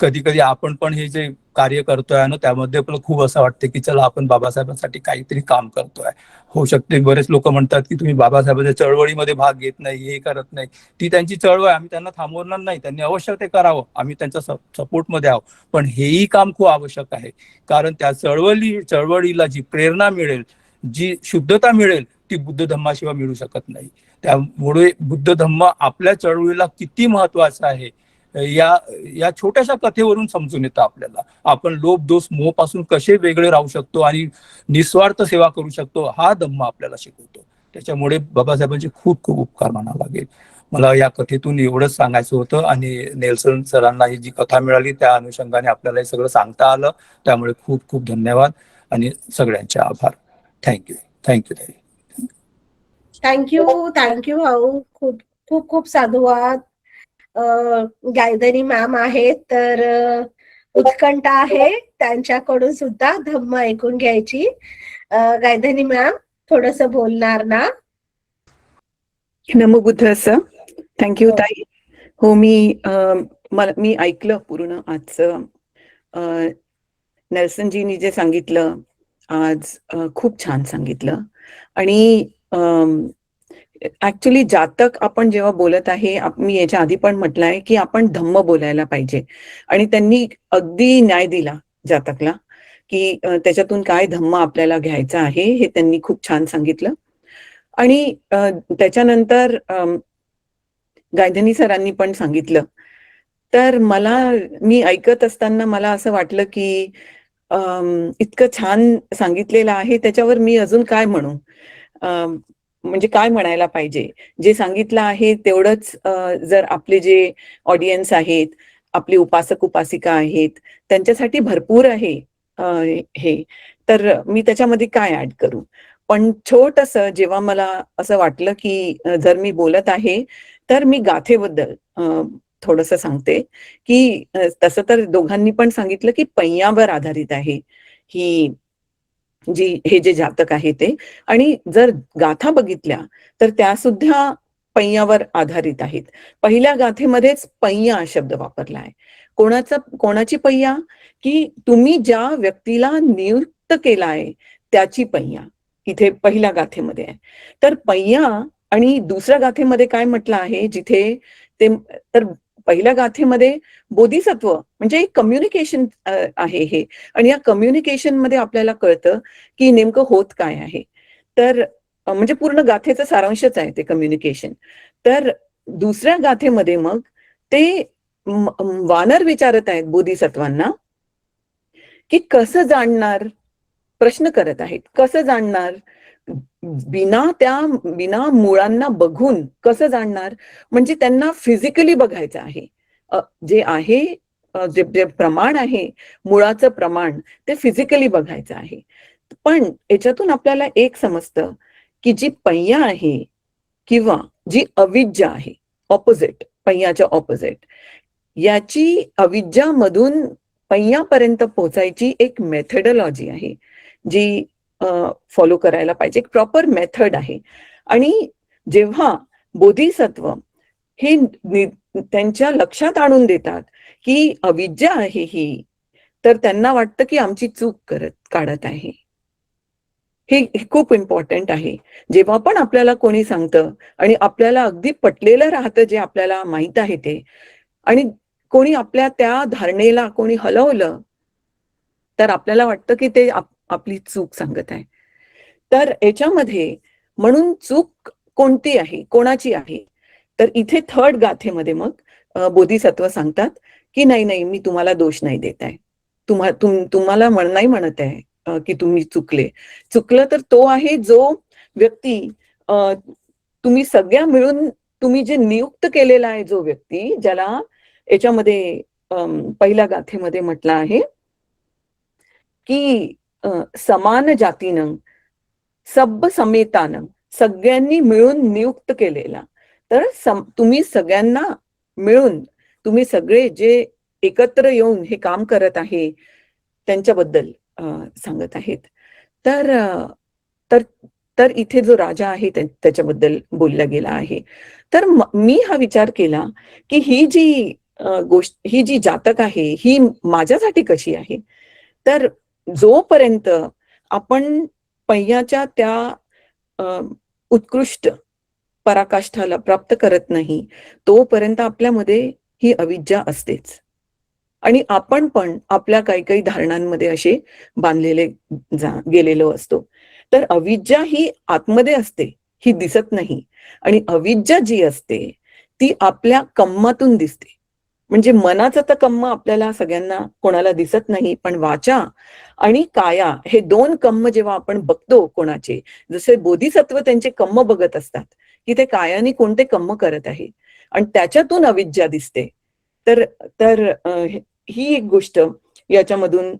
कधी कधी आपण पण हे जे कार्य करतोय ना, त्यामध्ये पण खूप असं वाटतं की चला आपण बाबासाहेबांसाठी काहीतरी काम करतोय. होऊ शकते बरेच लोक म्हणतात की तुम्ही बाबासाहेबांच्या चळवळीमध्ये भाग घेत नाही, हे करत नाही, ती त्यांची चळवळ, आम्ही त्यांना थांबवणार नाही, त्यांनी अवश्य ते करावं, आम्ही त्यांच्या सपोर्टमध्ये आहोत, पण हेही काम खूप आवश्यक आहे. कारण त्या चळवळीला जी प्रेरणा मिळेल, जी शुद्धता मिळेल, ती बुद्ध धम्माशिवाय मिळू शकत नाही. त्यामुळे बुद्ध धम्म आपल्या चळवळीला किती महत्वाचं आहे या छोट्याशा कथेवरून समजून येतं आपल्याला. आपण लोभ दोष मोह पासून कसे वेगळे राहू शकतो आणि निस्वार्थ सेवा करू शकतो, हा धम्म आपल्याला शिकवतो. त्याच्यामुळे बाबासाहेबांचे खूप खूप उपकार मानावे लागेल. मला या कथेतून एवढंच सांगायचं होतं. आणि नेल्सन सरांना ही जी कथा मिळाली त्या अनुषंगाने आपल्याला हे सगळं सांगता आलं, त्यामुळे खूप खूप धन्यवाद आणि सगळ्यांचे आभार. थँक्यू. थँक्यू भाऊ. खूप खूप खूप साधुवाद. गायधनी मॅम आहेत, तर उत्कंठा आहे त्यांच्याकडून सुद्धा धम्म ऐकून घ्यायची. गायधनी मॅम थोडस बोलणार ना? नमो बुद्धस्स. थँक्यू ताई. हो, मी ऐकलं पूर्ण आजचं. नेल्सनजींनी जे सांगितलं आज खूप छान सांगितलं. आणि ऍक्च्युली जातक आपण जेव्हा बोलत आहे, मी याच्या आधी पण म्हटलं आहे की आपण धम्म बोलायला पाहिजे, आणि त्यांनी अगदी न्याय दिला जातकला की त्याच्यातून काय धम्म आपल्याला घ्यायचा आहे हे त्यांनी खूप छान सांगितलं. आणि त्याच्यानंतर गायधनी सरांनी पण सांगितलं. तर मी ऐकत असताना मला असं वाटलं की इतकं छान सांगितलेलं आहे, त्याच्यावर मी अजून काय म्हणू, म्हणजे काय म्हणायला पाहिजे. जे सांगितलं आहे तेवढंच जर आपले जे ऑडियन्स आहेत, आपले उपासक उपासिका आहेत, त्यांच्यासाठी भरपूर आहे हे, तर मी त्याच्यामध्ये काय ऍड करू. पण छोटस जेव्हा मला असं वाटलं की जर मी बोलत आहे तर मी गाथेबद्दल थोडस सांगते की तसं तर दोघांनी पण सांगितलं की पैयावर आधारित आहे ही हे जे जातक आहे ते. आणि जर गाथा बघितल्या तर त्या सुद्धा पैयावर आधारित आहेत. पहिल्या गाथेमध्येच पैया शब्द वापरला आहे. कोणाची पैया? की तुम्ही ज्या व्यक्तीला नियुक्त केला आहे त्याची पैया इथे पहिल्या गाथेमध्ये आहे. तर पैया आणि दुसऱ्या गाथेमध्ये काय म्हटलं आहे जिथे ते, तर पहिल्या गाथेमध्ये बोधिसत्व म्हणजे कम्युनिकेशन आहे हे. आणि या कम्युनिकेशन मध्ये आपल्याला कळतं की नेमकं होत काय आहे. तर म्हणजे पूर्ण गाथेचं सारांशच आहे ते कम्युनिकेशन. तर दुसऱ्या गाथेमध्ये मग ते वानर विचारत आहेत बोधिसत्वांना की कसं जाणणार, प्रश्न करत आहेत, कसं जाणणार, बिना मुळांना बघून कसं जाणणार. म्हणजे त्यांना फिजिकली बघायचं आहे. जे आहे जे प्रमाण आहे मुळाचं प्रमाण ते फिजिकली बघायचं आहे. पण याच्यातून आपल्याला एक समजतं की जी पैया आहे किंवा जी अविद्या आहे, ऑपोजिट, पैयाच्या ऑपोजिट, याची अविद्यामधून पैयापर्यंत पोहोचायची एक मेथडॉलॉजी आहे जी फॉलो करायला पाहिजे. एक प्रॉपर मेथड आहे. आणि जेव्हा बोधिसत्व हे त्यांच्या लक्षात आणून देतात की अविद्या आहे ही, तर त्यांना वाटतं की आमची चूक काढत आहे. हे खूप इम्पॉर्टंट आहे. जेव्हा पण आपल्याला कोणी सांगतं आणि आपल्याला अगदी पटलेलं राहतं जे आपल्याला माहित आहे ते, आणि कोणी आपल्या त्या धारणेला कोणी हलवलं तर आपल्याला वाटतं की ते आपली चूक सांगत आहे. तर याच्यामध्ये म्हणून चूक कोणती आहे, कोणाची आहे, तर इथे थर्ड गाथेमध्ये मग बोधिसत्व सांगतात की नाही नाही, मी तुम्हाला दोष नाही देत आहे, तुम्हाला नाही म्हणत आहे की तुम्ही चुकलं तर तो आहे जो व्यक्ती, तुम्ही सगळ्या मिळून तुम्ही जे नियुक्त केलेला आहे जो व्यक्ती, ज्याला याच्यामध्ये पहिल्या गाथेमध्ये म्हटलं आहे की समान जातीनं सब समेतानं, सगळ्यांनी मिळून नियुक्त केलेला. तर तुम्ही सगळ्यांना मिळून, तुम्ही सगळे जे एकत्र येऊन हे काम करत आहे त्यांच्याबद्दल सांगत आहेत. तर तर तर इथे जो राजा आहे त्याच्याबद्दल बोललं गेला आहे. तर मी हा विचार केला की ही जी गोष्ट, ही जी जातक आहे ही माझ्यासाठी कशी आहे. तर जोपर्यंत आपण पैयाच्या त्या उत्कृष्ट पराकाष्ठाला प्राप्त करत नाही तोपर्यंत आपल्यामध्ये ही अविद्या असतेच. आणि आपण पण आपल्या काही धारणांमध्ये असे बांधलेले गेलेलो असतो. तर अविद्या ही आतमध्ये असते, ही दिसत नाही. आणि अविद्या जी असते ती आपल्या कर्मातून दिसते. म्हणजे मनाचं तर कर्म आपल्याला सगळ्यांना कोणाला दिसत नाही, पण वाचा आणि काया हे दोन कर्म जेव्हा आपण बघतो कोणाचे, जसे बोधिसत्व त्यांचे कर्म बघत असतात की ते कायाने कोणते कर्म करत आहे आणि त्याच्यातून अविद्या दिसते. तर तर ही एक गोष्ट याच्यामधून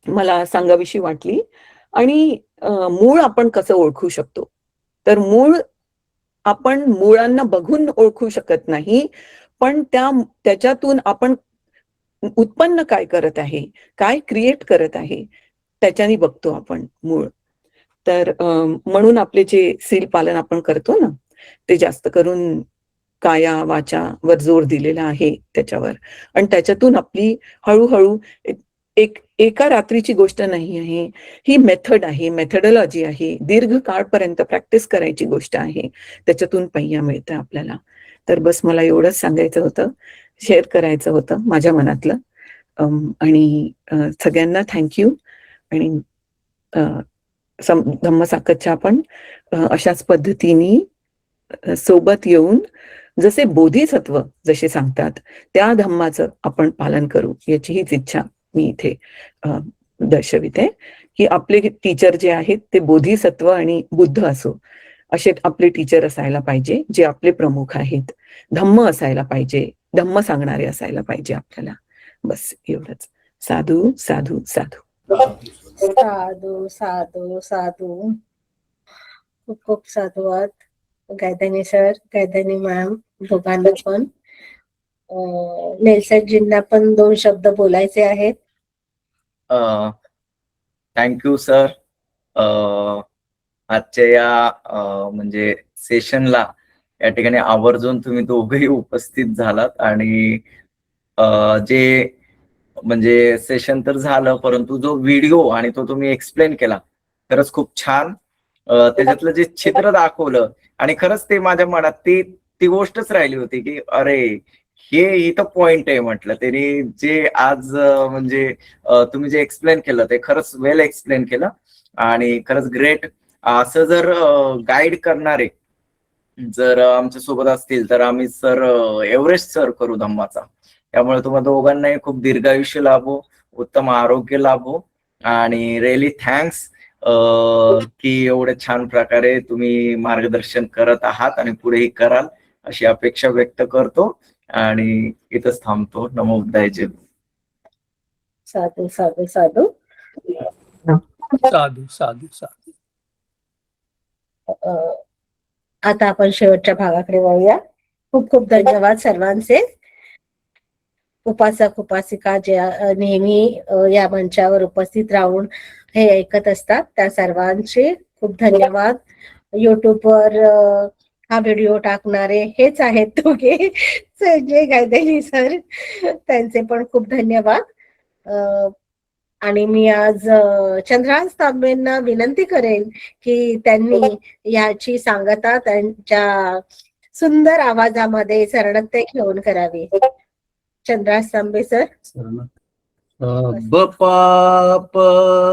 मला सांगावीशी वाटली. आणि मूळ आपण कसं ओळखू शकतो, तर मूळ आपण मुळांना बघून ओळखू शकत नाही, पण त्याच्यातून आपण उत्पन्न काय करत आहे, काय क्रिएट करत आहे त्याच्याने बघतो आपण मूळ. तर म्हणून आपले जे सील पालन आपण करतो ना, ते जास्त करून काया वाचा वर जोर दिलेला आहे त्याच्यावर. आणि त्याच्यातून आपली हळूहळू एका रात्रीची गोष्ट नाही आहे, ही मेथड आहे, मेथडॉलॉजी आहे, दीर्घ काळपर्यंत प्रॅक्टिस करायची गोष्ट आहे. त्याच्यातून पैया मिळतं आपल्याला. तर बस मला एवढंच सांगायचं होतं, शेअर करायचं होतं माझ्या मनातलं. आणि सगळ्यांना थँक्यू. आणि धम्मसाकतच्या आपण अशाच पद्धतीने सोबत येऊन जसे बोधिसत्व जसे सांगतात त्या धम्माचं आपण पालन करू, याची हीच इच्छा मी इथे दर्शविते. की आपले टीचर जे आहेत ते बोधिसत्व आणि बुद्ध असो असे आपले टीचर असायला पाहिजे, जे आपले प्रमुख आहेत. धम्म असायला पाहिजे, धम्म सांगणारे असायला पाहिजे आपल्याला. बस एवढंच. साधू साधू साधू. साधू साधू साधू. खूप खूप साधुवाद गायधनी सर, गायधनी मॅम दोघांना पण. नेल्सनजींना पण 2 शब्द बोलायचे आहेत. Thank you sir. आजच्या या म्हणजे सेशनला या ठिकाणी आवर्जून तुम्ही दोघेही उपस्थित झालात आणि जे म्हणजे सेशन तर झालं, परंतु जो व्हिडिओ आणि तो तुम्ही एक्सप्लेन केला खरंच खूप छान. त्याच्यातलं जे चित्र दाखवलं आणि खरंच ते माझ्या मनात ती गोष्टच राहिली होती की अरे हे इथं पॉइंट आहे म्हटलं. त्यांनी जे आज म्हणजे तुम्ही जे एक्सप्लेन केलं ते खरंच वेल एक्सप्लेन केलं आणि खरंच ग्रेट. असं जर गाईड करणारे जर आमच्या सोबत असतील तर आम्ही सर एव्हरेस्ट सर करू धम्माचा. त्यामुळे तुम्हाला दोघांनाही खूप दीर्घायुष्य लाभो, उत्तम आरोग्य लाभो आणि रिअली थँक्स की एवढे छान प्रकारे तुम्ही मार्गदर्शन करत आहात आणि पुढेही कराल अशी अपेक्षा व्यक्त करतो आणि इथंच थांबतो. नमो बुद्धाय. जय. साधू साधू साधू. साधू साधू साधू. आता आपण शेवटच्या भागाकडे वळूया. खूप खूप धन्यवाद सर्वांचे. उपासक उपासिका जे नेहमी या मंचावर उपस्थित राहून हे ऐकत असतात त्या सर्वांचे खूप धन्यवाद. युट्यूबवर हा व्हिडिओ टाकणारे हेच आहेत दोघे, संजय गायधनी सर, त्यांचे पण खूप धन्यवाद. आणि मी आज चंद्रहास तांबेंना विनंती करेन की त्यांनी याची सांगता त्यांच्या सुंदर आवाजामध्ये सरळते घेऊन करावी. चंद्रहास तांबे सर. बपाप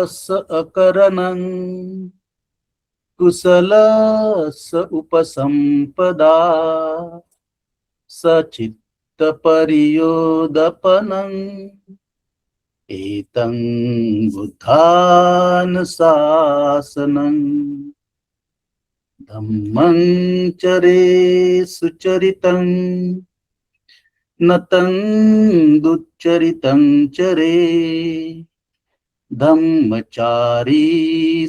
स अकरणं कुशल स उपसंपदा सचित्त परियोदपनं एतं बुद्धानुशासनं धम्मं चरे सुचरितं नतं दुच्चरितं चरे धम्मचारी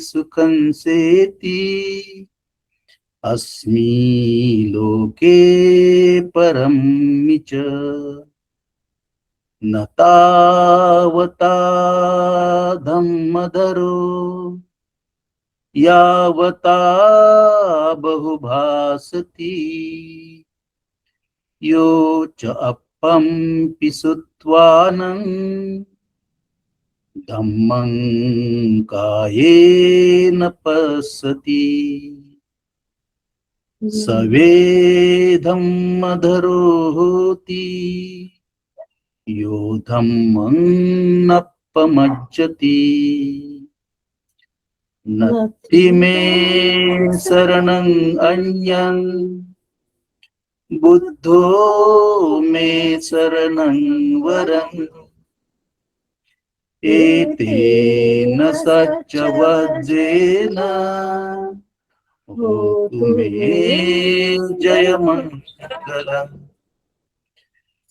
सुखं सेति अस्मि लोके परं च न तावता धम्मधरो यावता बहुभासति यो च अपं पिसुत्वानं धम्मं कायेन पश्यति सवे धम्मधरो होति यो धम्मं नप्पमज्जति नत्ति मे शरणं अन्यं बुद्धो मे शरणं वरम् एतेन सच्चवज्जेन होतु मे जयमङ्गलम्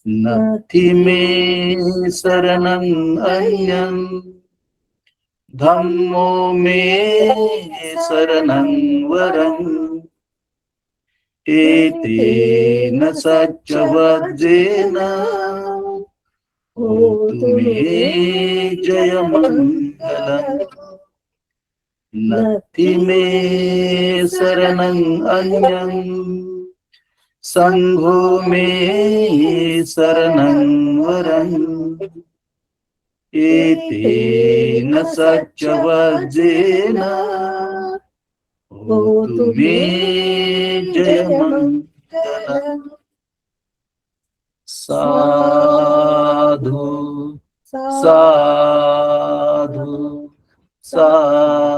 नत्ति मे शरणं अन्यं धम्मो मे शरणं वरम् एतेन सच्चवज्जेन होतु मे जयमङ्गलम् नत्ति मे शरणं अन्यं संघो मे शरणं वरम् एतेन सच्चवज्जेन होतु मे जयमङ्गलम् साधु साधु साधु